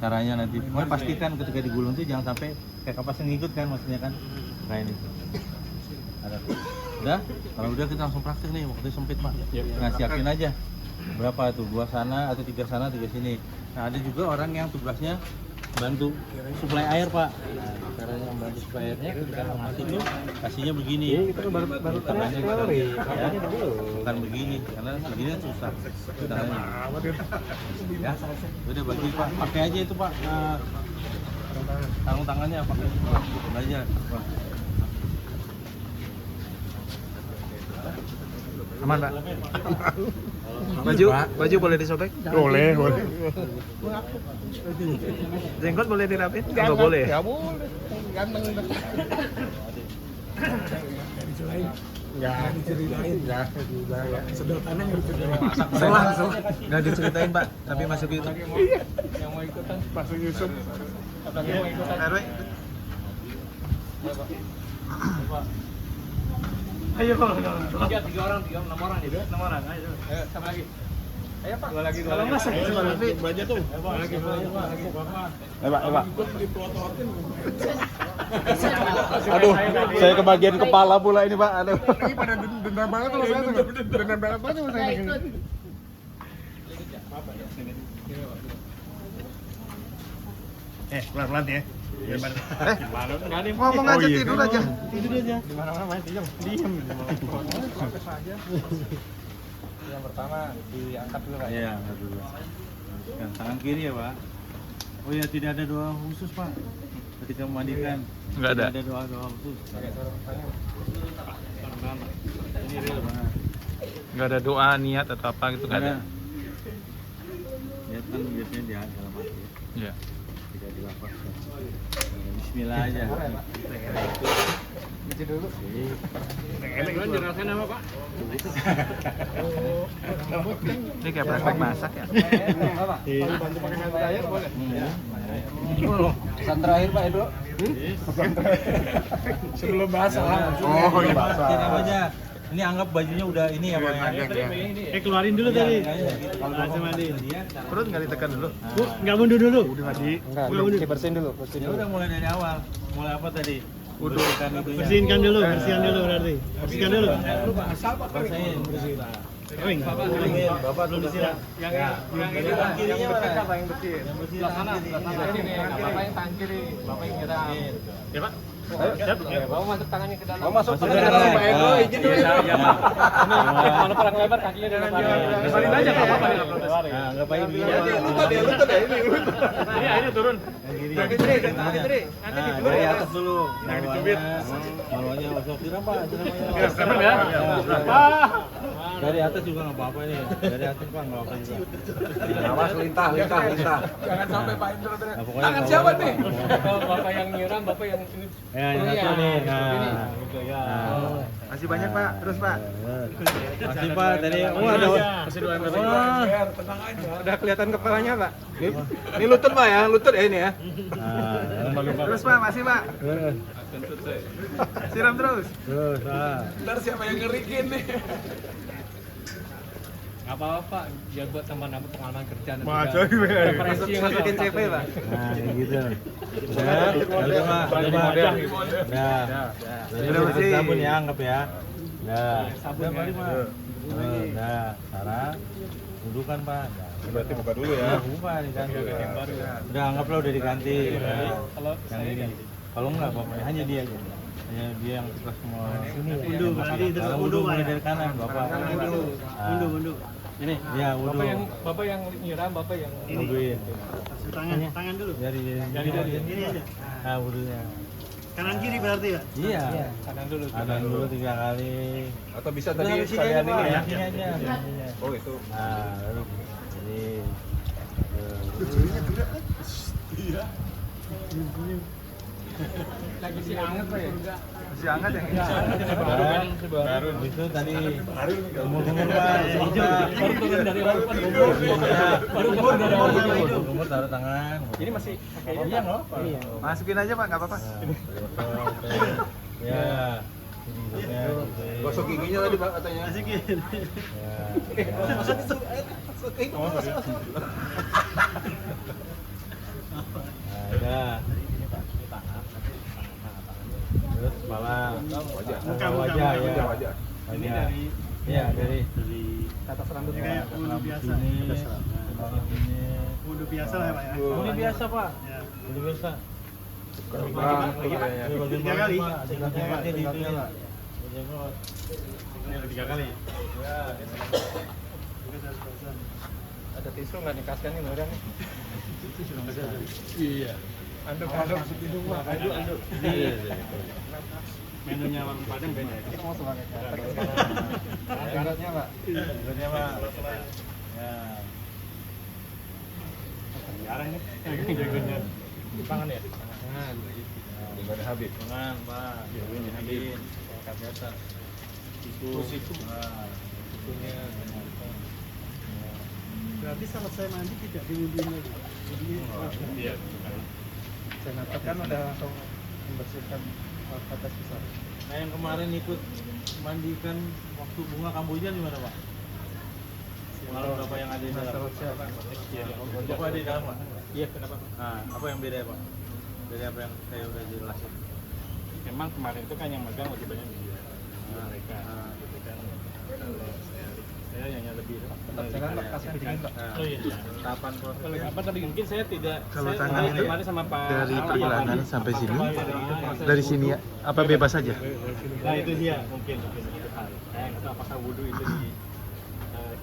caranya nanti. Pokoknya pastikan ketika digulung tuh jangan sampai kayak kapas yang ngikut kan maksudnya kan. Kain itu. Ada. Udah, kalau udah kita langsung praktek nih, waktu sempit Pak. Nah, siapin aja. Berapa tuh? 2 sana atau 3 sana, 3 sini. Nah, ada juga orang yang tugasnya bantu suplai air Pak. Nah, caranya membantu suplai airnya ketika mati tuh kasihnya begini. itu kan baru teori. Ya, bukan begini karena begini kan susah. Caranya. Ya, udah bagi Pak, pakai aja itu Pak. Sarung tangannya pakai itu Pak. Gitu aja. Aman Pak. Baju boleh disobek? Boleh. Jenggot boleh dirapin? Enggak boleh. Enggak boleh. Ganteng. Enggak diceritain ya. Sedotannya enggak diceritain. Selang. Enggak diceritain Pak, tapi masuk YouTube. Yang mau ikutan masuk YouTube. Katanya mau ikutan. RW. Ayo, 3 orang, 6 orang itu. 6 orang, ayo. Sama lagi. Ayo Pak. Dua lagi. Kalau enggak sakit banyak tuh. Lagi. Pak. Aduh, saya kebagian kepala pula ini Pak. Aduh. Ini pada dendam banget sama saya tuh. Dendam banget sama saya. Pelan-pelan ya. Ngomong aja tidur aja. Tidur aja. Di mana-mana main diam. Yang pertama diangkat dulu Pak. Iya, angkat dulu. Yang tangan kiri ya Pak. Oh ya, tidak ada doa khusus Pak. Ketika memandikan. Enggak ada. Tidak ada doa khusus. Ini real banget. Enggak ada doa niat atau apa gitu enggak ada. Ya kan biasanya di dalam hati. Iya. Tidak dilafazkan. Bismillah aja. Cuci dulu. Kan jelasin apa Pak? Ini kayak praktek masak ya. Bantu pakai hand dryer boleh? Pesan terakhir Pak Edo. Sebelum basah. Oh, iya. Ini aja. Ini anggap bajunya udah ini ya Pak. Keluarin dulu tadi. Langsung mandi. Perut enggak ditekan dulu. Nggak mundur dulu. Enggak, dibersihin dulu. Ya udah mulai dari awal. Mulai apa tadi? Udah. Bersihinkan dulu berarti. Bersihkan dulu. Bersihin. Kering. Bapak dulu disiram. Yang kirinya mana? Yang bersih. Sebelah sana. Bapak yang tangan kiri. Bapak yang nyiram. Ya Pak. Bawa masuk tangannya ke dalam. Masuk ke dalam. Pak Ego, izin dulu. Iya, Pak. Ini mana paling lebar kakinya di depan. Lebarin aja enggak apa-apa. Nah, enggak apa-apa ini. Lutut ya ini. Ini akhirnya turun. Kaki Tri. Nanti Dari atas dulu. Jangan dicubit. Bawahnya masuk siram Pak. Serem ya. Ah. Dari atas juga nggak apa-apa ini. Dari atas Pak nggak apa-apa juga. Awas lintah. Jangan sampai Pak Indro Nah, pokoknya tangan nggak siapa apa-apa. nih? Bapak yang nyiram, Bapak yang ini. Ya, yang satu nih. Nah, Gitu ya. Masih banyak Pak, terus Pak. Masih Pak tadi. Oh ada. Masih dua meter. Wah. Tenang aja. Udah kelihatan kepalanya Pak. Ini lutut Pak ya, lutut ya ini ya. Nah, Terus Pak, masih Pak. Siram terus. terus. Nah. Ntar siapa yang ngerikin nih? Nggak apa-apa, biar buat tambah-tambah pengalaman kerja. Masukin CV Pak. Nah, kayak gitu. Udah Pak. Udah. Udah bersih. Sabun ya, anggap ya. Udah. Sabun Udah, ya. Pak. Udah. Sekarang dudukan Pak. Berarti buka dulu ya. Buka nih kan. Udah anggaplah udah diganti. Nah, Kalau yang ini. Kalau enggak Bapak hanya dia aja. Hanya dia yang tugas semua. Undu berarti undu mulai dari kanan Bapak. Undu. Ini. Ya, undu. Bapak yang nyiram, Bapak yang Unduin. Tangan dulu. Jari Ini aja. Nah, undunya. Kanan kiri berarti ya? Iya. kanan dulu. Kanan dulu 3 kali. Atau bisa Udah, tadi di sini sekalian aja, ini Pak. ya. Di sini aja. Oh itu. Nah, lalu jadi Lagi si anget Pak ya? Masih hangat ya? baru itu tadi umur-umur Pak. Baru turun dari laut Pak. Baru turun dari laut. Umur taruh tangan. Ini masih pakai ini? Iya, loh. Masukin aja Pak, nggak apa-apa. Ya. Gosok giginya tadi Pak katanya. Masukin. Nah, terus kepala, wajah, ya. Wajah. Ini dari Iya, dari Atas rambut ini kayak Pak. wudhu biasa. Wudhu biasa lah ya Pak ya. Ini biasa Pak. Ya. Ini biasa. Bang, Tiga kali. Pakai di itu ya. Ini ada 3 kali. Ada tisu nggak dikasihkan nih orang nih? Iya. Anduk hidung Pak. Anduk. Menunya warung Padang beda. Kita mau sebagai syaratnya Pak. Sebenarnya Pak. Ya. Jarang nih. Jagonya. Tangan ya? Tangan. Gimana Habib? Tangan Pak. Ini habis. Angkat biasa. Siku. Nah, sikunya. Berarti selesai mandi tidak diwudhuin lagi. Iya. Saya kan udah langsung membersihkan batas besar. Nah, yang kemarin ikut mandikan waktu bunga Kamboja di mana Pak? Malam berapa yang ada di dalam? Bapak ada di dalam Pak? Iya, kenapa? Nah, apa yang beda ya Pak? Dari apa yang saya udah jelasin? Memang kemarin itu kan yang megang lebih banyak mereka. Gitu kan. Saya hanya lebih Jangan lepaskan dikit Pak. Oh iya. Tahapan proses. Kalau apa tadi mungkin saya tidak. Kalau saya tangan ini kemarin sama Pak dari Ali, perjalanan Pak Ali. sampai sini, Proses dari sini ya, apa bebas saja? Nah itu dia mungkin itu hal. Saya nggak tahu apakah wudhu itu di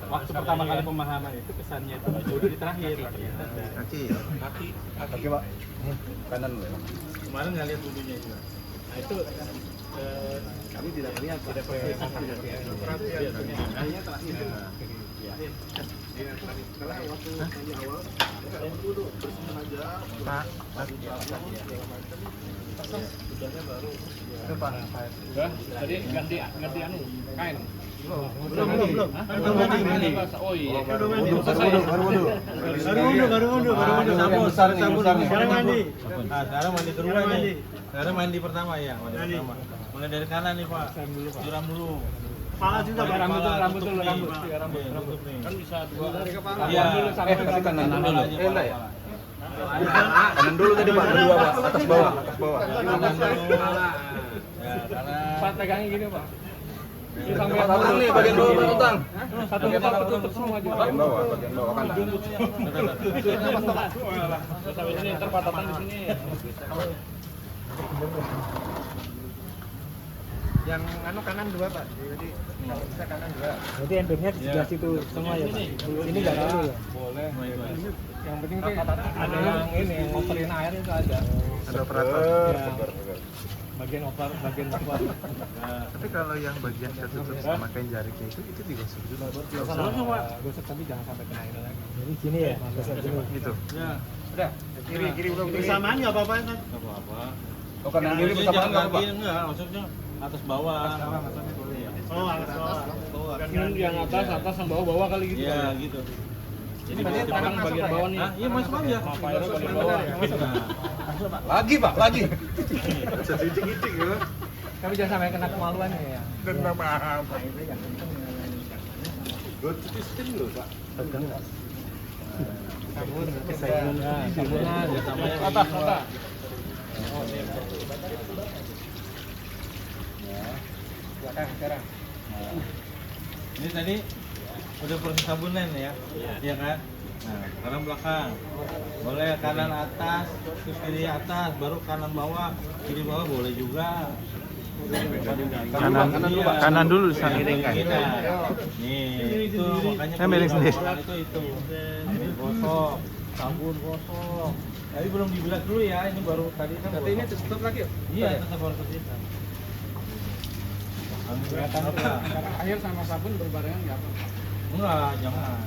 waktu pertama kali pemahaman itu kesannya itu wudhu di terakhir. Kaki. Oke Pak. Kanan loh. Kemarin nggak lihat wudhunya juga. Nah itu kami tidak melihat pada Pak. Itu Pak. tadi ganti anu kain. Belum. Oh iya. Baru mandi. Baru wudhu. Yang besar nih, yang besar nih. Sekarang mandi. Nah, sekarang mandi kedua Sekarang mandi. nih. Sekarang mandi pertama ya, mandi Mandi. pertama. Mulai dari kanan nih Pak. Siram dulu. Kepala juga Pak. Rambut Kepala rambut tutup dulu nih. rambut Iya, rambut tutup nih. kan bisa dua dari kepala. Iya. Dulu sampai Tapi kanan dulu. Kepala aja, Enggak ya? kepala. Kanan dulu tadi Pak, dua Pak, atas bawah. Kanan dulu. Ya, kanan. Pak pegangnya gini Pak. Ini sampai Pak utang nih, bagian bawah Pak utang. satu kepala tutup semua juga. Bagian bawah kanan. Sampai sini ntar patatan di sini. Yang kanan 2 Pak. Jadi kalau bisa kanan 2. Berarti embernya di sebelah situ semua ya Pak? Ini nggak perlu ya? Boleh. Yang penting tuh ada yang ini yang ngoperin air itu ada. Ada operator. Ya. Bagian opor. Tapi kalau yang bagian tertutup sama kain jariknya itu digosok juga. Gosok tapi jangan sampai kena air lagi. Jadi sini ya, gosok sini. Gitu. Ya. Udah. Kiri udah. Bersamaan nggak apa-apa kan? Nggak apa-apa. Oh, kanan kiri bersamaan nggak apa-apa? Enggak, maksudnya atas bawah. Boleh ya. Oh, atas bawah. Kan yang atas yang bawah kali gitu. Iya, gitu. Jadi tangan bagian bawah nih. Iya, masuk aja. Airnya bagian bawah. Lagi Pak, lagi. Sedikit-sedikit ya. Tapi jangan sampai kena kemaluan ya. Dan paham. Sabun, Sabunan ya sama yang atas. Belakang sekarang. Ini tadi udah proses sabunan ya, iya kan? Nah, sekarang belakang. Boleh kanan atas, terus kiri atas, baru kanan bawah, kiri bawah boleh juga. Kanan dulu sang Kiri kita. Nih, itu makanya Saya miring sendiri. Itu. Ini gosok, sabun gosok. Tapi belum dibilas dulu ya, ini baru tadi kan. Tapi ini tutup lagi yuk? Iya, tetap harus kita. Air sama sabun berbarengan nggak apa? Enggak, jangan.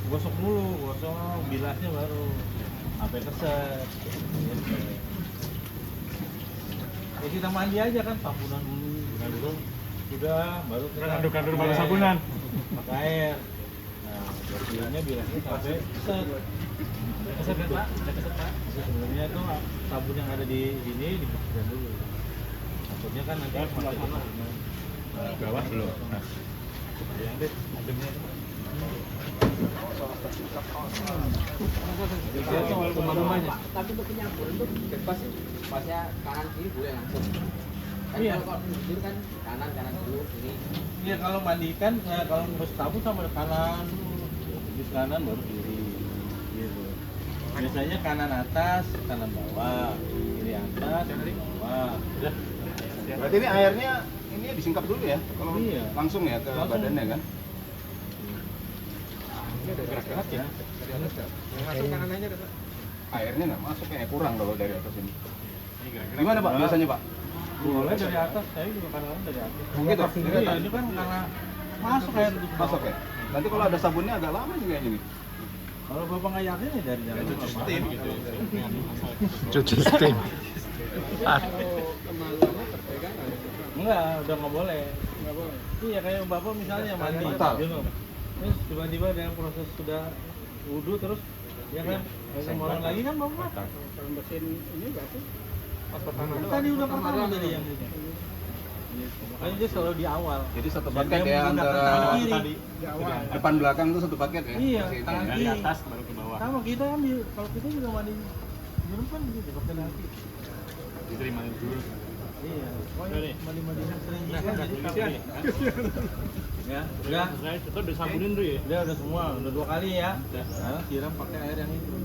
Gosok dulu, gosok, bilasnya baru sampai keset. Ya kita mandi aja kan, sabunan dulu, udah, baru kita Aduk-aduk dulu baru sabunan. pakai air. Nah, biasanya bilasnya sampai keset. Keset kan Pak? Udah keset Pak? Sebenarnya tuh sabun yang ada di sini dibersihkan dulu. Takutnya kan nanti pakai sabunan. Bawah belum. Yang deh, ademnya. Tapi untuk penyampur itu bebas ya. Pasnya kanan kiri boleh langsung. Kan Iya. kalau tidur kan kanan dulu ini. Iya kalau mandikan, kalau ngurus sabun sama kanan, di kanan baru kiri, gitu. Biasanya kanan atas, kanan bawah, kiri atas, kiri bawah. Udah. Berarti ini airnya ini disingkap dulu ya? Kalau Iya. langsung ya ke Langsung. badannya kan? Ini ada gerak-gerak ya. Masuk kanan aja deh, Pak. Airnya nggak masuk kayaknya kurang kalau dari atas ini. Gimana Pak biasanya Pak? Boleh dari atas, saya juga kadang-kadang dari atas. Oh, gitu? Dari Iya, atas? ini kan karena masuk air di bawah. Masuk ya? Nanti kalau ada sabunnya agak lama nih kayaknya nih. Kalau bapak nggak yakin ya dari dalam. Cuci steam gitu. Cuci steam. Enggak, udah nggak boleh. Iya kayak bapak misalnya mandi, Batal. gitu. Terus tiba-tiba dalam proses sudah wudhu terus, ya kan? Orang lagi kan bapak. Kalau bersihin ini berarti pas pertama doang. Tadi udah pertama dari yang ini. Makanya dia selalu di awal. Jadi satu Dan paket dia ya menggunakan antara tangan kiri. Di awal. depan belakang tuh satu paket ya? Iya, Masih ini tangan ya? kiri. baru ke bawah. Sama kita kan kalau kita juga mandi minum kan gitu pakai kaki. Diterima dulu. Iya. Ini. Mandi sering Nah, juga kan jadi bisa. kaki. Ya, udah. Saya itu udah sabunin tuh ya. Udah semua, udah 2 kali ya. Nah, siram pakai air yang itu.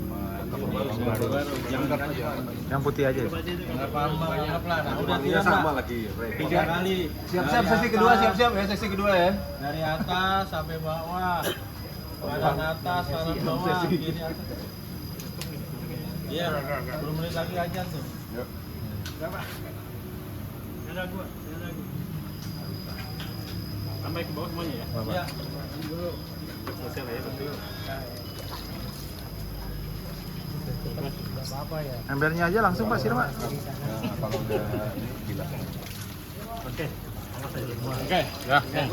Baru. Jangan aja. Yang putih aja. Enggak banyak lah. Nah, udah siram sama lagi. 3 kali. Siap-siap Dari sesi kedua, atas, siap-siap ya sesi kedua ya. Dari atas sampai bawah. Kanan atas, kanan bawah, kiri atas. Iya, 10 menit lagi aja tuh. Ada gua. Sampai ke bawah semuanya ya. Iya. Selesai lah ya betul. Apa ya? Embernya aja langsung Pak siram Pak. Kalau udah bilas. Oke. Oke, ya. Ya.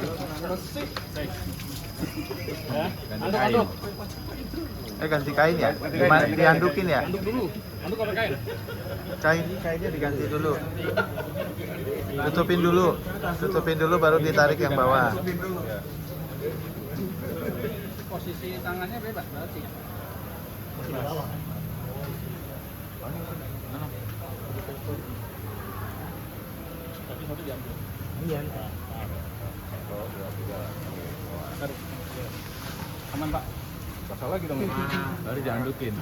Aduk. Ganti kain ya? Diandukin ya? Aduk dulu. Aduk apa kain? Kainnya diganti dulu. Tutupin dulu baru ditarik yang bawah. Posisi tangannya bebas berarti. Iya. Aman, Pak. Basah lagi dong. Baru diandukin.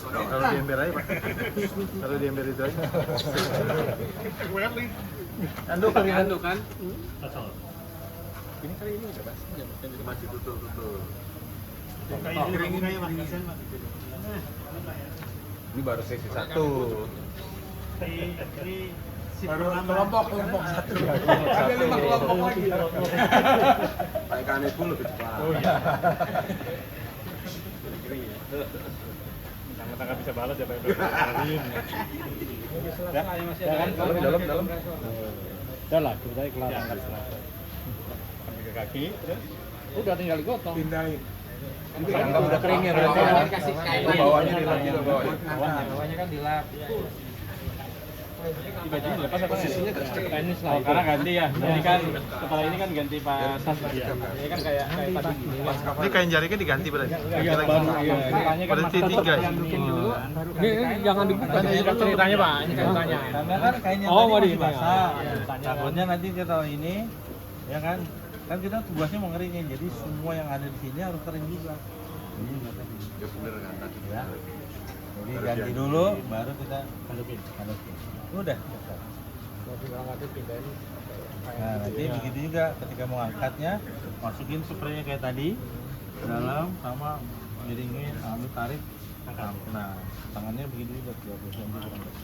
Kalau di ember aja, Pak. Kalau di ember itu aja. Anduk kan? Ini kali ini udah bas. Masih tutul. Ini baru sesi 1. Baru kelompok satu. Ada 5 kelompok lagi. Pakai kanet pun lebih cepat. Oh iya. Tangga bisa balas siapa yang kemarin. Ya, masih ada. Dalam. Udah lah, kita kelar angkat Sampai ke kaki, terus udah tinggal digotong. pindahin. Anggap udah kering ya berarti. Kasih kain Bawahnya dilap juga bawahnya. Bawahnya kan dilap. Di bajunya dilepas apa Posisinya tenis lah. Oh, karena ganti ya. Jadi kan kepala ini kan ganti pas ini kan kayak tadi. Ini kain jaringnya diganti berarti. Iya, baru kepalanya kan Berarti 3. Ini jangan dibuka ceritanya, Pak. Ini ceritanya. Karena kan kainnya Oh, mau tadi di- masih basah. Tanya. Takutnya nanti kita ini, ya kan kita tugasnya mau ngeringin, jadi semua yang ada di sini harus kering juga. Ya bener kan tadi. Ya. Jadi ganti dulu, baru kita halusin. Udah. Nah, nanti begitu juga ketika mau angkatnya, masukin spraynya kayak tadi ke dalam sama miringin, ambil tarik. Nah, tangannya begitu juga 30 cm kurang lebih.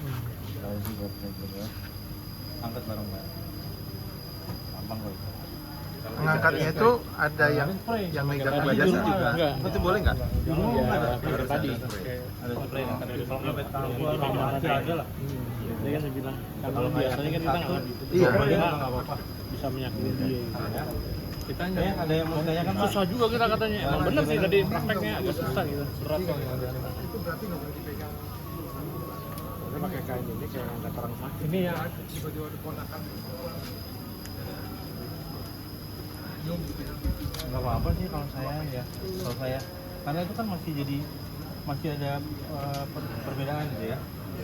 Lalu juga ya. Angkat bareng-bareng. Gampang kok itu. Mengangkatnya itu ada yang megang belajar juga. Itu boleh nggak? Ada tadi. Ada spray yang tadi kalau sampai tahu Mati aja lah. Dia kan bilang kalau biasanya kan kita nggak Iya. nggak apa-apa. bisa menyakiti dia. Kita Ada yang mau tanyakan Pak? susah juga kita katanya. Emang bener sih tadi prakteknya agak susah gitu. Berat. Kita pakai kain ini kayak ada orang sakit. Ini ya tiba-tiba diponakan. Nggak apa-apa sih kalau saya karena itu kan masih ada perbedaan gitu ya,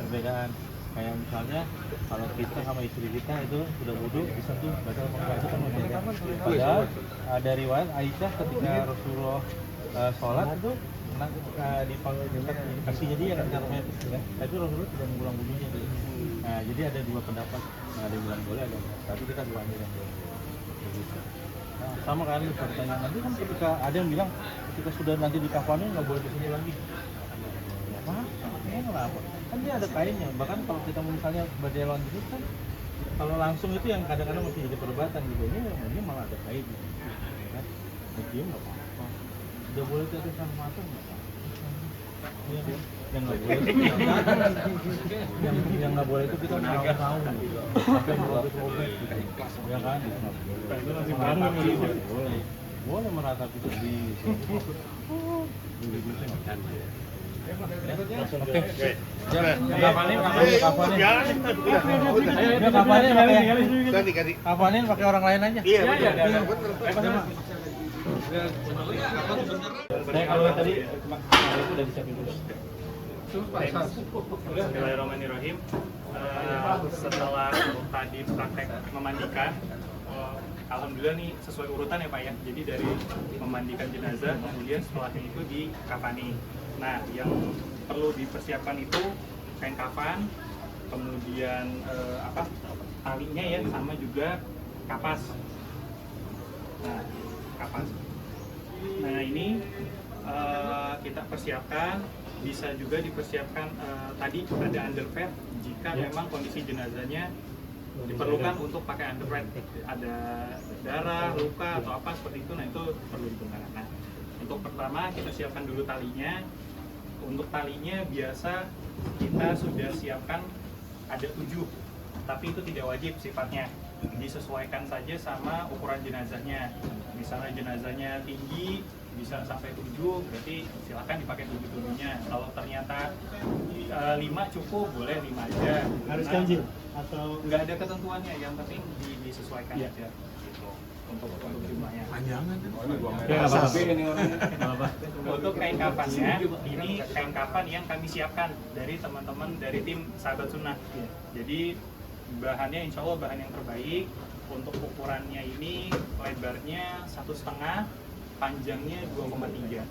perbedaan kayak misalnya kalau kita sama istri kita itu sudah wudhu bisa tuh batal apa itu kan berbeda. Padahal ada riwayat Aisyah ketika Rasulullah sholat itu dipanggil kasihnya dia kan caranya itu ya, tapi Rasulullah tidak mengulang wudhunya. Nah, jadi ada dua pendapat, ada yang bilang boleh, tapi kita dipanggil yang boleh. Begitu. Nah, sama kan pertanyaan nanti kan ketika ada yang bilang ketika sudah nanti dikafani nggak boleh di sini lagi. Apa? Kenapa? Kan dia ada kainnya. Bahkan kalau kita misalnya badai lawan itu kan kalau langsung itu yang kadang-kadang masih jadi perdebatan gitu. Ini malah ada kain. Kan? Dia nggak apa-apa. Udah boleh tetes sama mata nggak apa-apa. Iya kan? Yang nggak boleh itu yang nggak boleh itu kita nggak tahu apa yang robek gitu ya kan itu nggak boleh boleh meratapi sedih oke kapanin pakai orang lain aja iya kalau tadi itu udah disiapin dulu. Bismillahirrahmanirrahim. Setelah tadi praktek memandikan, alhamdulillah nih sesuai urutan ya Pak ya. Jadi dari memandikan jenazah, kemudian setelahnya itu dikafani. Nah, yang perlu dipersiapkan itu kain kafan, kemudian talinya ya, sama juga kapas. Nah, kapas. Nah ini kita persiapkan, bisa juga dipersiapkan tadi ada underwear jika memang kondisi jenazahnya diperlukan untuk pakai underwear, ada darah, luka atau apa seperti itu, nah itu perlu digunakan. Nah untuk pertama kita siapkan dulu talinya. Untuk talinya biasa kita sudah siapkan ada 7, tapi itu tidak wajib sifatnya, disesuaikan saja sama ukuran jenazahnya. Misalnya jenazahnya tinggi bisa sampai 7, berarti silakan dipakai 7-7-nya. Kalau ternyata 5 cukup, boleh 5 aja. Harus ganjil atau nggak ada ketentuannya, yang penting disesuaikan aja gitu untuk jumlahnya. Untuk kain kafannya, ini kain kafan yang kami siapkan dari teman-teman dari tim Sahabat Sunnah. Jadi bahannya insya Allah bahan yang terbaik. Untuk ukurannya ini lebarnya 1,5, panjangnya 2,3.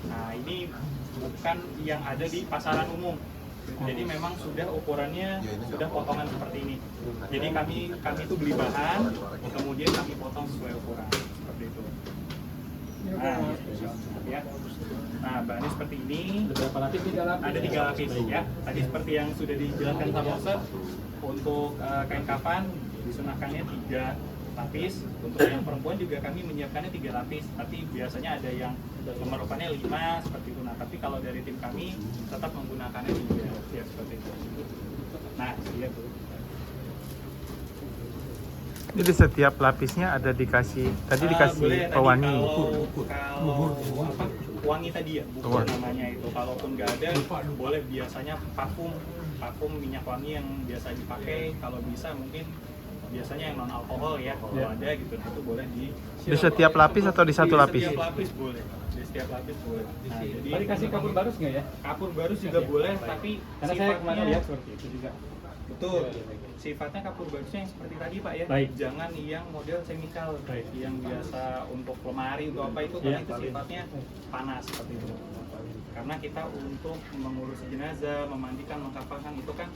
Nah ini bukan yang ada di pasaran umum. Jadi memang sudah ukurannya sudah potongan seperti ini. Jadi kami itu beli bahan, kemudian kami potong sesuai ukuran seperti itu. Nah, ya. Nah, bahannya seperti ini. Ada 3 lapis ya. Tadi seperti yang sudah dijelaskan sama Ustaz, untuk kain kafan disunahkannya 3 lapis. Untuk yang perempuan juga kami menyiapkannya 3 lapis. Tapi biasanya ada yang memerlukannya 5 seperti itu. Nah, tapi kalau dari tim kami tetap menggunakannya 3 ya seperti itu. Nah, iya tuh. Jadi setiap lapisnya ada dikasih, tadi dikasih pewangi. Kalau apa, wangi tadi ya, bukan namanya itu. Kalaupun nggak ada, boleh biasanya parfum minyak wangi yang biasa dipakai. Kalau bisa mungkin biasanya yang non alkohol ya, kalau ada gitu, nah itu boleh Di setiap lapis atau di satu lapis? Di setiap lapis boleh. Di setiap lapis boleh. Nah, jadi Tadi kasih kapur barus nggak ya? kapur barus juga boleh, tapi Karena saya kemarin lihat seperti itu juga. betul. Sifatnya kapur barusnya yang seperti tadi Pak ya. Baik. Jangan yang model chemical, Baik. yang biasa untuk lemari atau apa itu, kan itu sifatnya panas seperti itu. Karena kita untuk mengurus jenazah, memandikan, mengkafankan itu kan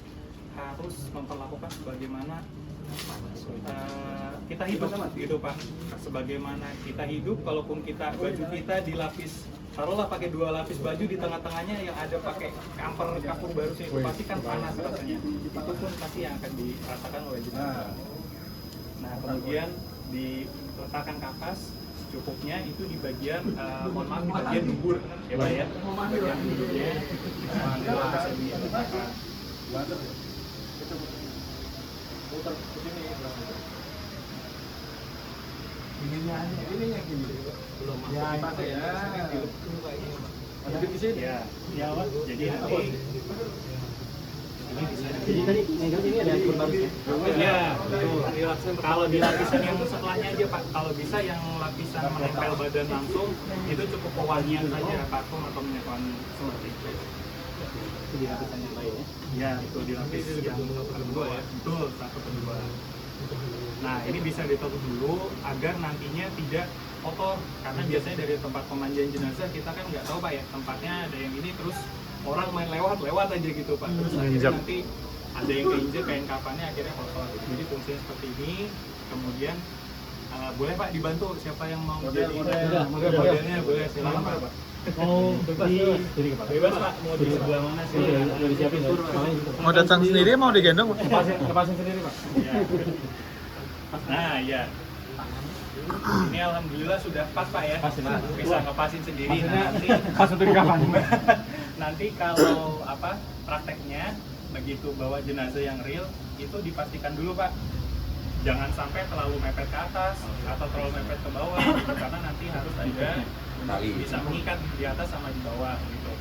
harus memperlakukan sebagaimana kita hidup gitu Pak. Sebagaimana kita hidup, kalaupun kita baju kita dilapis, taruhlah pakai 2 lapis baju, di tengah-tengahnya yang ada pakai kapur barusnya itu pasti kan panas rasanya. Itu pun pasti yang akan dirasakan oleh jenazah. Nah, kemudian diletakkan kapas cukupnya itu di bagian mohon maaf, di bagian dubur ya Pak ya. Bagian duburnya bisa diletakkan. Ya, jadi nanti Jadi tadi ini ada kapur barus ya? ya, betul. Kalau di lapisan yang setelahnya aja Pak, kalau bisa yang lapisan menempel badan langsung itu cukup pewangian saja, parfum atau minyak wangi seperti itu. Itu di lapisan yang lain ya? Ya, itu di lapis yang kedua ya, betul, 1/2. Nah, ini bisa ditutup dulu agar nantinya tidak kotor, karena biasanya dari tempat pemandian jenazah kita kan nggak tahu Pak ya, tempatnya ada yang ini terus orang main lewat aja gitu Pak, terus akhirnya nanti ada yang keinjek kain kafannya akhirnya kotor. Jadi fungsinya seperti ini. Kemudian boleh Pak dibantu siapa yang mau jadi modelnya, boleh silakan Pak. Mau di Bebas Pak, mau di sebelah mana sih? udah disiapin ya? Mau datang sendiri, mau digendong? Lepasin sendiri Pak. Ya. Nah, ya. Ini alhamdulillah sudah pas Pak ya. Bisa ngepasin sendiri. Nah, nanti Pas untuk kapan? nanti kalau apa prakteknya begitu bawa jenazah yang real itu dipastikan dulu Pak. Jangan sampai terlalu mepet ke atas atau terlalu mepet ke bawah gitu, karena nanti harus ada bisa mengikat di atas sama di bawah gitu.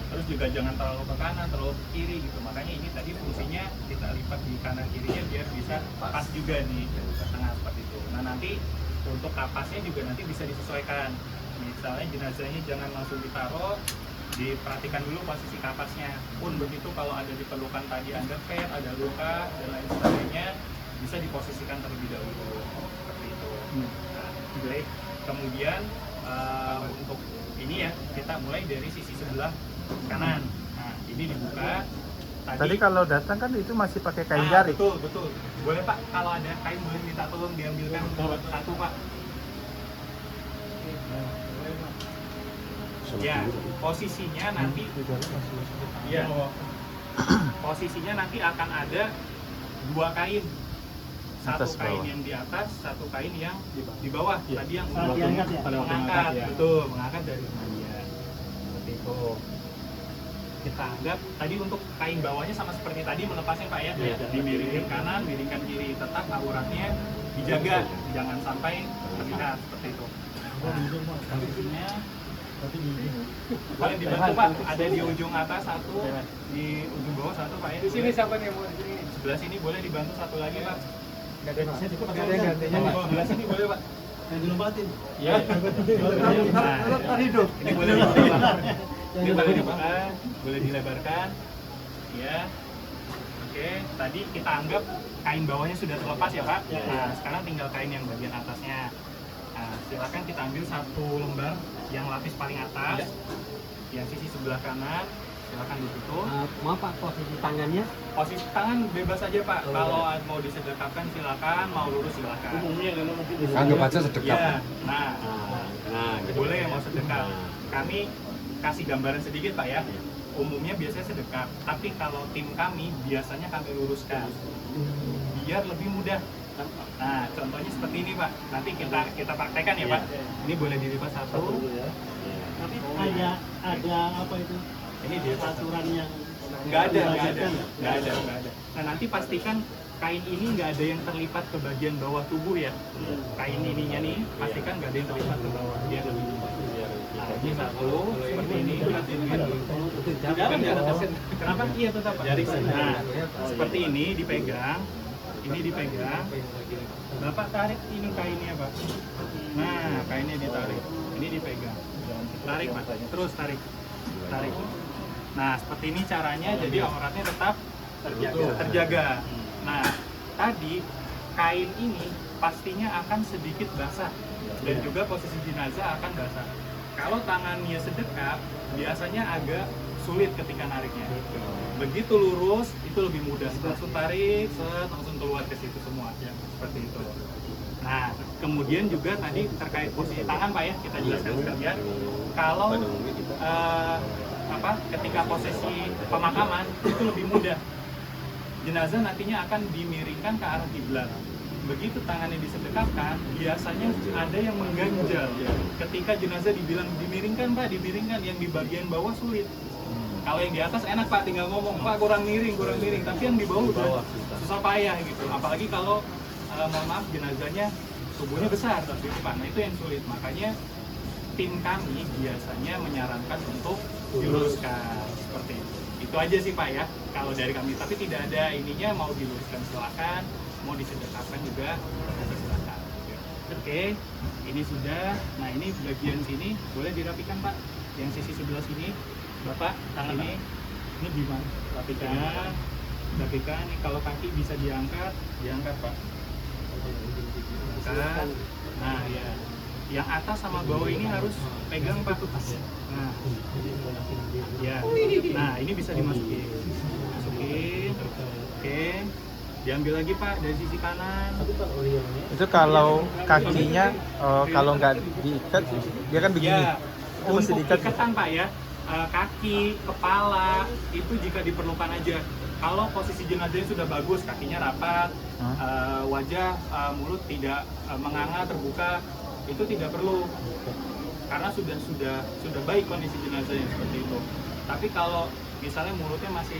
Terus juga jangan terlalu ke kanan, terlalu ke kiri gitu. Makanya ini tadi fungsinya kita lipat di kanan kirinya biar bisa pas juga di tengah seperti itu. Nah, nanti untuk kapasnya juga nanti bisa disesuaikan. Misalnya jenazahnya jangan langsung ditaruh, diperhatikan dulu posisi kapasnya. Pun begitu kalau ada diperlukan tadi underpad, ada luka dan lain sebagainya, bisa diposisikan terlebih dahulu seperti itu. Nah, baik. Kemudian untuk ini ya kita mulai dari sisi sebelah kanan. Nah, ini dibuka. Tadi kalau datang kan itu masih pakai kain jari. Betul. Boleh Pak, kalau ada kain boleh minta tolong diambilkan satu Pak. Ya, posisinya nanti ya, posisinya nanti akan ada 2 kain. Satu Atas, kain bawah. yang di atas, satu kain yang di bawah. Tadi yang Diangkat ya? mengangkat, betul, mengangkat dari kematian. Seperti itu. Kita anggap tadi untuk kain bawahnya sama seperti tadi melepasnya Pak ya, dimiringkan kanan, miringkan kiri, tetap auratnya dijaga, jangan sampai terlihat seperti itu. Nah, posisinya boleh dibantu Pak, ada di ujung atas satu, di ujung bawah satu Pak ya. Di sini siapa nih yang mau di sini? Sebelah sini boleh dibantu satu lagi Pak. Saya cukup pakai ada gantinya. Sebelah sini boleh Pak. Yang dilompatin. Iya. Nah, Hidup. ini boleh dibuka. Ini boleh dibuka, boleh dilebarkan. Ya. Oke, tadi kita anggap kain bawahnya sudah terlepas ya Pak. Nah, sekarang tinggal kain yang bagian atasnya. Nah, silakan kita ambil 1 lembar yang lapis paling atas, yang sisi sebelah kanan, silakan ditutup. Maaf Pak, posisi tangannya Posisi tangan bebas aja Pak. Kalau mau disedekapkan silakan, mau lurus silakan. umumnya kalau masih di Anggap aja sedekap. Iya. Nah, gitu. boleh yang mau sedekap. Kami kasih gambaran sedikit Pak ya. Umumnya biasanya sedekap, tapi kalau tim kami biasanya kami luruskan biar lebih mudah. Nah, contohnya seperti ini Pak. Nanti kita praktekkan ya Pak. Ini boleh dilipat 1. Tapi ada apa itu? Ini dia Aturan yang nggak ada. Nah, nanti pastikan kain ini nggak ada yang terlipat ke bagian bawah tubuh ya. Kain ininya nih pastikan nggak ada yang terlipat ke bawah, biar lebih mudah. Nah, ini 1 seperti ini. Kenapa? Iya tetap Pak. Nah, seperti ini dipegang. Ini dipegang. Bapak tarik ini kainnya Pak. Nah, kainnya ditarik. Ini dipegang. Tarik Pak. Terus tarik. Nah, seperti ini caranya, jadi auratnya tetap terjaga. Nah, tadi kain ini pastinya akan sedikit basah dan juga posisi jenazah akan basah. Kalau tangannya sedekap, biasanya agak sulit ketika nariknya. Begitu lurus, itu lebih mudah. Langsung tarik, langsung keluar ke situ semua. Ya, seperti itu. Nah, kemudian juga tadi terkait posisi tangan Pak ya, kita jelaskan sekalian. Kalau ketika posisi pemakaman itu lebih mudah. Jenazah nantinya akan dimiringkan ke arah kiblat. Begitu tangannya disedekapkan, biasanya ada yang mengganjal. Ketika jenazah dibilang dimiringkan Pak, dimiringkan, yang di bagian bawah sulit. Kalau yang di atas enak Pak, tinggal ngomong Pak kurang miring. Tapi yang di bawah udah susah payah gitu. Apalagi kalau mohon maaf jenazahnya tubuhnya besar seperti itu Pak. Nah, itu yang sulit. Makanya tim kami biasanya menyarankan untuk diluruskan seperti itu. Itu aja sih Pak ya kalau dari kami, tapi tidak ada ininya, mau diluruskan silakan, mau disedekapkan juga silakan. Oke, ini sudah. Nah, ini bagian sini boleh dirapikan Pak, yang sisi sebelah sini Bapak tangan ini gimana? Rapikan. Ini kalau kaki bisa diangkat Pak. Angkat. Nah ya, yang atas sama bawah ini harus pegang Pak. Nah, ya. Nah, ini bisa dimasukin. Oke. Diambil lagi Pak dari sisi kanan. Itu kalau kakinya kalau nggak diikat dia kan begini. Ya, Itu mesti untuk diikat. ikatan Pak ya. Kaki, kepala itu jika diperlukan aja. Kalau posisi jenazahnya sudah bagus, kakinya rapat, wajah, mulut tidak menganga, terbuka, itu tidak perlu. Karena sudah baik kondisi jenazahnya seperti itu. Tapi kalau misalnya mulutnya masih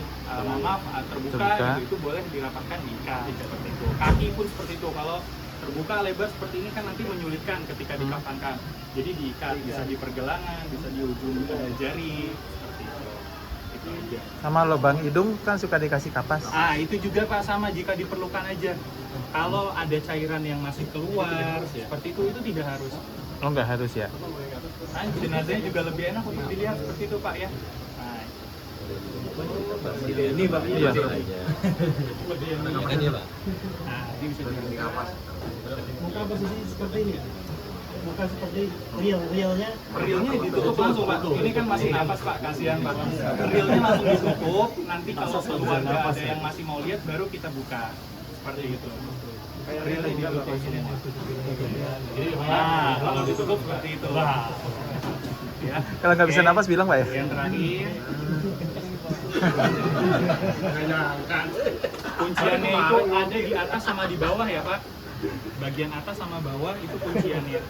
terbuka. Gitu, itu boleh dirapatkan diikat seperti itu. Kaki pun seperti itu. Kalau terbuka lebar seperti ini kan nanti menyulitkan ketika dikafankan. Jadi diikat, bisa di pergelangan, bisa di ujung jari seperti itu. Itu aja. Sama lubang hidung kan suka dikasih kapas. Itu juga Pak, sama jika diperlukan aja. Kalau ada cairan yang masih keluar seperti itu tidak harus. Oh, nggak harus ya? Nah, jenazahnya juga lebih enak untuk dilihat seperti itu Pak ya. Ini Pak. Iya. Nah, ini bisa dilihat. muka posisi seperti ini. Muka seperti realnya ditutup langsung Pak. Ini kan masih nafas Pak, kasihan Pak. Realnya langsung ditutup. Nanti kalau keluarga ada yang masih mau lihat baru kita buka. Seperti itu. Realnya ditutup semua. Nah, kalau ditutup seperti itu. Ya. Kalau nggak bisa nafas bilang Pak ya? Yang terakhir. Kunciannya itu ada di atas sama di bawah ya Pak. Bagian atas sama bawah itu kunciannya.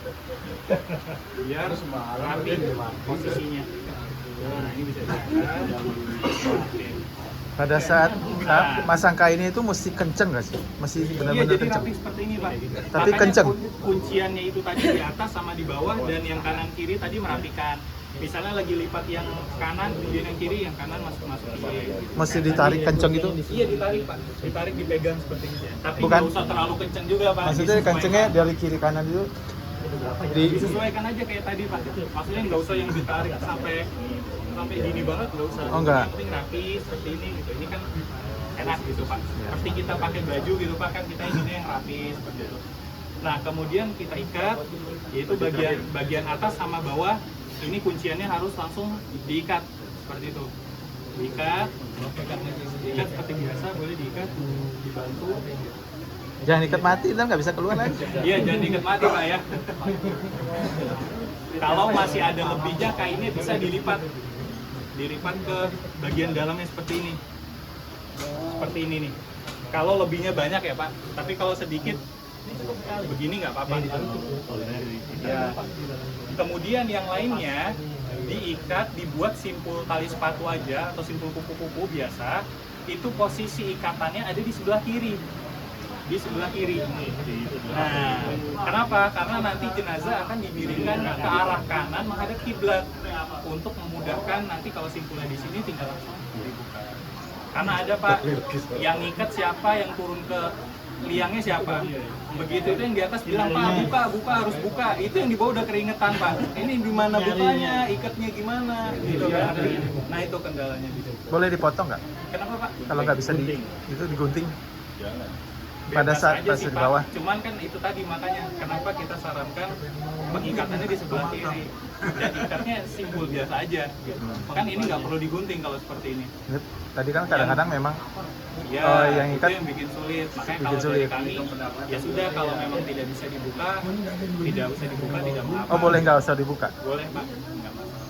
Biar rapi posisinya. Nah, ini bisa diangkat. Pada saat masang kain itu mesti kenceng nggak sih? Mesti benar-benar jadi kenceng. rapi seperti ini Pak. Tapi Makanya kenceng. Kunciannya itu tadi di atas sama di bawah, dan yang kanan kiri tadi merapikan. Misalnya lagi lipat yang kanan, kemudian yang kiri, yang kanan masuk kiri. Mesti ditarik kenceng itu? Iya ditarik Pak, ditarik dipegang seperti ini. Tapi Bukan. nggak usah terlalu kenceng juga Pak. Maksudnya kencengnya dari kiri kanan itu disesuaikan aja kayak tadi Pak. Maksudnya nggak usah yang ditarik sampai gini banget, nggak usah. Oh, enggak. Yang penting rapi seperti ini gitu. Ini kan enak gitu Pak. Seperti kita pakai baju gitu Pak, kan kita inginnya yang rapi seperti itu. Nah, kemudian kita ikat, yaitu bagian atas sama bawah. Ini kunciannya harus langsung diikat seperti itu. Diikat seperti biasa, boleh diikat, dibantu. Jangan ikat mati, ntar nggak bisa keluar lagi. Iya, jangan diikat mati Pak ya. Kalau masih ada lebihnya, kainnya bisa dilipat ke bagian dalamnya seperti ini. Seperti ini nih. Kalau lebihnya banyak ya Pak, tapi kalau sedikit begini nggak apa-apa. Ya. Kemudian yang lainnya diikat, dibuat simpul tali sepatu aja atau simpul kupu-kupu biasa. Itu posisi ikatannya ada di sebelah kiri. Di sebelah kiri. Nah, kenapa? Karena nanti jenazah akan dimiringkan ke arah kanan menghadap kiblat untuk memudahkan nanti kalau simpulnya di sini tinggal langsung dibuka. Karena ada Pak, yang ngikat siapa, yang turun ke liangnya siapa. Begitu itu yang di atas bilang, Pak buka, harus buka. Itu yang di bawah udah keringetan Pak. Ini gimana bukanya, ikatnya gimana, gitu kan. Nah itu kendalanya. Boleh dipotong nggak? Kenapa Pak? Kalau nggak bisa itu digunting? Pada Bebas saat aja pas sih, di Pak. bawah. Cuman kan itu tadi makanya kenapa kita sarankan pengikatannya di sebelah kiri dan ikatnya simpul biasa aja gitu. Kan ini nggak perlu digunting kalau seperti ini. Tadi kan kadang-kadang memang Ya, yang ikat itu yang bikin sulit. Makanya bikin kalau dari sulit. kami ya sudah, kalau memang tidak bisa dibuka, tidak usah dibuka, tidak mengapa. Oh boleh nggak usah dibuka? Boleh Pak, nggak masalah.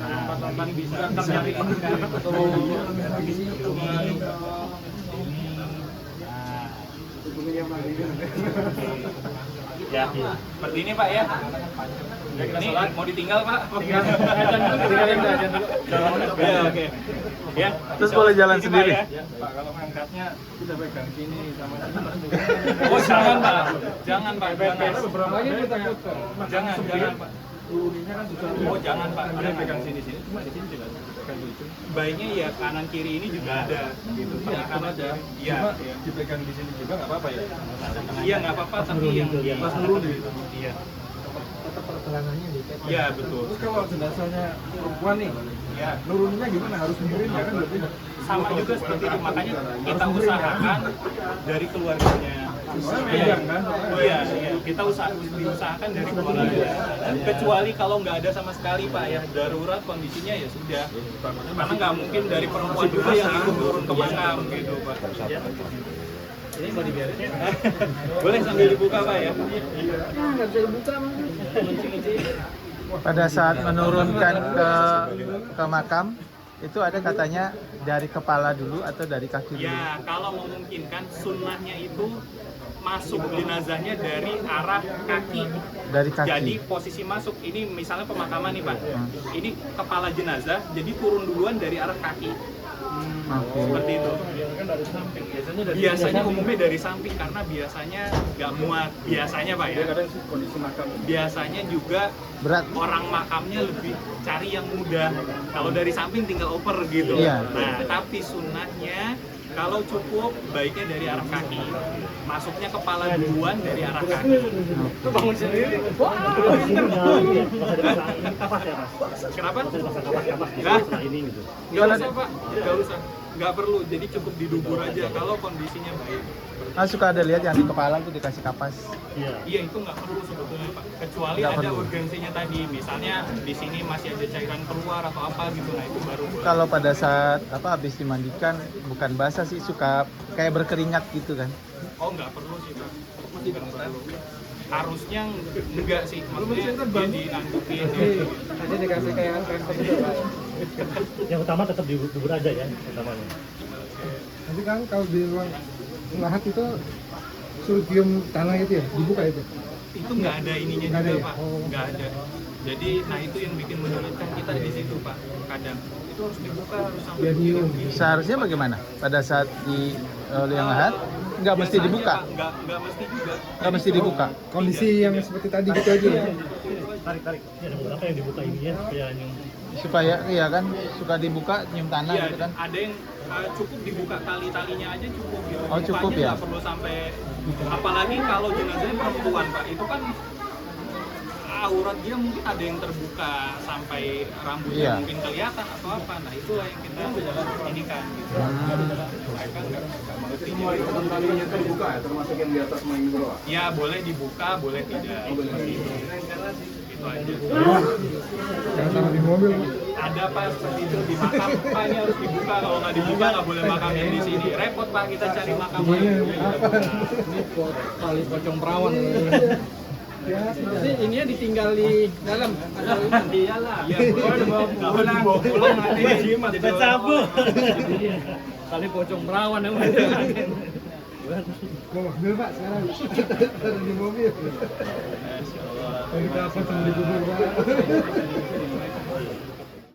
Nah, ini bisa cari ya, seperti ini Pak ya. Ini mau ditinggal Pak? Tinggalin dulu. Ya, oke. Ya. Terus boleh jalan Ini, sendiri? Pak, ya. Pak, kalau ngangkatnya kita pegang sini sama sini. Oh jangan Pak, jangan Pak, jangan. Beberapa aja kita Jangan Pak. turunnya kan susah. Oh jangan Pak, Ada jangan. pegang sini cuma di sini tidak pegang itu. Baiknya ya kanan kiri ini juga ada, gitu. Iya, Kanan ada. Iya. Cuma dipegang di sini juga nggak apa-apa ya. Iya nggak apa-apa, tapi yang di Pas turun gitu. Iya. Tetap pergelangannya dikit. Iya betul. Terus kalau jenazahnya perempuan nih, Ya. nuruninnya gimana? Harus miring ya kan berarti? Sama juga seperti itu, makanya kita usahakan dari keluarganya. Pegang kan? Iya, kita diusahakan dari keluarga. Kecuali kalau nggak ada sama sekali Pak, ya darurat kondisinya ya sudah. Karena nggak mungkin dari perempuan juga yang ikut turun ke makam gitu Pak. Ini mau dibiarin? Boleh sambil dibuka Pak ya? Nggak bisa dibuka Pada saat menurunkan ke makam itu ada katanya dari kepala dulu atau dari kaki dulu? Ya, kalau memungkinkan sunnahnya itu masuk jenazahnya dari arah kaki. Dari kaki. Jadi posisi masuk ini misalnya pemakaman nih Pak. Ini kepala jenazah, jadi turun duluan dari arah kaki. Oke. Seperti itu. Kan dari samping. Biasanya dari Biasanya umumnya dari samping karena biasanya nggak muat. Biasanya Pak ya. kadang kondisi makam. Biasanya juga Berat. orang makamnya lebih cari yang mudah. Kalau dari samping tinggal oper gitu. Iya. Nah, tapi sunnahnya kalau cukup baiknya dari arah kaki. Masuknya kepala duluan dari arah kaki. Itu bangun sendiri. Kenapa? Nah, nggak usah Pak, nggak usah. Nggak perlu, jadi cukup didubur aja kalau kondisinya baik. Suka ada lihat yang di kepala tuh dikasih kapas. Iya itu nggak perlu sebetulnya Pak, kecuali Nggak ada perlu. urgensinya tadi, misalnya di sini masih ada cairan keluar atau apa gitu, nah itu baru boleh. Kalau pada saat habis dimandikan bukan basah sih, suka kayak berkeringat gitu kan? Oh nggak perlu sih Pak, nggak perlu. Harusnya enggak sih, maksudnya dia diandukin gitu. Nanti dikasih kayak pempek gitu Pak. Yang utama tetap dibubur aja ya utamanya. Nanti kan kalau di ruang lahat itu suruh cium tanah itu ya, dibuka itu. Itu nggak ada ininya Nggak ada juga ya? Pak, Oh. nggak ada. Jadi nah itu yang bikin menyulitkan kita di situ Pak, kadang itu harus dibuka, harus sampai Biar nyium. Seharusnya bagaimana? Pada saat di liang lahat nggak mesti Biasanya, dibuka? Pak, nggak mesti juga. Nggak mesti dibuka? Kondisi yang seperti tadi gitu aja ya. Tarik. Ini ada beberapa yang dibuka ini ya supaya yang Supaya iya kan suka dibuka nyium tanah Iya, gitu kan? ada yang cukup dibuka tali-talinya aja cukup gitu. Oh, cukup Bukanya ya? nggak perlu sampai, apalagi kalau jenazahnya perempuan Pak, itu kan aurat dia mungkin ada yang terbuka sampai rambutnya Iya. mungkin kelihatan atau apa. Nah itulah yang kita ini kan gitu. Mereka nggak mengerti. Semua ikatan talinya terbuka ya, termasuk yang di atas sama yang di bawah. Ya boleh dibuka, boleh tidak. Seperti itu. Itu aja. Yang taruh di mobil. Ada Pak seperti itu di makam. Pak ini harus dibuka, kalau nggak dibuka nggak boleh makamnya di sini. Repot Pak kita cari makam lagi. Ini tali pocong perawan. Jadi ini ditinggal di dalam. Iyalah. Iya, pulang nanti jimat Kita cabut. Tali pocong perawan yang Bawa mobil Pak sekarang. Taruh di mobil. Dari kapan sama dikubur Pak?